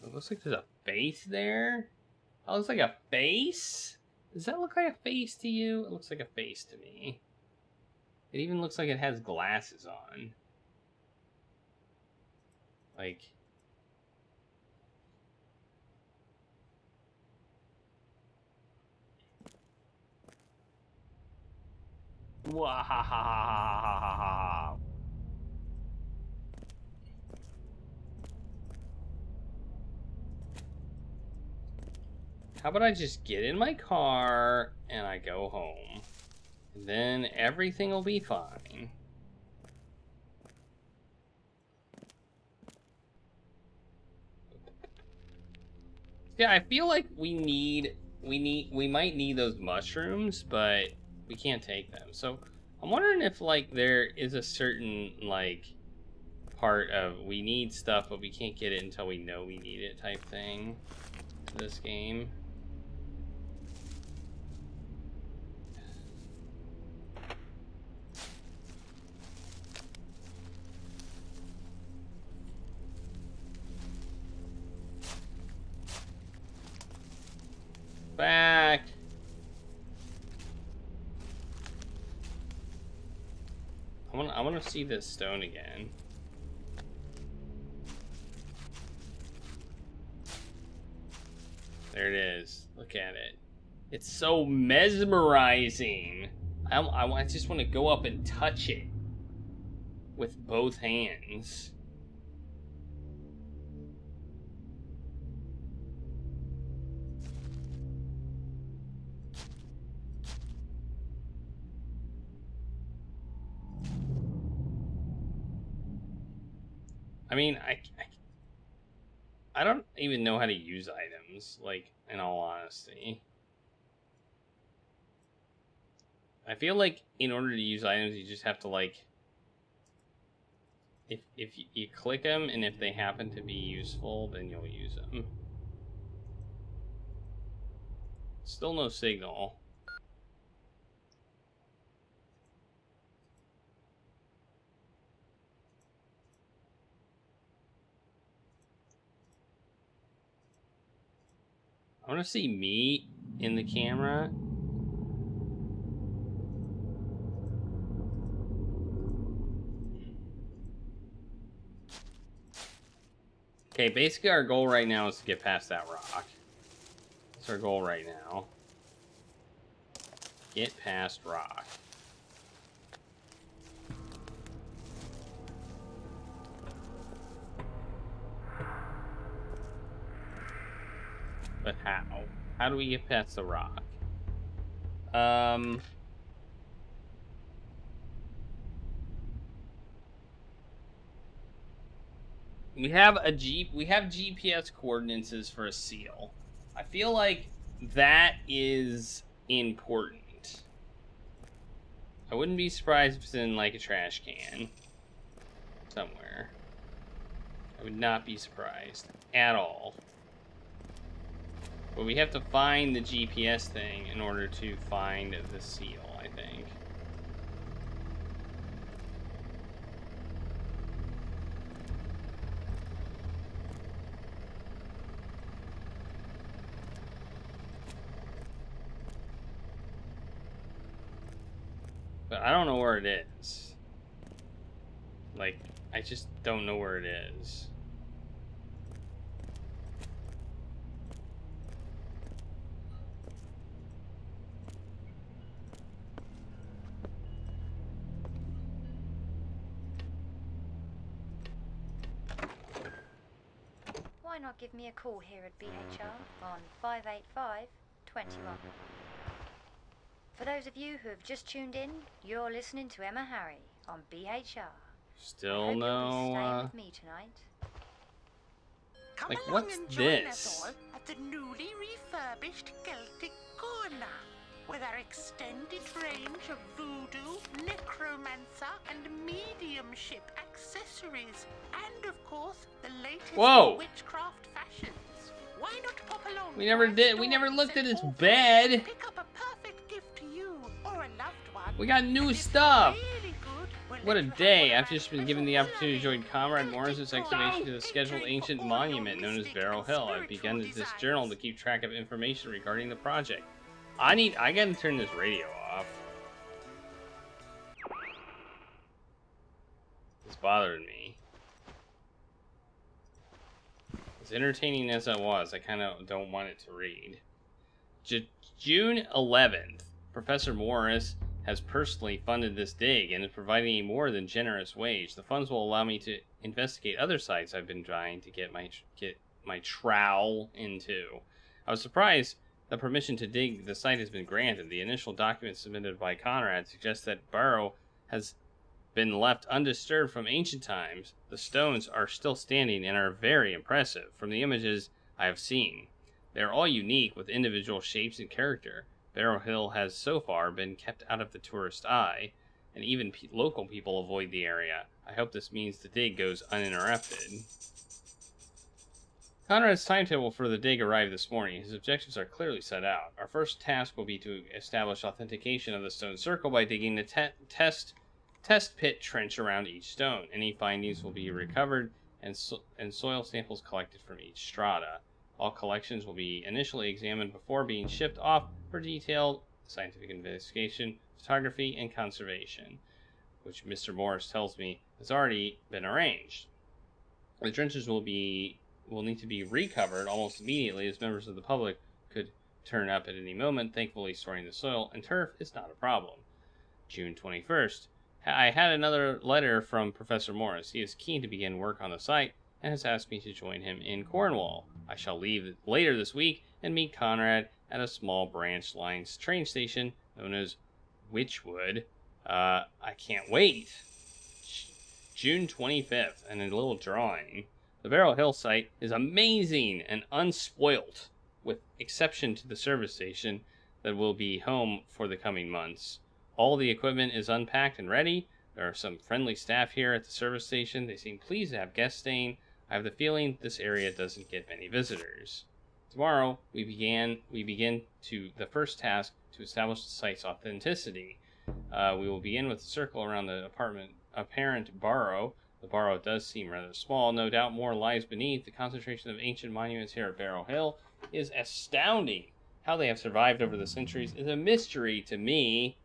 Speaker 2: It looks like there's a face there. Oh, it looks like a face? Does that look like a face to you? It looks like a face to me. It even looks like it has glasses on. Like... Wahahahahahaha. How about I just get in my car and I go home? And then everything will be fine. Yeah, I feel like we might need those mushrooms, but we can't take them. So I'm wondering if like there is a certain like part of we need stuff but we can't get it until we know we need it type thing to this game. Back. I want to see this stone again. There it is. Look at it. It's so mesmerizing. I just want to go up and touch it with both hands. I mean, I don't even know how to use items, like, in all honesty. I feel like in order to use items, you just have to, like, if you click them, and if they happen to be useful, then you'll use them. Still no signal. I want to see me in the camera. Okay, basically our goal right now is to get past that rock. That's our goal right now. Get past rock. But how? How do we get past the rock? We have GPS coordinates for a seal. I feel like that is important. I wouldn't be surprised if it's in like a trash can somewhere. I would not be surprised at all. But we have to find the GPS thing in order to find the seal, I think. But I don't know where it is. Like, I just don't know where it is.
Speaker 1: Why not give me a call here at BHR on 585-21. For those of you who have just tuned in, you're listening to Emma Harry on BHR.
Speaker 2: Still
Speaker 1: I hope
Speaker 2: no.
Speaker 1: You'll be staying with me tonight.
Speaker 10: Come
Speaker 2: Like,
Speaker 10: along
Speaker 2: what's
Speaker 10: and join us
Speaker 2: this?
Speaker 10: all at the newly refurbished Celtic Corner, with our extended range of voodoo, necromancer, and mediumship accessories, and of course the latest
Speaker 2: Whoa.
Speaker 10: witchcraft fashions. Why not pop along?
Speaker 2: We never
Speaker 10: to our
Speaker 2: did. We
Speaker 10: store
Speaker 2: never
Speaker 10: and
Speaker 2: looked
Speaker 10: set
Speaker 2: at his
Speaker 10: off
Speaker 2: bed.
Speaker 10: Pick up a perfect gift to you or a loved one.
Speaker 2: We got new
Speaker 10: And if
Speaker 2: stuff.
Speaker 10: Really good, we'll
Speaker 2: What a day! I've just been given the opportunity to join Comrade Morris's excavation to the scheduled ancient monument known as Barrow Hill. I've begun this journal to keep track of information regarding the project. I gotta turn this radio off. It's bothering me. As entertaining as that was, I kind of don't want it to read. June 11th, Professor Morris has personally funded this dig and is providing a more than generous wage. The funds will allow me to investigate other sites I've been trying to get my trowel into. I was surprised the permission to dig the site has been granted. The initial document submitted by Conrad suggests that Barrow has been left undisturbed from ancient times. The stones are still standing and are very impressive from the images I have seen. They are all unique with individual shapes and character. Barrow Hill has so far been kept out of the tourist eye, and even local people avoid the area. I hope this means the dig goes uninterrupted. Conrad's timetable for the dig arrived this morning. His objectives are clearly set out. Our first task will be to establish authentication of the stone circle by digging the test pit trench around each stone. Any findings will be recovered and soil samples collected from each strata. All collections will be initially examined before being shipped off for detailed scientific investigation, photography, and conservation, which Mr. Morris tells me has already been arranged. The trenches will need to be recovered almost immediately, as members of the public could turn up at any moment. Thankfully, storing the soil and turf is not a problem. June 21st. I had another letter from Professor Morris. He is keen to begin work on the site and has asked me to join him in Cornwall. I shall leave later this week and meet Conrad at a small branch line train station known as Witchwood. I can't wait. June 25th, and a little drawing. The Barrow Hill site is amazing and unspoilt, with exception to the service station that will be home for the coming months. All the equipment is unpacked and ready. There are some friendly staff here at the service station. They seem pleased to have guests staying. I have the feeling this area doesn't get many visitors. Tomorrow, we begin to the first task to establish the site's authenticity. We will begin with a circle around the apparent burrow. The burrow does seem rather small. No doubt more lies beneath. The concentration of ancient monuments here at Barrow Hill is astounding. How they have survived over the centuries is a mystery to me.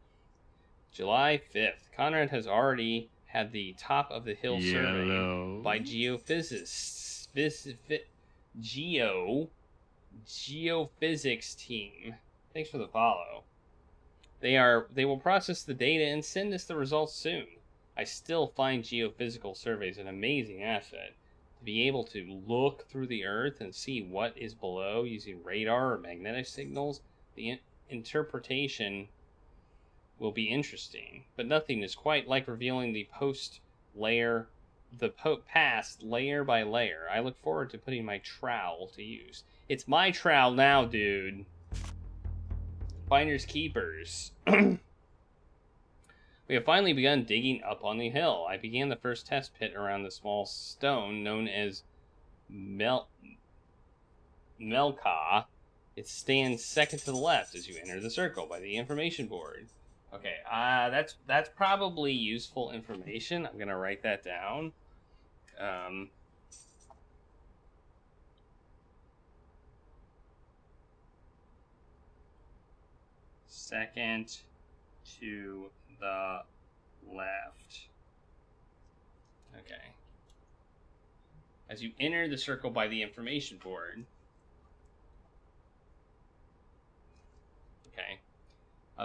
Speaker 2: July 5th. Conrad has already had the top of the hill surveyed by geophysicists. Geophysics team. Thanks for the follow. They will process the data and send us the results soon. I still find geophysical surveys an amazing asset. To be able to look through the earth and see what is below using radar or magnetic signals, the interpretation will be interesting, but nothing is quite like revealing the past layer by layer. I look forward to putting my trowel to use. It's my trowel now, dude. Finders keepers. We have finally begun digging up on the hill. I began the first test pit around the small stone known as Melka. It stands second to the left as you enter the circle by the information board. Okay, that's probably useful information. I'm gonna write that down. Second to the left. Okay. As you enter the circle by the information board. Okay.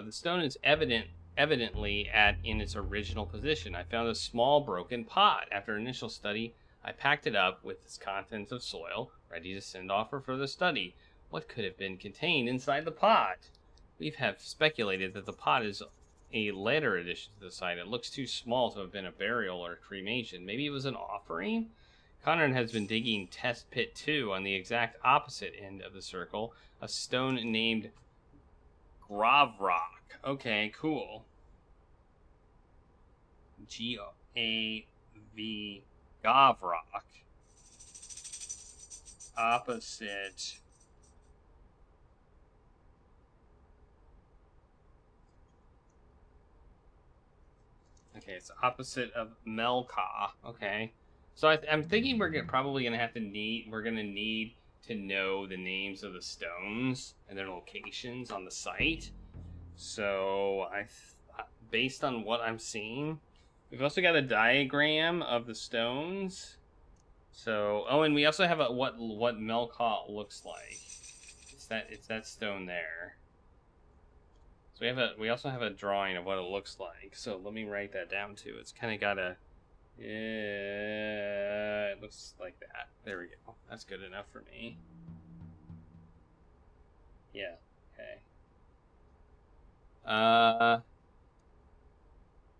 Speaker 2: The stone is evidently in its original position. I found a small broken pot. After initial study, I packed it up with its contents of soil, ready to send off for further study. What could have been contained inside the pot? We have speculated that the pot is a later addition to the site. It looks too small to have been a burial or cremation. Maybe it was an offering? Conrad has been digging Test Pit 2 on the exact opposite end of the circle, a stone named Gravrock. Okay, cool. G-A-V Gavrock. Opposite Okay, it's opposite of Melka. Okay. So I'm thinking probably gonna have to need, we're gonna need to know the names of the stones and their locations on the site. So based on what I'm seeing, we've also got a diagram of the stones. So, oh, and we also have a what Melka looks like. It's that stone there. So we also have a drawing of what it looks like. So let me write that down too. It's kind of got a, yeah, it looks like that. There we go. That's good enough for me. Yeah. Okay.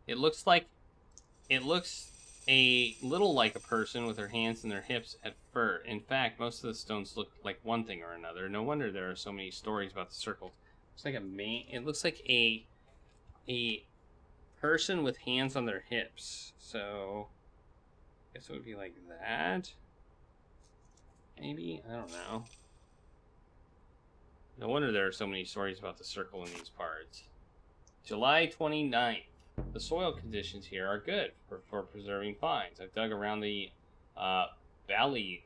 Speaker 2: It looks a little like a person with their hands in their hips at first. In fact, most of the stones look like one thing or another. No wonder there are so many stories about the circles. It looks like a person with hands on their hips. So I guess it would be like that. Maybe? I don't know. No wonder there are so many stories about the circle in these parts. July 29th. The soil conditions here are good for preserving finds. I've dug around the Valley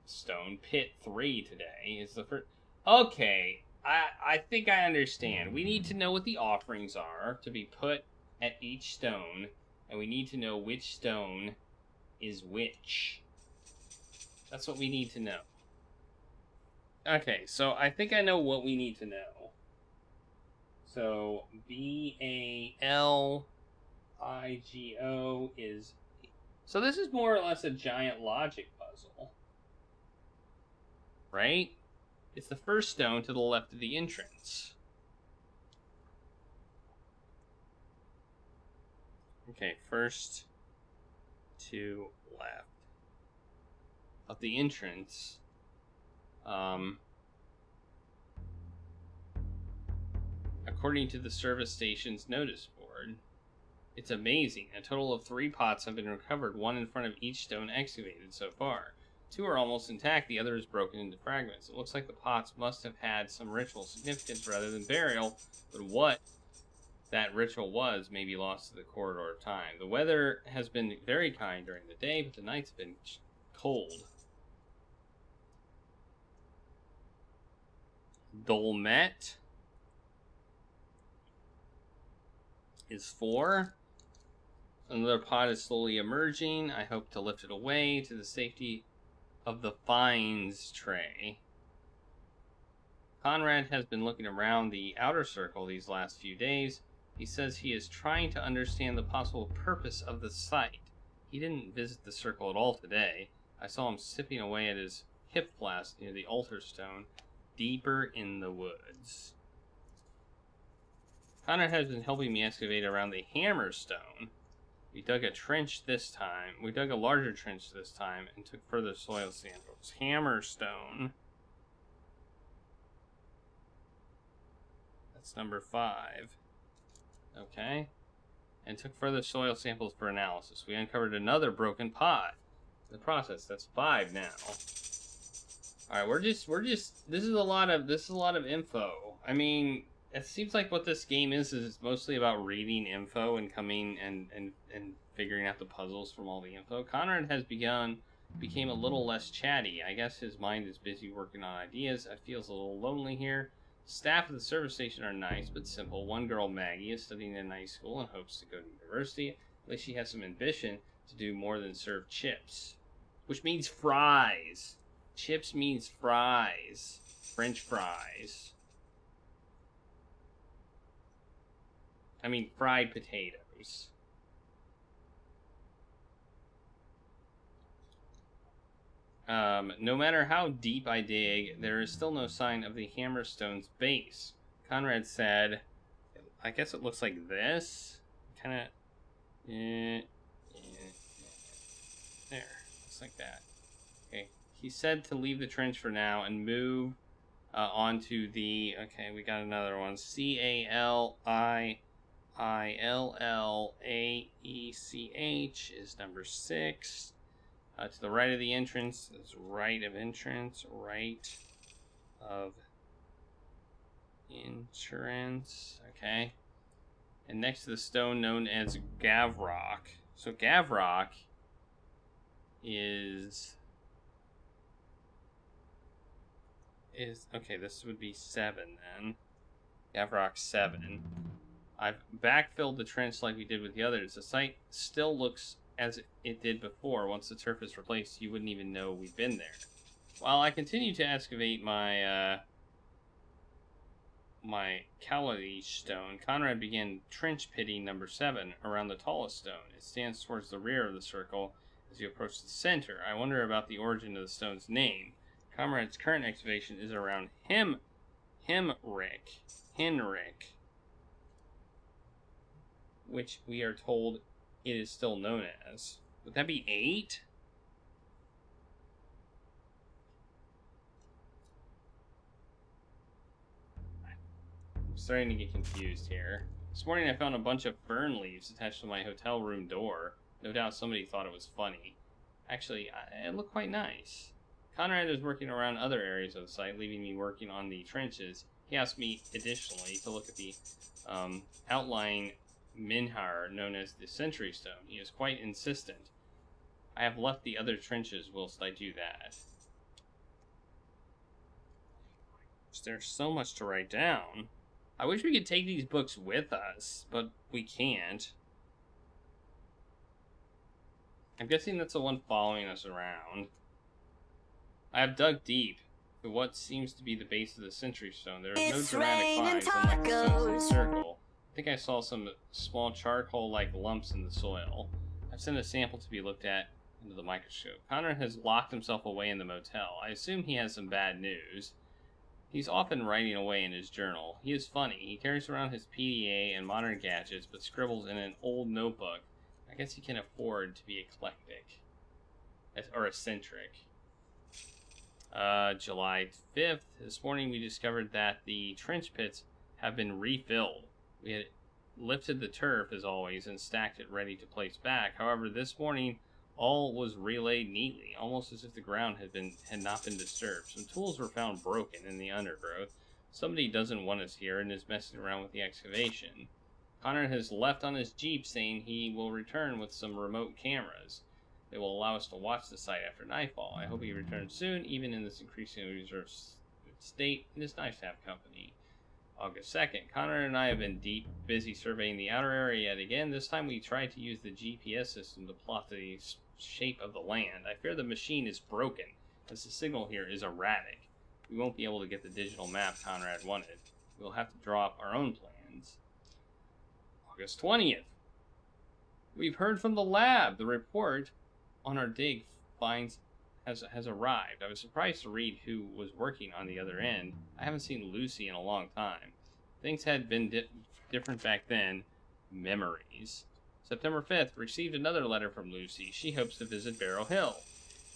Speaker 2: Stone Pit 3 today. Is the first. Okay, I think I understand. We need to know what the offerings are to be put at each stone, and we need to know which stone is which. That's what we need to know. Okay, so I think I know what we need to know. So BALIGO is... So this is more or less a giant logic puzzle. Right? It's the first stone to the left of the entrance. Okay, first to left of the entrance. According to the service station's notice board, it's amazing. A total of 3 pots have been recovered, one in front of each stone excavated so far. 2 are almost intact, the other is broken into fragments. It looks like the pots must have had some ritual significance rather than burial, but what that ritual was may be lost to the corridor of time. The weather has been very kind during the day, but the nights have been cold. Dolmet is 4. Another pot is slowly emerging. I hope to lift it away to the safety of the finds tray. Conrad has been looking around the outer circle these last few days. He says he is trying to understand the possible purpose of the site. He didn't visit the circle at all today. I saw him sipping away at his hip flask near the altar stone, deeper in the woods. Conrad has been helping me excavate around the hammer stone. We dug a larger trench this time and took further soil samples. Hammer stone. That's number 5. Okay. And took further soil samples for analysis. We uncovered another broken pot. In the process, that's 5 now. Alright, we're just this is a lot of info. I mean, it seems like what this game is it's mostly about reading info and coming and figuring out the puzzles from all the info. Conrad has became a little less chatty. I guess his mind is busy working on ideas. It feels a little lonely here. Staff at the service station are nice but simple. One girl, Maggie, is studying in a nice school and hopes to go to university. At least she has some ambition to do more than serve chips. Which means fries. Chips means fries. French fries. I mean fried potatoes. No matter how deep I dig, there is still no sign of the hammerstone's base. Conrad said, I guess it looks like this. Kind of... there. Looks like that. Okay. He said to leave the trench for now and move onto the... Okay, we got another one. CALILLAECH is number 6. To the right of the entrance is right of entrance. Okay. and next to the stone known as Gavrock. So Gavrock is okay, this would be 7 then. Gavrock 7. I've backfilled the trench like we did with the others. The site still looks as it did before. Once the turf is replaced, you wouldn't even know we've been there. While I continue to excavate my my galore stone, Conrad began trench pitting number 7 around the tallest stone. It stands towards the rear of the circle as you approach the center. I wonder about the origin of the stone's name. Conrad's current excavation is around Henrik, which we are told it is still known as. Would that be 8? I'm starting to get confused here. This morning I found a bunch of fern leaves attached to my hotel room door. No doubt somebody thought it was funny. Actually, it looked quite nice. Conrad is working around other areas of the site, leaving me working on the trenches. He asked me, additionally, to look at the outlying minhar known as the Sentry Stone. He is quite insistent. I have left the other trenches whilst I do that. There's so much to write down. I wish we could take these books with us, but we can't. I'm guessing that's the one following us around. I have dug deep to what seems to be the base of the Sentry Stone. There is no dramatic finds unlike the stones in the circle. I think I saw some small charcoal-like lumps in the soil. I've sent a sample to be looked at under the microscope. Conrad has locked himself away in the motel. I assume he has some bad news. He's often writing away in his journal. He is funny. He carries around his PDA and modern gadgets, but scribbles in an old notebook. I guess he can afford to be eclectic. Or eccentric. July 5th. This morning we discovered that the trench pits have been refilled. We had lifted the turf, as always, and stacked it ready to place back. However, this morning all was relayed neatly, almost as if the ground had not been disturbed. Some tools were found broken in the undergrowth. Somebody doesn't want us here and is messing around with the excavation. Conrad has left on his Jeep, saying he will return with some remote cameras. They will allow us to watch the site after nightfall. I hope he returns soon. Even in this increasingly reserved state, it is nice to have company. August 2nd. Conrad and I have been busy surveying the outer area yet again. This time we tried to use the GPS system to plot the shape of the land. I fear the machine is broken, as the signal here is erratic. We won't be able to get the digital map Conrad wanted. We'll have to draw up our own plans. August 20th. We've heard from the lab. The report on our dig has arrived. I was surprised to read who was working on the other end. I haven't seen Lucy in a long time. Things had been different back then. Memories. September 5th, received another letter from Lucy. She hopes to visit Barrow Hill.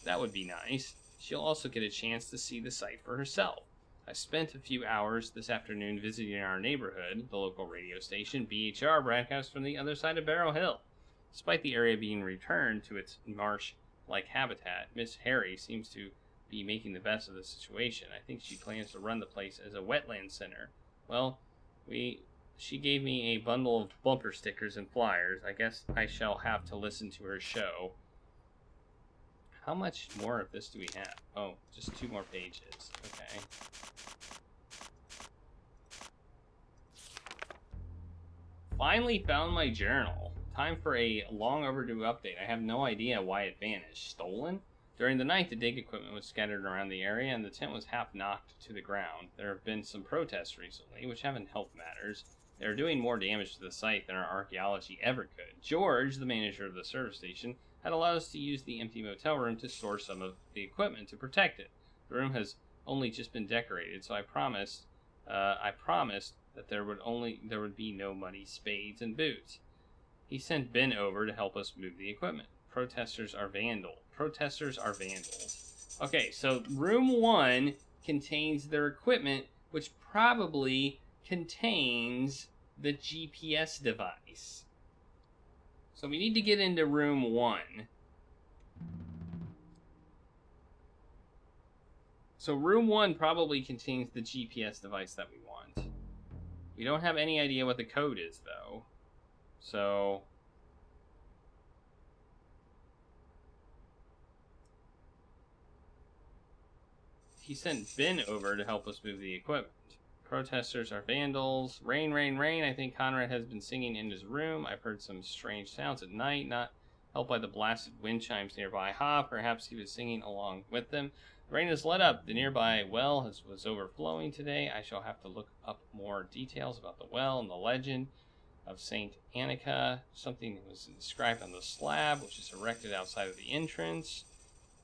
Speaker 2: That would be nice. She'll also get a chance to see the site for herself. I spent a few hours this afternoon visiting our neighborhood, the local radio station, BHR, broadcasts from the other side of Barrow Hill. Despite the area being returned to its marsh-like habitat, Miss Harry seems to be making the best of the situation. I think she plans to run the place as a wetland center. Well, she gave me a bundle of bumper stickers and flyers. I guess I shall have to listen to her show. How much more of this do we have? Oh, just 2 more pages. Okay. Finally found my journal. Time for a long overdue update. I have no idea why it vanished. Stolen? During the night, the dig equipment was scattered around the area and the tent was half knocked to the ground. There have been some protests recently, which haven't helped matters. They are doing more damage to the site than our archaeology ever could. George, the manager of the service station, had allowed us to use the empty motel room to store some of the equipment to protect it. The room has only just been decorated, so I promised that there would be no muddy spades and boots. He sent Ben over to help us move the equipment. Protesters are vandals. Okay, so room 1 contains their equipment, which probably contains the GPS device. So we need to get into room 1. So room 1 probably contains the GPS device that we want. We don't have any idea what the code is, though. So he sent Ben over to help us move the equipment. Protesters are vandals. Rain, rain, rain. I think Conrad has been singing in his room. I've heard some strange sounds at night, not helped by the blasted wind chimes nearby. Perhaps he was singing along with them. The rain has let up. The nearby well was overflowing today. I shall have to look up more details about the well and the legend of Saint Annika. Something was inscribed on the slab, which is erected outside of the entrance.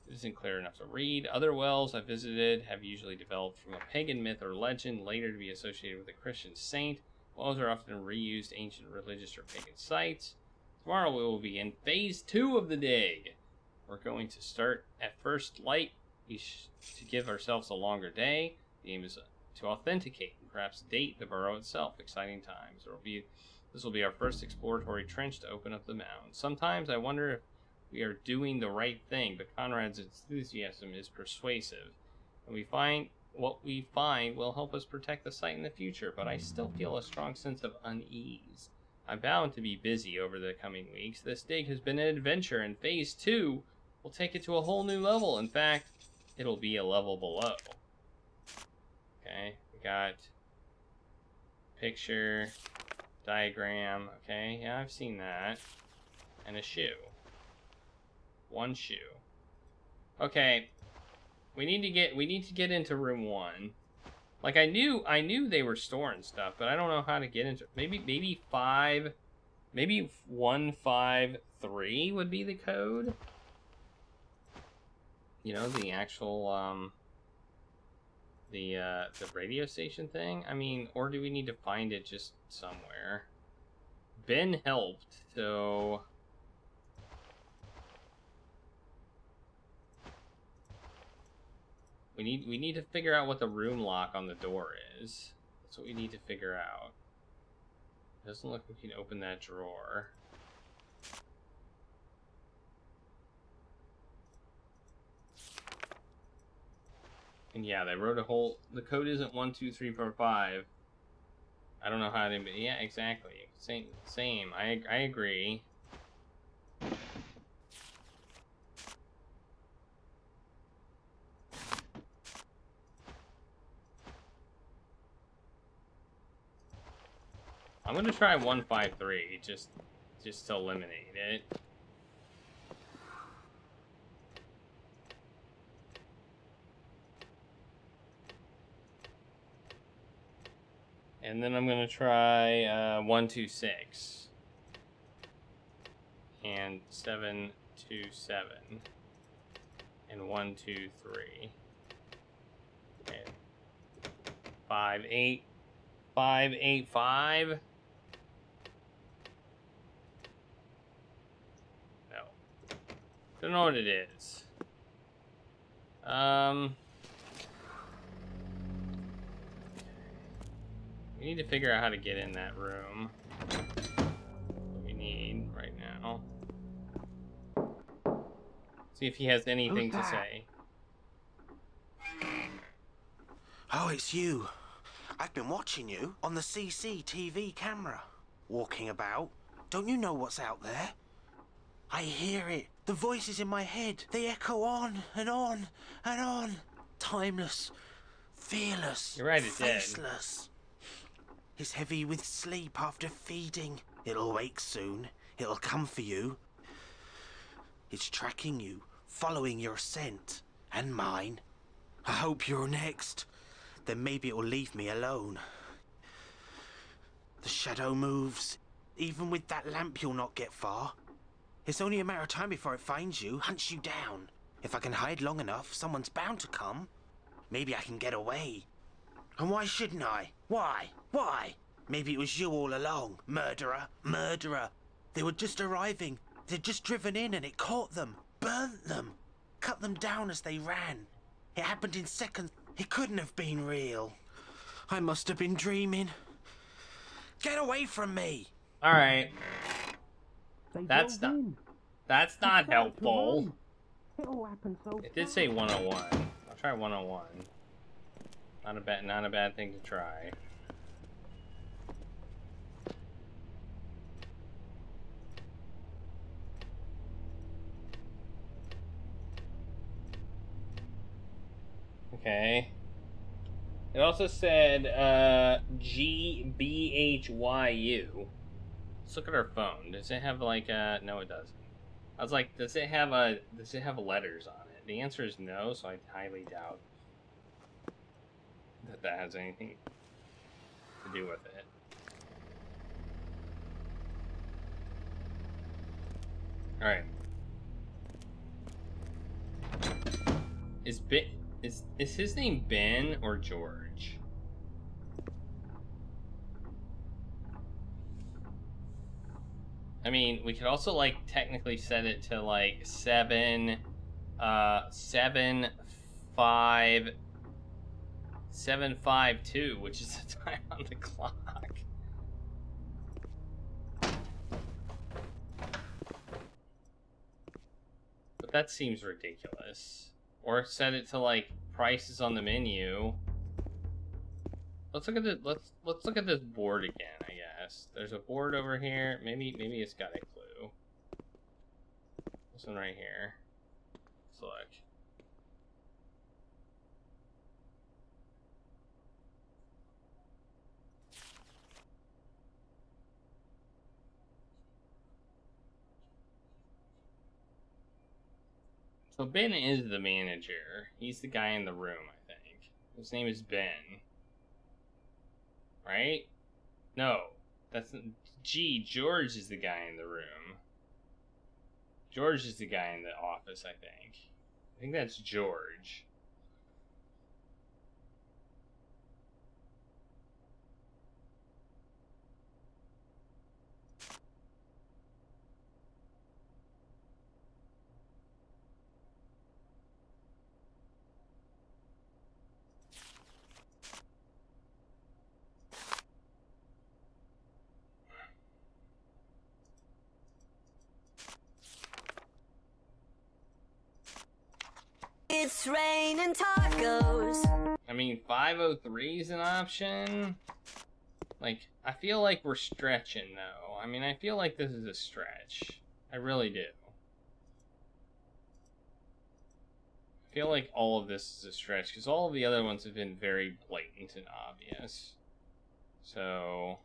Speaker 2: It isn't clear enough to read. Other wells I've visited have usually developed from a pagan myth or legend, later to be associated with a Christian saint. Wells are often reused ancient religious or pagan sites. Tomorrow we will be in phase 2 of the dig. We're going to start at first light to give ourselves a longer day. The aim is to authenticate and perhaps date the burrow itself. Exciting times. This will be our first exploratory trench to open up the mound. Sometimes I wonder if we are doing the right thing, but Conrad's enthusiasm is persuasive, and what we find will help us protect the site in the future, but I still feel a strong sense of unease. I'm bound to be busy over the coming weeks. This dig has been an adventure, and phase 2 will take it to a whole new level. In fact, it'll be a level below. Okay, we got picture, diagram. Okay, yeah, I've seen that. And a shoe. One shoe. Okay. We need to get into room 1. Like I knew they were storing stuff, but I don't know how to get into maybe 153 would be the code. You know, the actual the radio station thing? I mean, or do we need to find it just somewhere? Ben helped, so we need to figure out what the room lock on the door is. That's what we need to figure out. It doesn't look like we can open that drawer. And yeah, they wrote the code isn't 1, 2, 3, 4, 5. I don't know how to, yeah, exactly. Same. I agree. I'm gonna try 153 just to eliminate it. And then I'm gonna try 126 and 727 and 123 and 585. No, don't know what it is. We need to figure out how to get in that room. What we need right now. See if he has anything to say.
Speaker 5: Oh, it's you. I've been watching you on the CCTV camera. Walking about. Don't you know what's out there? I hear it. The voices in my head. They echo on and on and on. Timeless. Fearless.
Speaker 2: You're right, it's dead.
Speaker 5: Faceless. It's heavy with sleep after feeding. It'll wake soon. It'll come for you. It's tracking you, following your scent. And mine. I hope you're next. Then maybe it'll leave me alone. The shadow moves. Even with that lamp you'll not get far. It's only a matter of time before it finds you, hunts you down. If I can hide long enough, someone's bound to come. Maybe I can get away. And why shouldn't I? Why? Why? Maybe it was you all along. Murderer. Murderer. They were just arriving. They'd just driven in and it caught them. Burnt them. Cut them down as they ran. It happened in seconds. It couldn't have been real. I must have been dreaming. Get away from me!
Speaker 2: Alright. That's not helpful. It did say 101. I'll try 101. Not a bad thing to try. Okay. It also said GBHYU. Let's look at our phone. Does it have like a... No, it doesn't. I was like, does it have letters on it? The answer is no, so I highly doubt that has anything to do with it. All right. Is his name Ben or George? I mean, we could also like technically set it to like 7:52, which is the time on the clock. But that seems ridiculous. Or set it to like prices on the menu. Let's look at this. Let's look at this board again. I guess there's a board over here. Maybe it's got a clue. This one right here. Let's look. So Ben is the manager. He's the guy in the room, I think. His name is Ben. Right? No. That's... George is the guy in the room. George is the guy in the office, I think. I think that's George.
Speaker 11: It's raining tacos.
Speaker 2: I mean, 503 is an option. Like, I feel like we're stretching, though. I mean, I feel like this is a stretch. I really do. I feel like all of this is a stretch, because all of the other ones have been very blatant and obvious. So...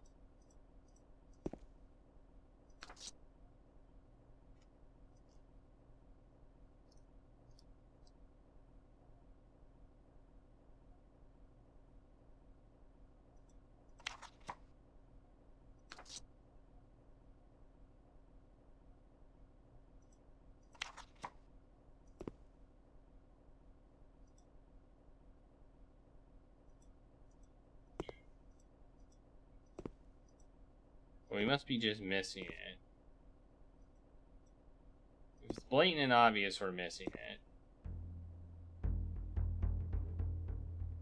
Speaker 2: we must be just missing it. If it's blatant and obvious, we're missing it.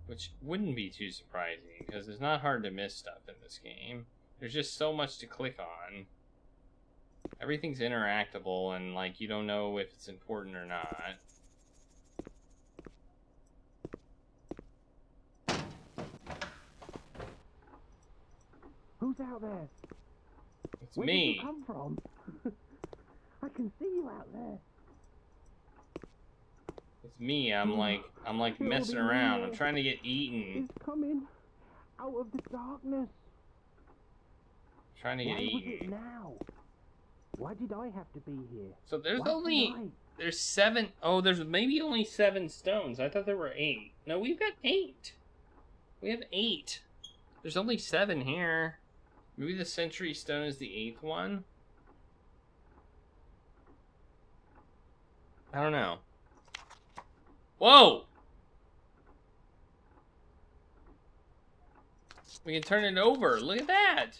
Speaker 2: Which wouldn't be too surprising, because it's not hard to miss stuff in this game. There's just so much to click on. Everything's interactable, and like, you don't know if it's important or not.
Speaker 3: Who's out there?
Speaker 2: It's
Speaker 3: Where
Speaker 2: me.
Speaker 3: did you come from? I can see you out there.
Speaker 2: It's me. I'm like messing around. I'm trying to get eaten.
Speaker 3: It's coming out of the darkness.
Speaker 2: Trying to get
Speaker 3: Why was it
Speaker 2: eaten.
Speaker 3: now? Why did I have to be here?
Speaker 2: So there's
Speaker 3: Why
Speaker 2: only
Speaker 3: tonight?
Speaker 2: there's 7. Oh, there's maybe only 7 stones. I thought there were 8. No, we've got 8. We have 8. There's only 7 here. Maybe the Century Stone is the 8th one. I don't know. Whoa! We can turn it over. Look at that.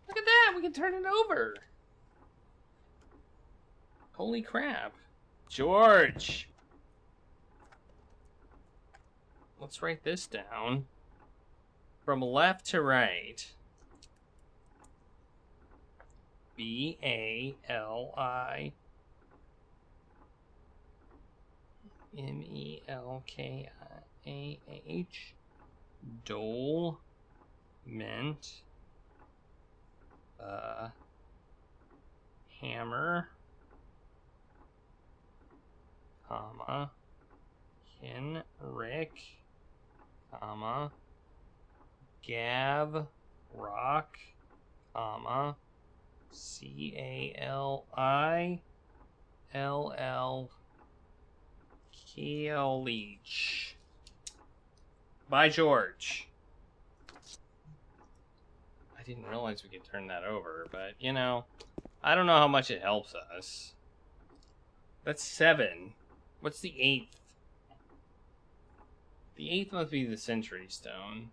Speaker 2: Look at that. We can turn it over. Holy crap. George. Let's write this down. From left to right. BALIMELKIAH. Dole. Mint. Hammer. Comma. Henrik, comma, Gav, Rock, comma, Calill, Keolich. By George. I didn't realize we could turn that over, but, you know, I don't know how much it helps us. That's 7. What's the 8th? The 8th must be the Century Stone.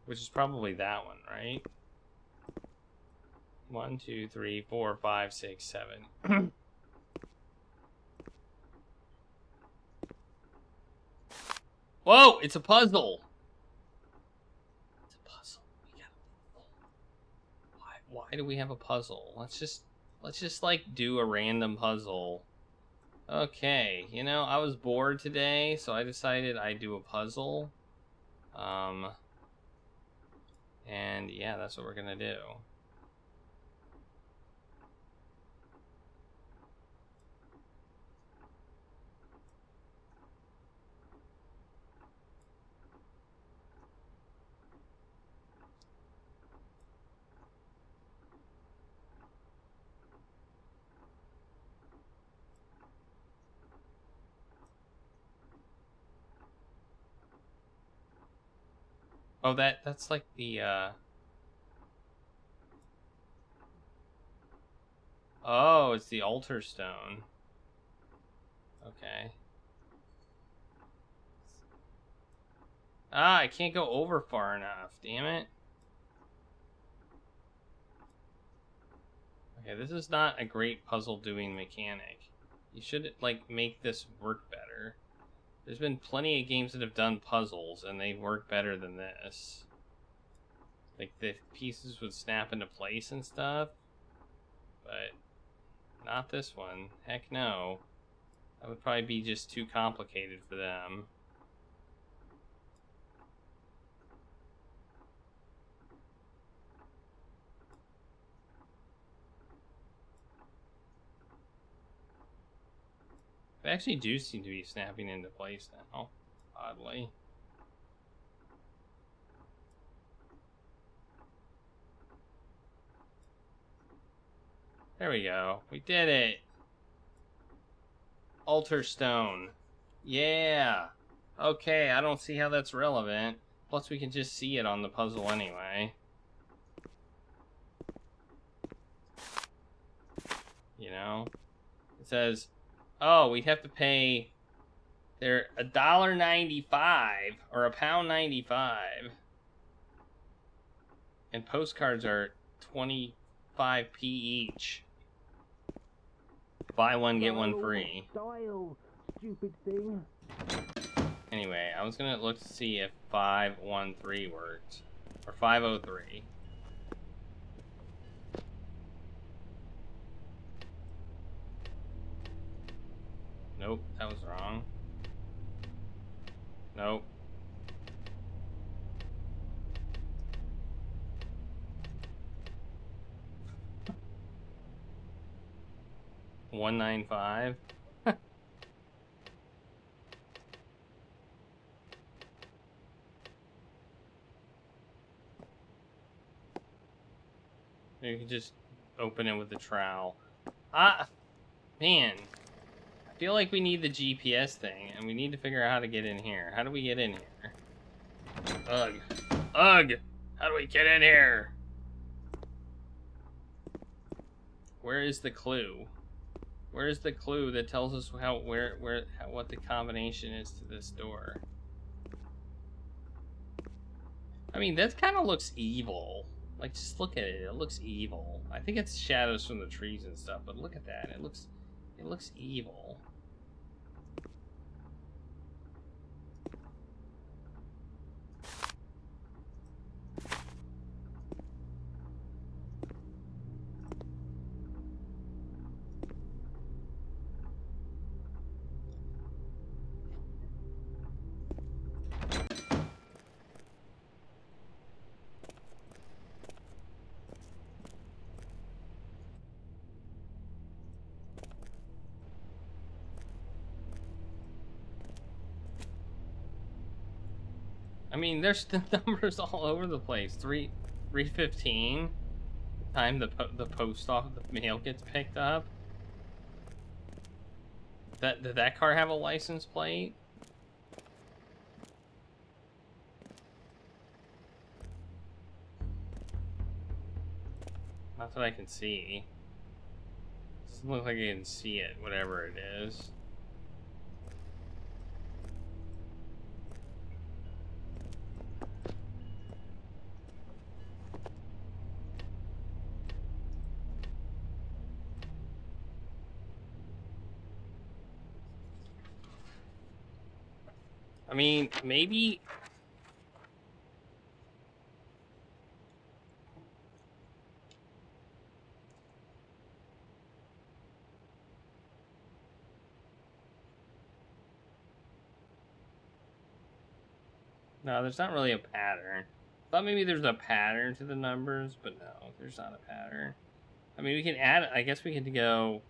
Speaker 2: Which is probably that one, right? 1, 2, 3, 4, 5, 6, 7. Whoa! It's a puzzle. It's a puzzle. We got a puzzle. Why do we have a puzzle? Let's just like do a random puzzle. Okay, you know, I was bored today, so I decided I'd do a puzzle. And yeah, that's what we're gonna do. Oh, that's like the, Oh, it's the altar stone. Okay. Ah, I can't go over far enough. Damn it. Okay, this is not a great puzzle doing mechanic. You should, like, make this work better. There's been plenty of games that have done puzzles, and they work better than this. Like, the pieces would snap into place and stuff. But not this one. Heck no. That would probably be just too complicated for them. They actually do seem to be snapping into place now, oddly. There we go. We did it. Altar stone. Yeah. Okay, I don't see how that's relevant. Plus, we can just see it on the puzzle anyway. You know? It says, oh, we'd have to pay... They're $1.95 or £1.95. And postcards are 25p each. Buy one, get one free.
Speaker 3: Style, stupid thing.
Speaker 2: Anyway, I was gonna look to see if 513 worked. Or 503. Nope, that was wrong. Nope. $195. You can just open it with the trowel. Ah, man. I feel like we need the GPS thing, and we need to figure out how to get in here. How do we get in here? Ugh. Ugh! How do we get in here? Where is the clue? Where is the clue that tells us what the combination is to this door? I mean, that kind of looks evil. Like, just look at it. It looks evil. I think it's shadows from the trees and stuff, but look at that. It looks evil. I mean, there's the numbers all over the place. 3:15. Time the post office, the mail gets picked up. Did that car have a license plate? Not that I can see. Doesn't look like I can see it, whatever it is. I mean, maybe... No, there's not really a pattern. Thought maybe there's a pattern to the numbers, but no, there's not a pattern. I mean, we can add, I guess we can go,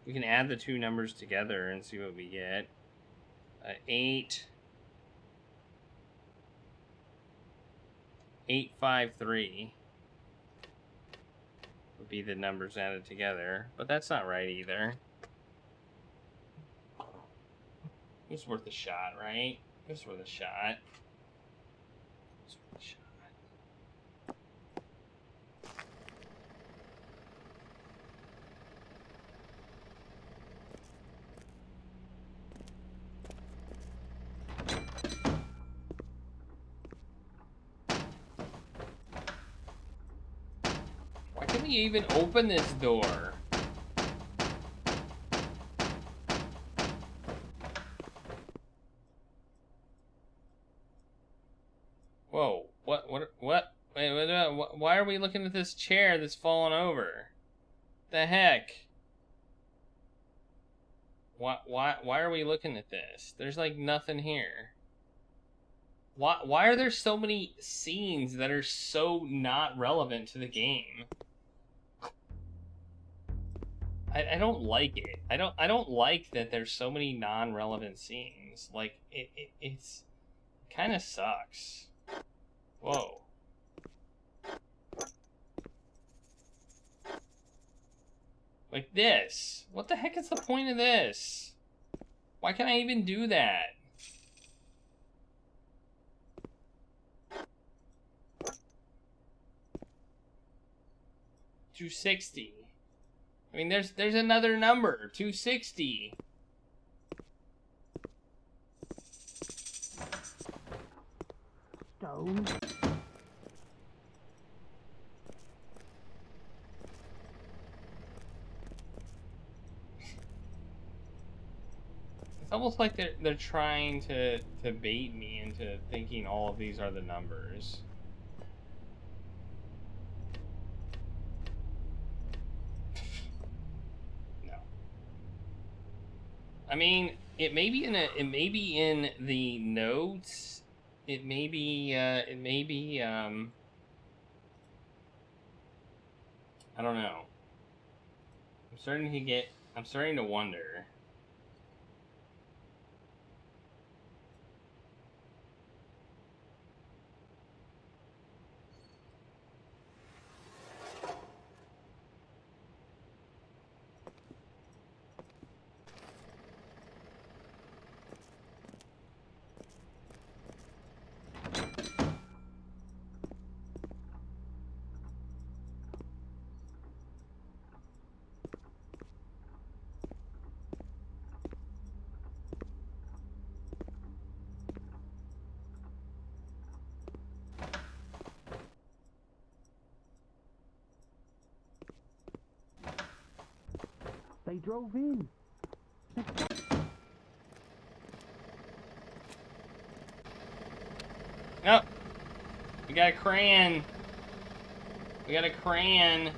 Speaker 2: we can add the two numbers together and see what we get. 853 would be the numbers added together, but that's not right either. It's worth a shot, right? It's worth a shot. It's worth a shot. Why can't we even open this door? Whoa, what, wait, why are we looking at this chair that's fallen over? The heck? Why are we looking at this? There's like nothing here. Why are there so many scenes that are so not relevant to the game? I don't like it. I don't like that there's so many non-relevant scenes. Like it's kind of sucks. Whoa. Like this. What the heck is the point of this? Why can't I even do that? $260. I mean, there's another number. 260.
Speaker 3: Stone.
Speaker 2: It's almost like they're trying to bait me into thinking all of these are the numbers. No. I mean, it may be in the notes. It may be I don't know. I'm starting to wonder.
Speaker 3: They drove in.
Speaker 2: Oh, we got a crayon. We got a crayon.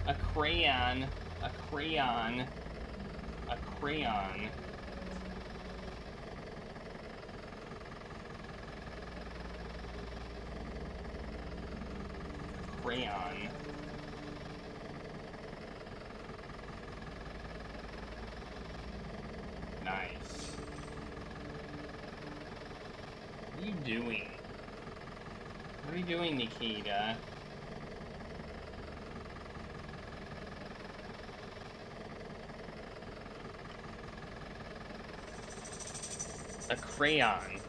Speaker 2: A crayon. A crayon. A crayon. Crayon. Nice. What are you doing? What are you doing, Nikita? A crayon.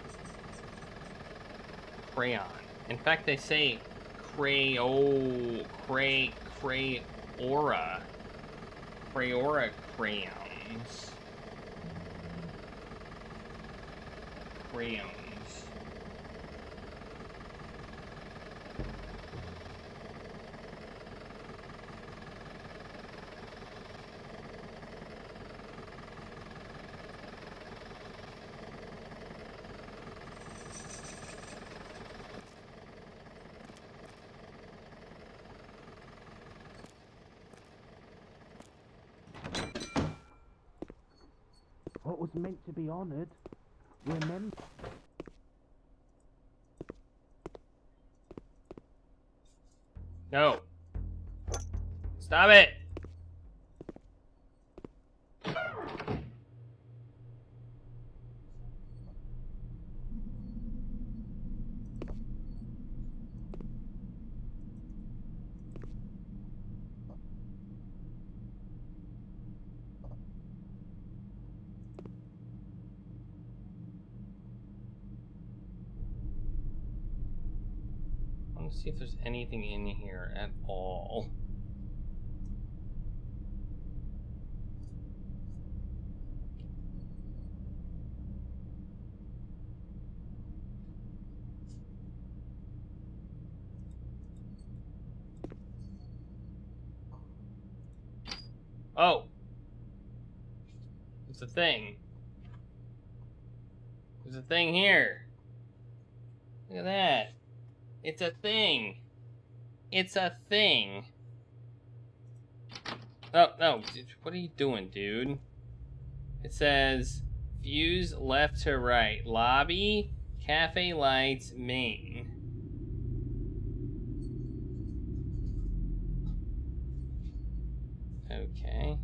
Speaker 2: Crayon. In fact, they say crayora. Crayora crayons. Crayons.
Speaker 3: What was meant to be honoured, remember.
Speaker 2: No. Stop it. I want to see if there's anything in here at all. Oh! There's a thing. There's a thing here. Look at that. It's a thing. It's a thing. Oh, no. What are you doing, dude? It says, views left to right. Lobby, cafe lights, main. Okay.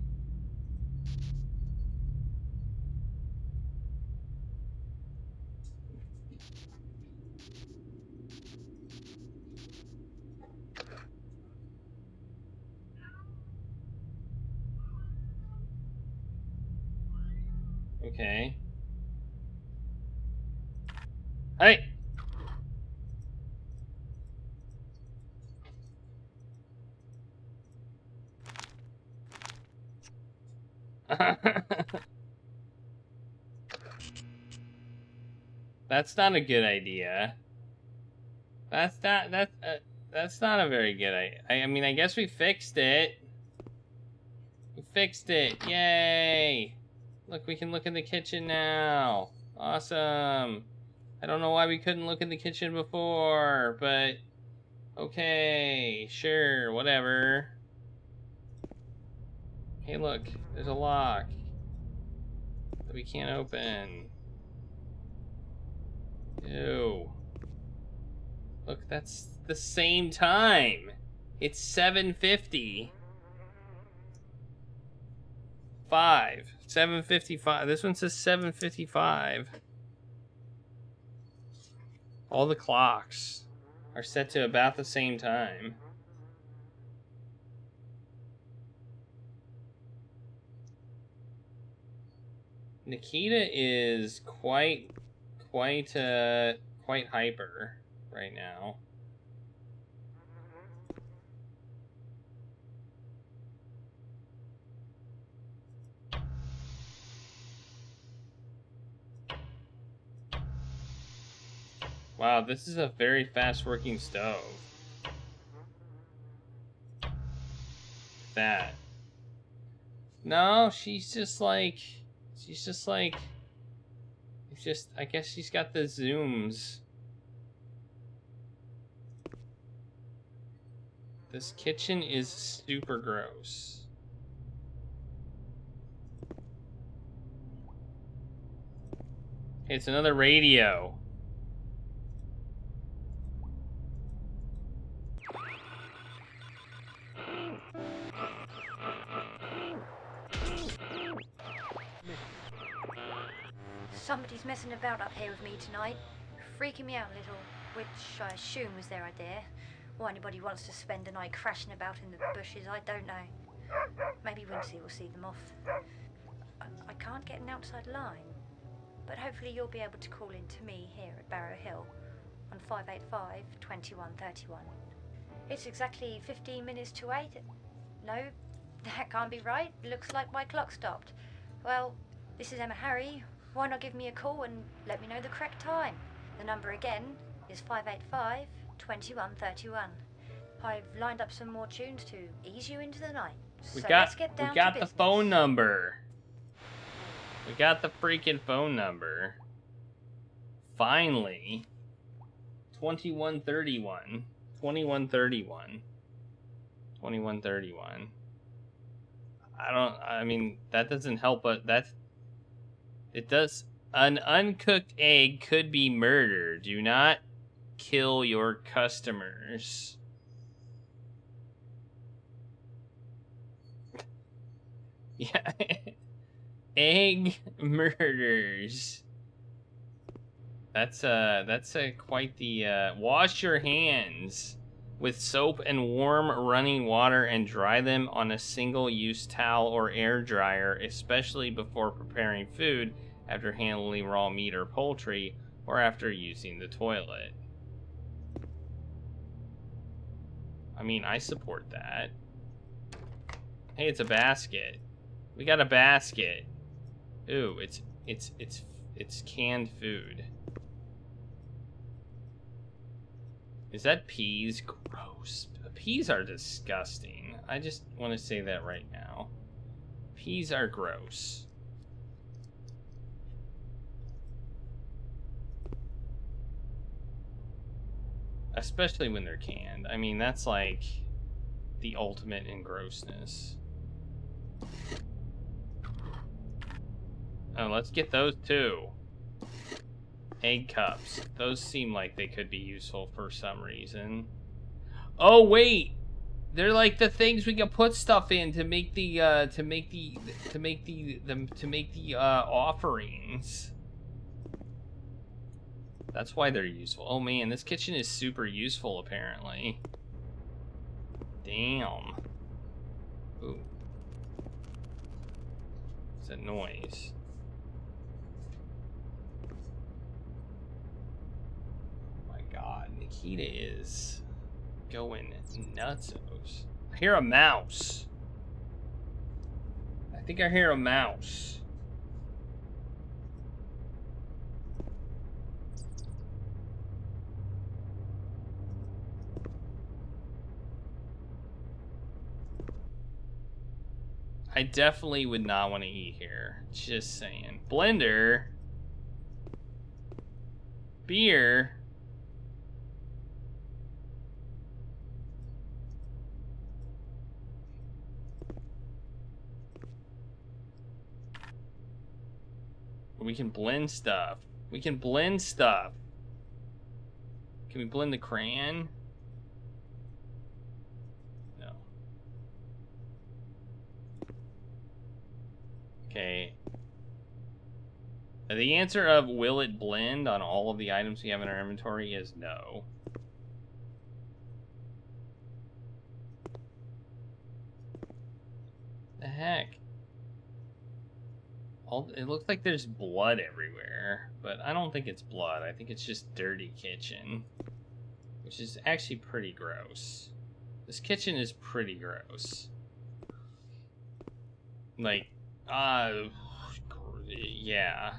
Speaker 2: Okay. Hey! That's not a good idea. That's not a very good idea. I mean, I guess we fixed it. We fixed it. Yay! Look, we can look in the kitchen now. Awesome. I don't know why we couldn't look in the kitchen before, but okay, sure, whatever. Hey, look, there's a lock that we can't open. Ew. Look, that's the same time. It's 7:50. 7:55. This one says 7:55. All the clocks are set to about the same time. Nikita is quite hyper right now. Wow, this is a very fast working stove. That. No, she's just like, I guess she's got the zooms. This kitchen is super gross. It's another radio.
Speaker 1: Somebody's messing about up here with me tonight. Freaking me out a little. which I assume was their idea. Why anybody wants to spend a night crashing about in the bushes, I don't know. Maybe Wincy will see them off. I can't get an outside line, but hopefully you'll be able to call in to me here at Barrow Hill on 585-2131. It's exactly 15 minutes to 8. No, that can't be right. Looks like my clock stopped. Well, this is Emma Harry. Why not give me a call and let me know the correct time? The number again is 585-2131. I've lined up some more tunes to ease you into the night. So let's get down to
Speaker 2: the
Speaker 1: business.
Speaker 2: phone number. We got the freaking phone number. Finally. 2131. 2131. 2131. I mean, that doesn't help, but it does. An uncooked egg could be murder. Do not kill your customers. Yeah. Egg murders. That's quite the, wash your hands with soap and warm running water and dry them on a single-use towel or air dryer, especially before preparing food, after handling raw meat or poultry, or after using the toilet. I mean, I support that. Hey, it's a basket. We got a basket. Ooh, it's canned food. Is that peas? Gross. Peas are disgusting. I just want to say that right now. Peas are gross. Especially when they're canned. I mean, that's like the ultimate in grossness. Oh, let's get those too. Egg cups. Those seem like they could be useful for some reason. Oh wait, they're like the things we can put stuff in to make the offerings. That's why they're useful. Oh man, this kitchen is super useful apparently. Damn. Ooh. What's that noise? God, Nikita is going nutsos. I hear a mouse. I think I hear a mouse. I definitely would not want to eat here. Just saying. Blender. Beer. We can blend stuff. We can blend stuff. Can we blend the crayon? No. Okay. The answer of will it blend on all of the items we have in our inventory is no. The heck? It looks like there's blood everywhere, but I don't think it's blood. I think it's just dirty kitchen, which is actually pretty gross. This kitchen is pretty gross. Like, yeah.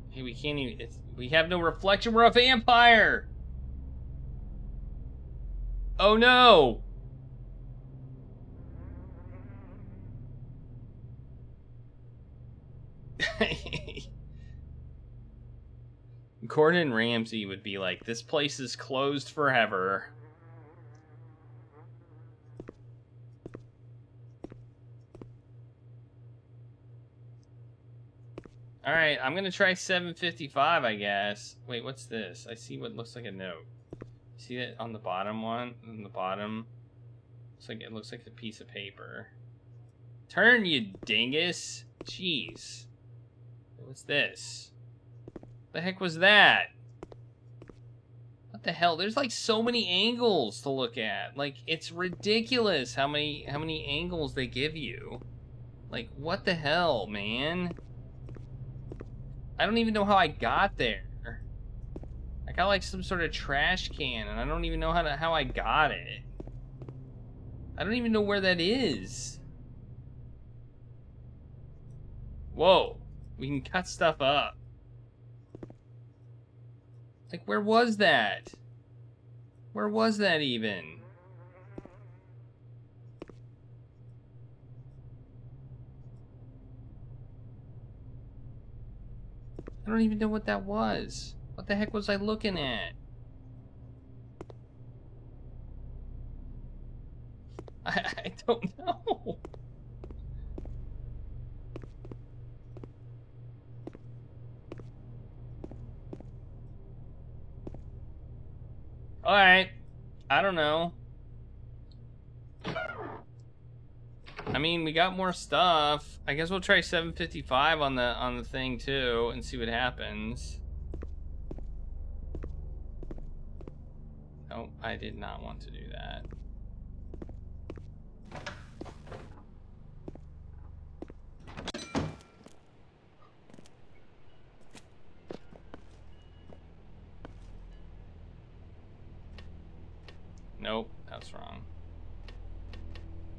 Speaker 2: Hey, we can't even, we have no reflection, we're a vampire! Oh no! Gordon Ramsay would be like, this place is closed forever. Alright, I'm gonna try 755, I guess. Wait, what's this? I see what looks like a note. See that on the bottom one? On the bottom? It looks like a piece of paper. Turn, you dingus! Jeez. What's this? The heck was that? What the hell? There's like so many angles to look at. Like, it's ridiculous how many angles they give you. Like, what the hell, man? I don't even know how I got there. I got like some sort of trash can, and I don't even know how I got it. I don't even know where that is. Whoa, we can cut stuff up. Like, where was that? Where was that even? I don't even know what that was. What the heck was I looking at? I don't know. Alright. I don't know. I mean, we got more stuff. I guess we'll try 755 on the thing too and see what happens. No, I did not want to do that. Nope, that's wrong.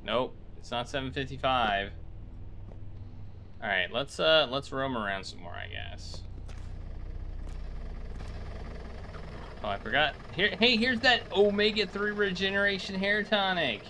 Speaker 2: Nope, it's not 755. All right, let's roam around some more, I guess. Oh, I forgot. Here, hey, here's that omega-3 regeneration hair tonic.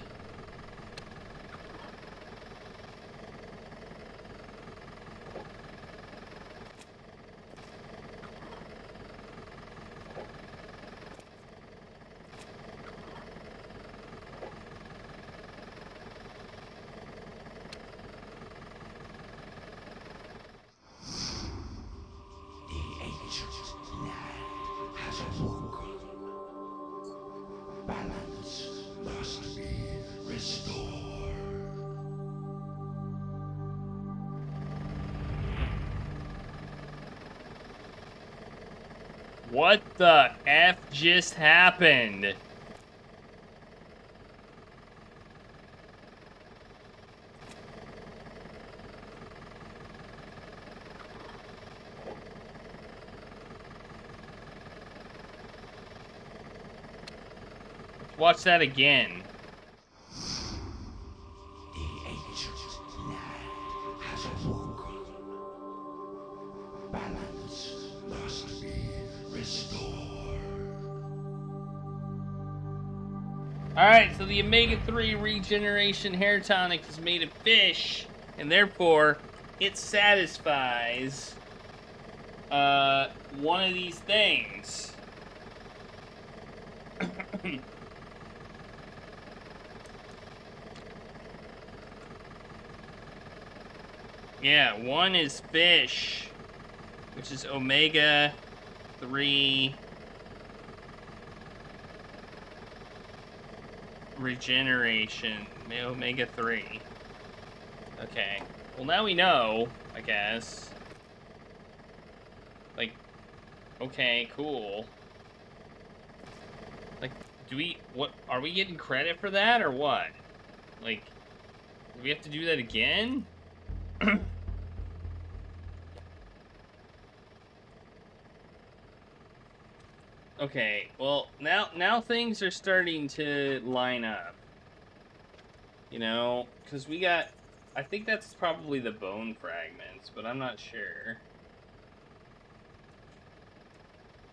Speaker 2: What the F just happened? Let's watch that again. Alright, so the omega-3 regeneration hair tonic is made of fish, and therefore it satisfies one of these things. Yeah, one is fish, which is omega-3 regeneration, omega-3. Okay. Well, now we know, I guess. Like, okay, cool. Like, what, are we getting credit for that, or what? Like, do we have to do that again? Okay, well, now things are starting to line up. You know, because we got, I think that's probably the bone fragments, but I'm not sure.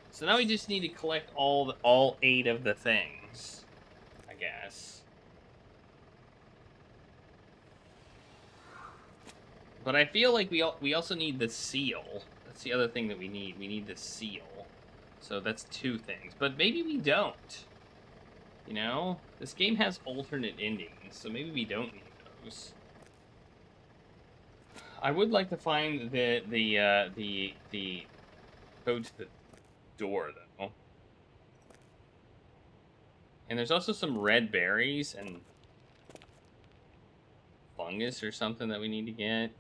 Speaker 2: So now we just need to collect all 8 of the things, I guess. But I feel like we also need the seal. That's the other thing that we need. We need the seal. So that's 2 things. But maybe we don't. You know? This game has alternate endings, so maybe we don't need those. I would like to find the code to the door, though. And there's also some red berries and fungus or something that we need to get.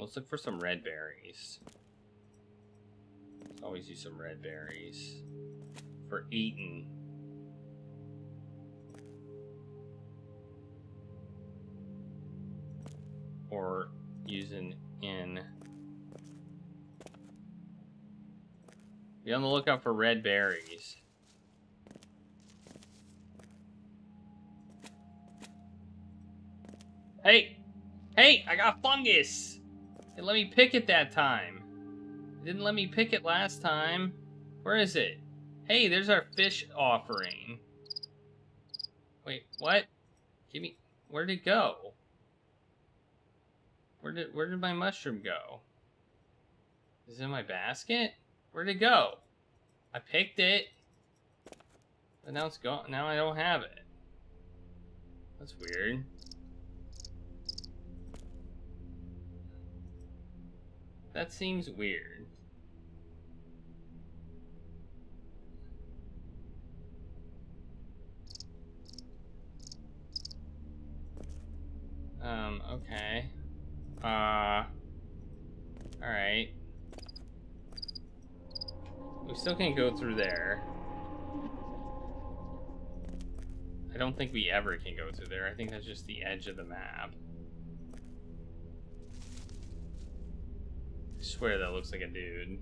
Speaker 2: let's look for some red berries. Always use some red berries for eating. Or using in. Be on the lookout for red berries. Hey! Hey! I got fungus! It let me pick it that time. It didn't let me pick it last time. Where is it? Hey, there's our fish offering. Wait, what? Give me... Where'd it go? Where did my mushroom go? Is it in my basket? Where'd it go? I picked it. But now it's gone. Now I don't have it. That's weird. That seems weird. Okay. Alright. We still can't go through there. I don't think we ever can go through there. I think that's just the edge of the map. I swear that looks like a dude.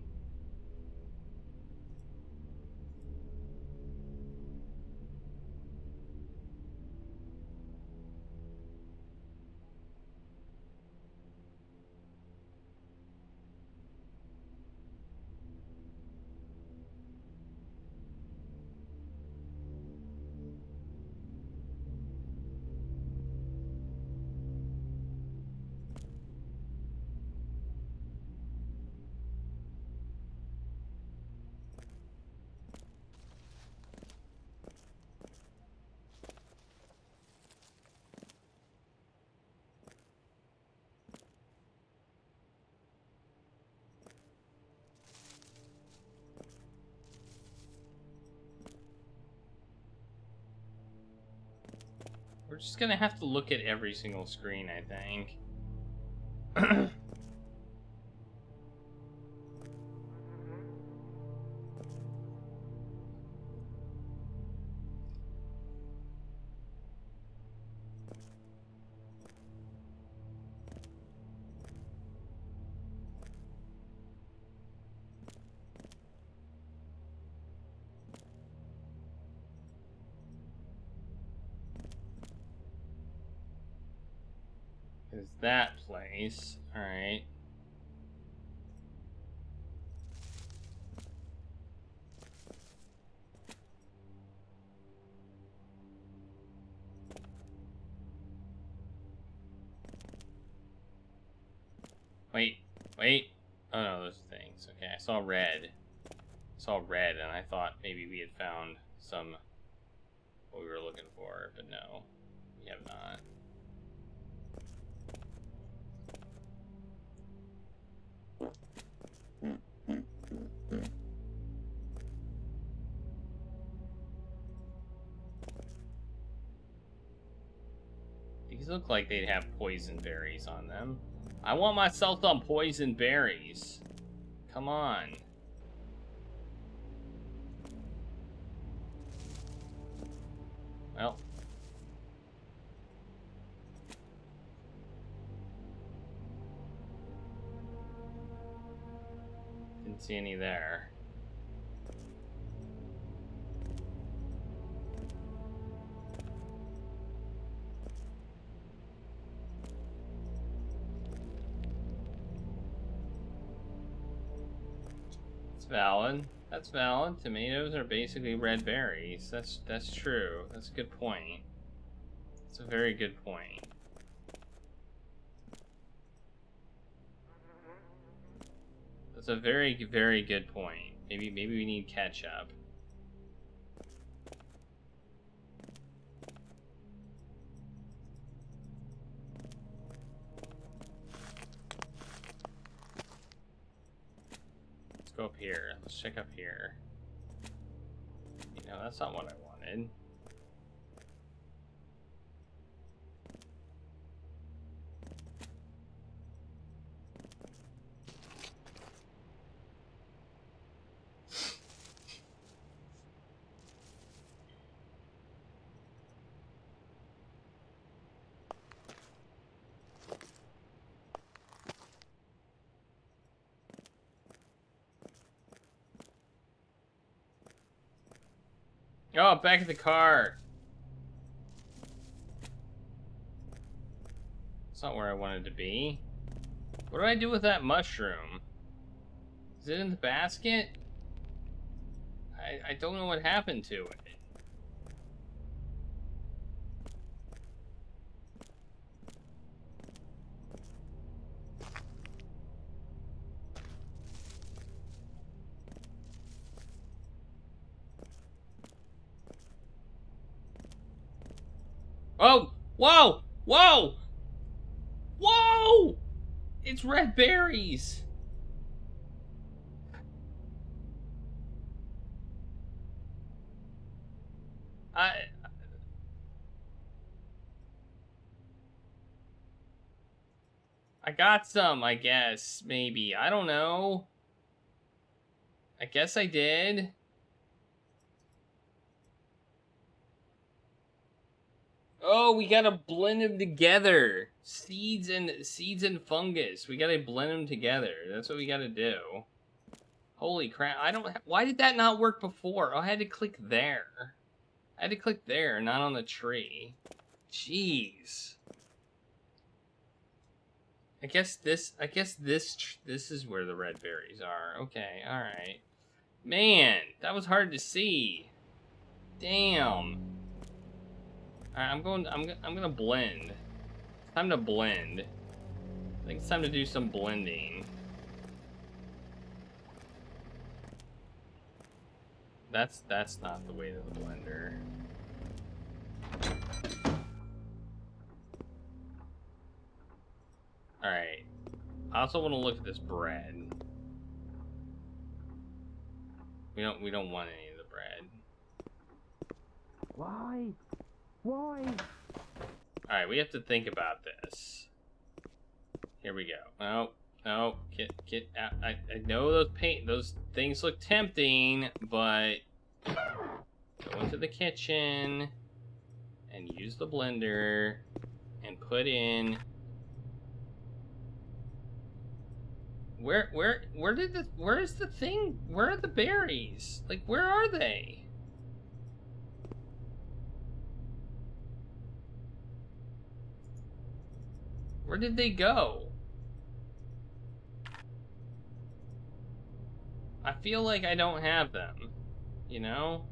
Speaker 2: We're just gonna have to look at every single screen, I think. Is that place. Alright. Wait. Oh no, those things. Okay, I saw red. And I thought maybe we had found some what we were looking for, but no, we have not. These look like they'd have poison berries on them. I want myself some poison berries. Come on. Well. Didn't see any there. Valid. That's valid. Tomatoes are basically red berries. That's true. That's a good point. That's a very good point. That's a very, very good point. Maybe we need ketchup. Go up here. Let's check up here. You know, that's not what I wanted. Oh, back in the car. That's not where I wanted to be. What do I do with that mushroom? Is it in the basket? I don't know what happened to it. Oh! Whoa! Whoa! Whoa! It's red berries! I got some, I guess. Maybe. I don't know. I guess I did. Oh, we gotta blend them together. Seeds and fungus. We gotta blend them together. That's what we gotta do. Holy crap! Why did that not work before? Oh, I had to click there. I had to click there, not on the tree. Jeez. I guess this is where the red berries are. Okay, all right. Man, that was hard to see. Damn. Alright, I'm gonna blend. It's time to blend. I think it's time to do some blending. That's not the way to the blender. Alright. I also want to look at this bread. We don't want any of the bread.
Speaker 3: Why? Why?
Speaker 2: Alright, we have to think about this. Here we go. No, get out. I know those things look tempting, but go into the kitchen and use the blender and put in. Where is the thing? Where are the berries? Like, where are they? Where did they go? I feel like I don't have them, you know?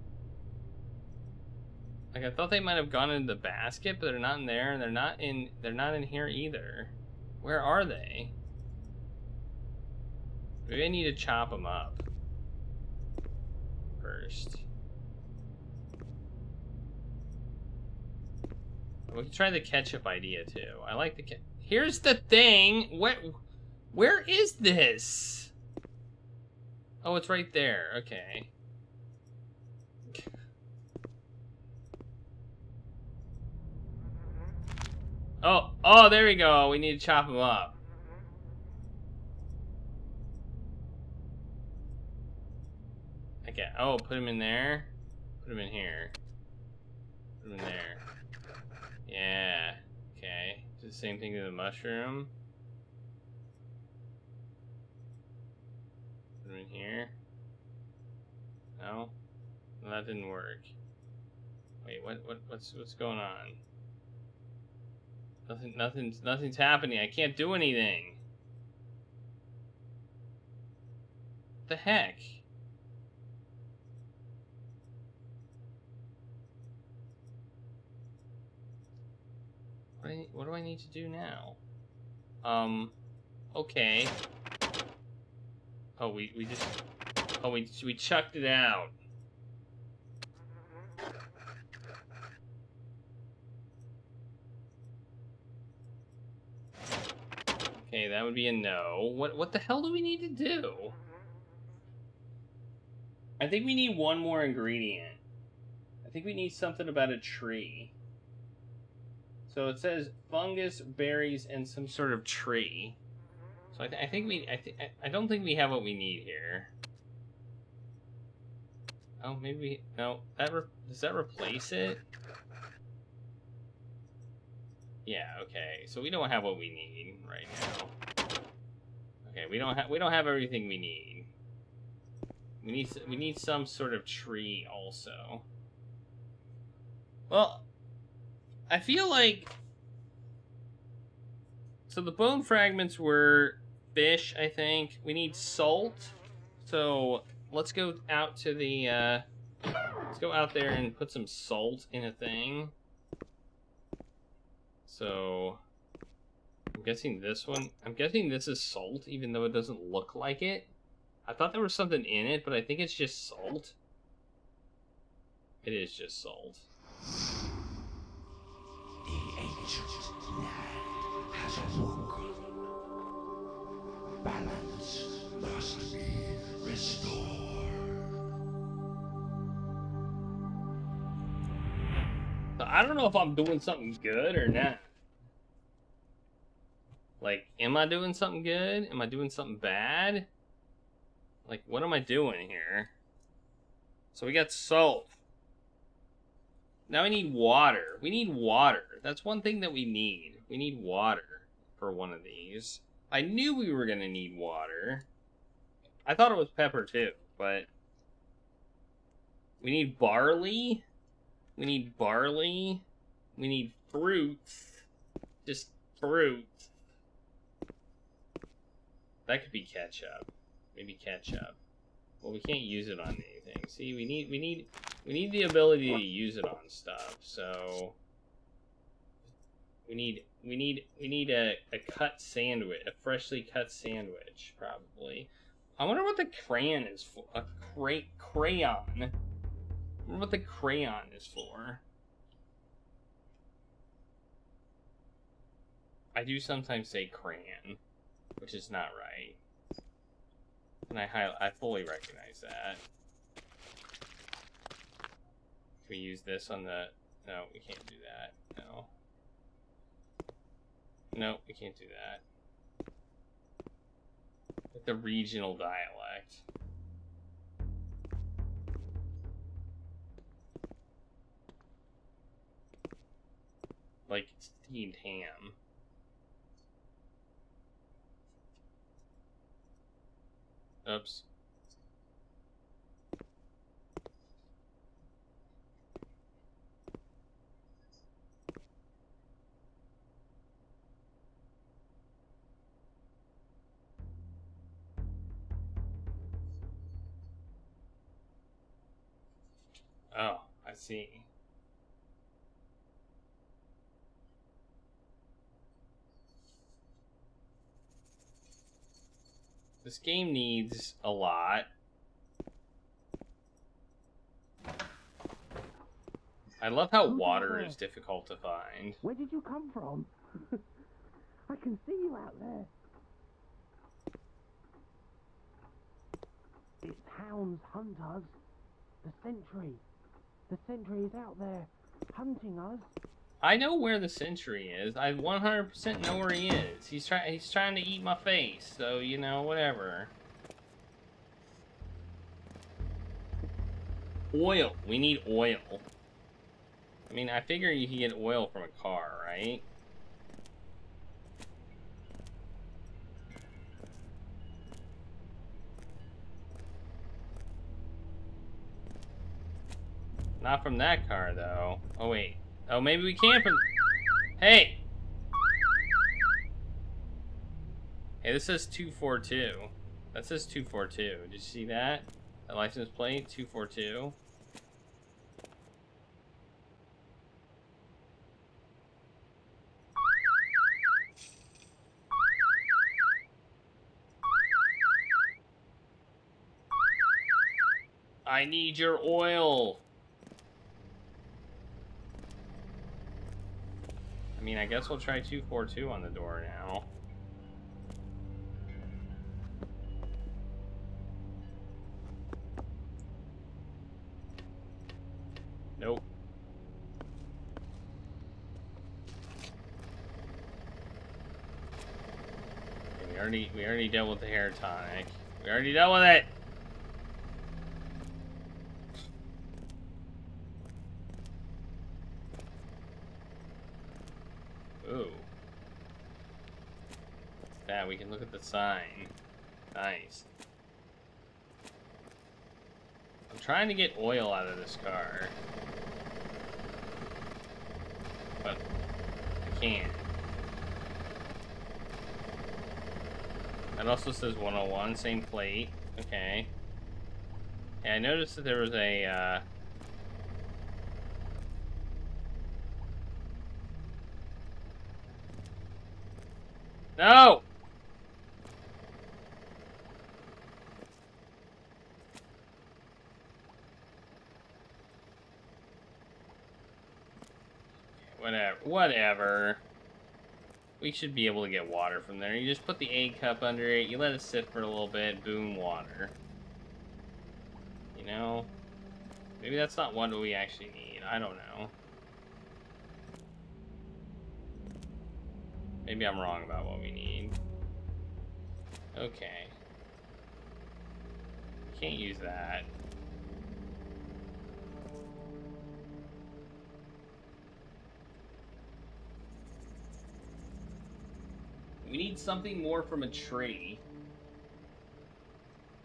Speaker 2: Like, I thought they might have gone into the basket, but they're not in there, and they're not in here either. Where are they? Maybe I need to chop them up first. We can try the ketchup idea too. I like the Here's the thing. Where is this? Oh, it's right there. Okay. Oh, there we go. We need to chop them up. Okay. Oh, put them in there. Put them in here. Put them in there. Yeah. Okay. Do the same thing to the mushroom. Put them in here. No? Well, that didn't work. Wait, what's going on? Nothing's happening. I can't do anything. What the heck? What do I need to do now? Okay. Oh, we chucked it out. Okay, that would be a no. What the hell do we need to do? I think we need one more ingredient. I think we need something about a tree. So it says fungus, berries, and some sort of tree. So I don't think we have what we need here. Oh, maybe no. Does that replace it? Yeah. Okay. So we don't have what we need right now. Okay. We don't have everything we need. We need some sort of tree also. Well, I feel like... So the bone fragments were fish, I think. We need salt. So let's go out to the... let's go out there and put some salt in a thing. So... I'm guessing this one... I'm guessing this is salt, even though it doesn't look like it. I thought there was something in it, but I think it's just salt. It is just salt.
Speaker 12: The ancient land has awoken. Balance must be restored.
Speaker 2: So I don't know if I'm doing something good or not. Like, am I doing something good? Am I doing something bad? Like, what am I doing here? So we got salt. Now we need water. We need water. That's one thing that we need. We need water for one of these. I knew we were going to need water. I thought it was pepper too, but... We need barley. We need barley. We need fruits. Just fruit. That could be ketchup. Maybe ketchup. Well, we can't use it on anything. See, we need the ability to use it on stuff. So we need a cut sandwich, a freshly cut sandwich, probably. I wonder what the crayon is for. A crayon. I wonder what the crayon is for. I do sometimes say crayon, which is not right. And I fully recognize that. Can we use this on the... No, we can't do that. No. No, we can't do that. Like the regional dialect. Like steamed ham. Oops. Oh, I see. This game needs a lot. I love how water is difficult to find.
Speaker 3: Where did you come from? I can see you out there. It's hounds hunt us. The sentry. The sentry is out there hunting us.
Speaker 2: I know where the sentry is. I 100% know where he is. He's trying to eat my face, so, you know, whatever. Oil. We need oil. I mean, I figure you can get oil from a car, right? Not from that car, though. Oh, wait. Oh, maybe we can from... Hey! Hey, this says 242. That says 242. Did you see that? The license plate, 242. I need your oil. I mean, I guess we'll try 242 on the door now. Nope. Okay, we already dealt with the hair tonic. We already dealt with it. Ooh. What's that? We can look at the sign. Nice. I'm trying to get oil out of this car. but I can't. It also says 101, same plate. Okay. Yeah, I noticed that there was a, No! Whatever. We should be able to get water from there. You just put the egg cup under it, you let it sit for a little bit, boom, water. You know? Maybe that's not what we actually need. I don't know. Maybe I'm wrong about what we need. Okay. Can't use that. We need something more from a tree.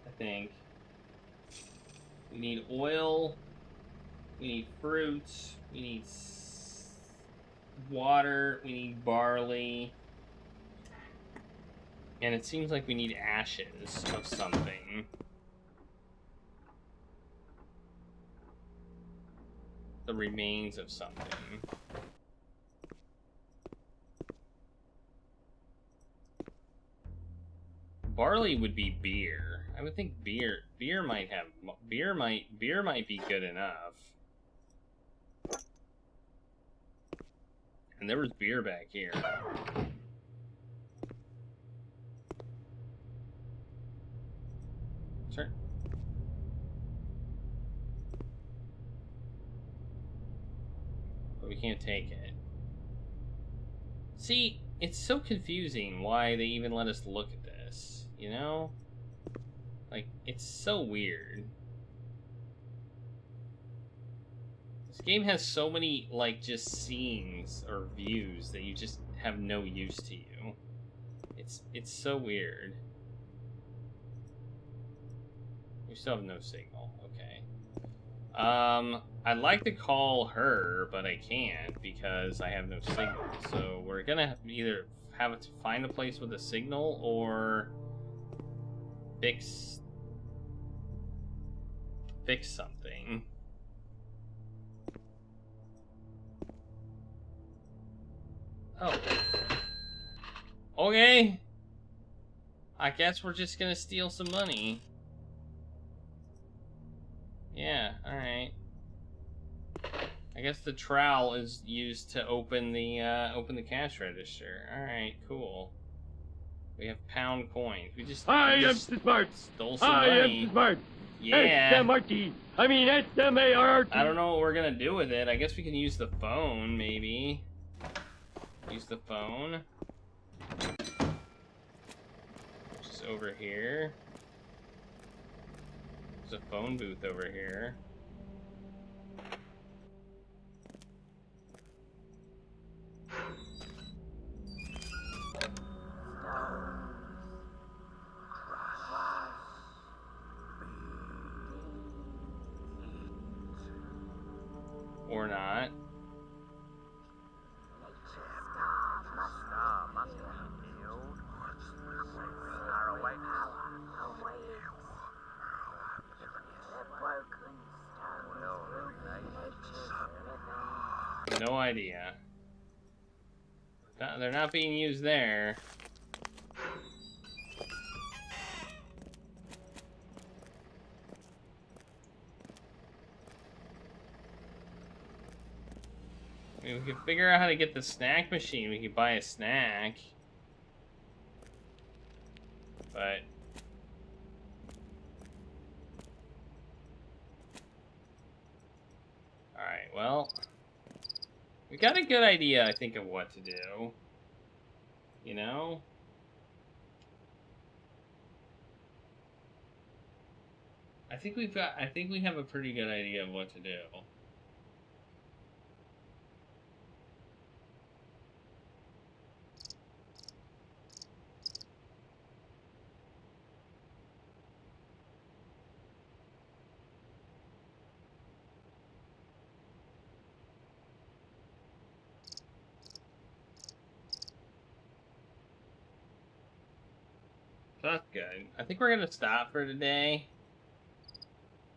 Speaker 2: I think. We need oil. We need fruits. We need water. We need barley. And it seems like we need ashes of something. The remains of something. Barley would be beer. I would think beer might be good enough. And there was beer back here. Sure. But we can't take it. See, it's so confusing why they even let us look at this, you know? Like, it's so weird. This game has so many, like, just scenes or views that you just have no use to you. It's so weird. We still have no signal. Okay. I'd like to call her, but I can't because I have no signal. So we're gonna either have to find a place with a signal or fix something. Oh. Okay. I guess we're just gonna steal some money. Yeah, alright. I guess the trowel is used to open the cash register. Alright, cool. We have pound coins. We just
Speaker 6: smart.
Speaker 2: Stole some money.
Speaker 6: I am smart.
Speaker 2: Yeah.
Speaker 6: S-M-R-T. I mean S-M-A-R-R-T.
Speaker 2: I don't know what we're gonna do with it. I guess we can use the phone, maybe. Use the phone. Which is over here. There's a phone booth over here. Or not. No idea. They're not being used there. I mean, we can figure out how to get the snack machine. We could buy a snack. But... Alright, well... We got a good idea, I think, of what to do. You know? I think we have a pretty good idea of what to do. that's good. I think we're gonna stop for today.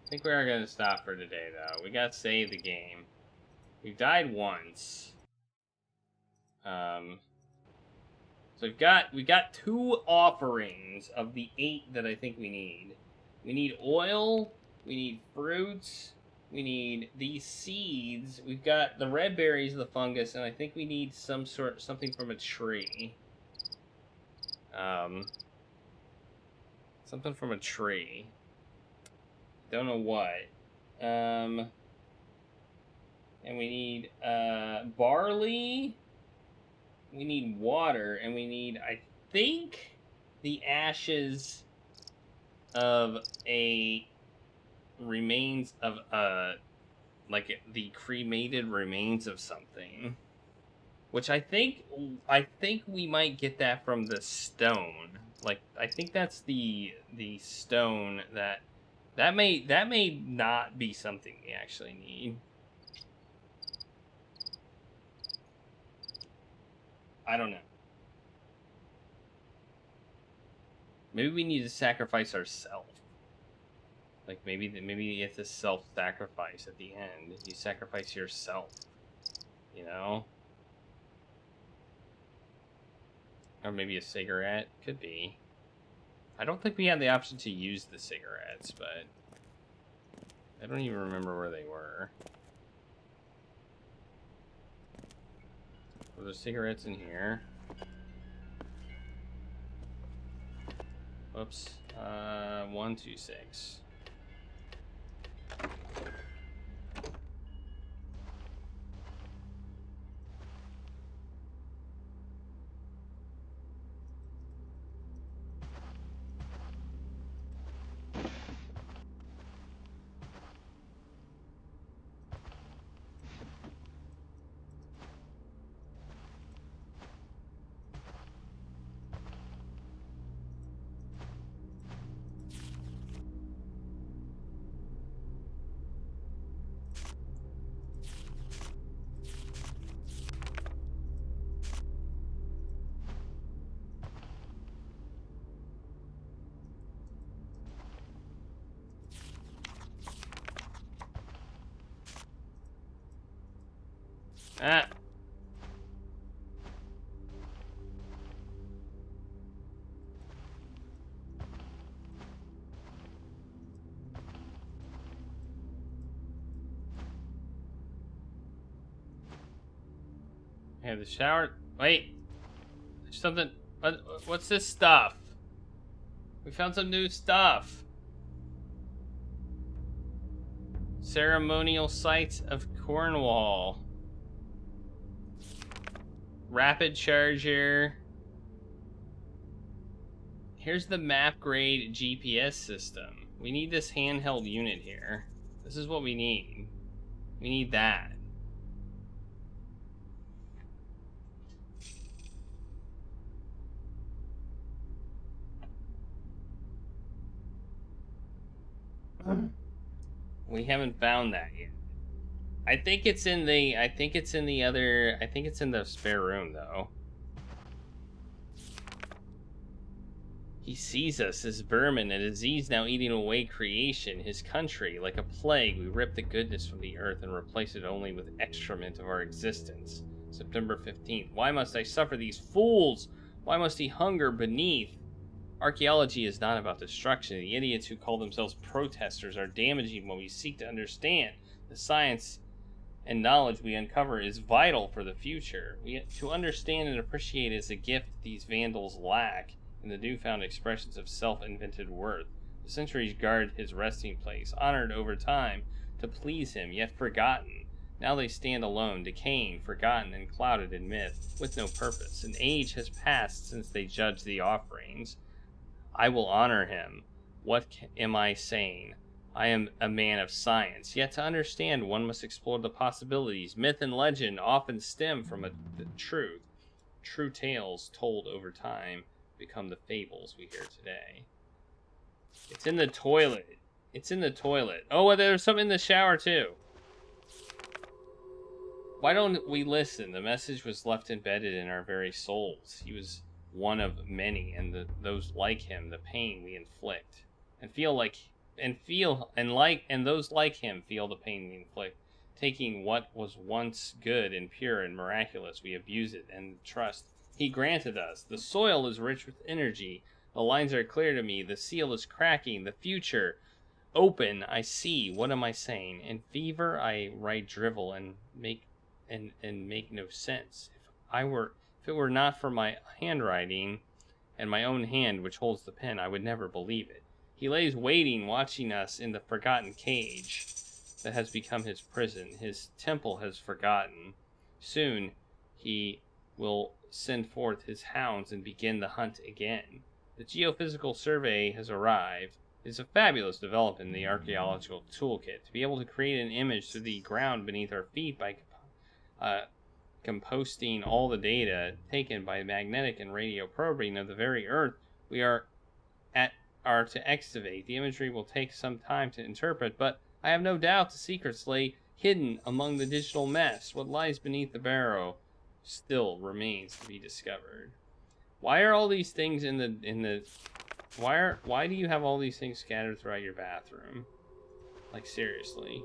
Speaker 2: I think we are gonna stop for today, though. We gotta save the game. We've died once. So we got 2 offerings of the 8 that I think we need. We need oil. We need fruits. We need these seeds. We've got the red berries, the fungus, and I think we need something from a tree. Something from a tree. Don't know what. And we need barley. We need water, and we need, I think, the ashes of remains of like the cremated remains of something, which I think we might get that from the stone. Like, I think that's the stone that may not be something we actually need. I don't know. Maybe we need to sacrifice ourselves. Like, maybe it's a self-sacrifice at the end. You sacrifice yourself. You know? Or maybe a cigarette. Could be. I don't think we had the option to use the cigarettes, but I don't even remember where they were. Were there cigarettes in here? Whoops. 126. Ah. Hey, the shower. Wait. There's something. What's this stuff? We found some new stuff. Ceremonial sites of Cornwall. Rapid charger. Here's the map grade GPS system. We need this handheld unit here. This is what we need. We need that. We haven't found that yet. I think it's in the spare room, though. He sees us as vermin, a disease now eating away creation, his country. Like a plague, we rip the goodness from the earth and replace it only with excrement of our existence. September 15th. Why must I suffer these fools? Why must he hunger beneath? Archaeology is not about destruction. The idiots who call themselves protesters are damaging what we seek to understand. The science and knowledge we uncover is vital for the future. To understand and appreciate is a gift these vandals lack in the newfound expressions of self-invented worth. The centuries guard his resting place, honored over time to please him, yet forgotten. Now they stand alone, decaying, forgotten, and clouded in myth, with no purpose. An age has passed since they judged the offerings. I will honor him. What am I saying? I am a man of science, yet to understand one must explore the possibilities. Myth and legend often stem from the truth. True tales told over time become the fables we hear today. It's in the toilet. It's in the toilet. Oh, there's something in the shower too. Why don't we listen? The message was left embedded in our very souls. He was one of many, and those like him, the pain we inflict, and those like him feel the pain we inflict. Taking what was once good and pure and miraculous, we abuse it and the trust he granted us. The soil is rich with energy. The lines are clear to me. The seal is cracking. The future open. I see. What am I saying? In fever, I write drivel and make no sense. If it were not for my handwriting and my own hand which holds the pen, I would never believe it. He lays waiting, watching us in the forgotten cage that has become his prison. His temple has forgotten. Soon he will send forth his hounds and begin the hunt again. The geophysical survey has arrived. It's a fabulous development in the archaeological toolkit. To be able to create an image through the ground beneath our feet by composting all the data taken by magnetic and radio probing of the very earth we are to excavate. The imagery will take some time to interpret, but I have no doubt the secrets lay hidden among the digital mess. What lies beneath the barrow still remains to be discovered. Why are all these things why do you have all these things scattered throughout your bathroom? Like, seriously.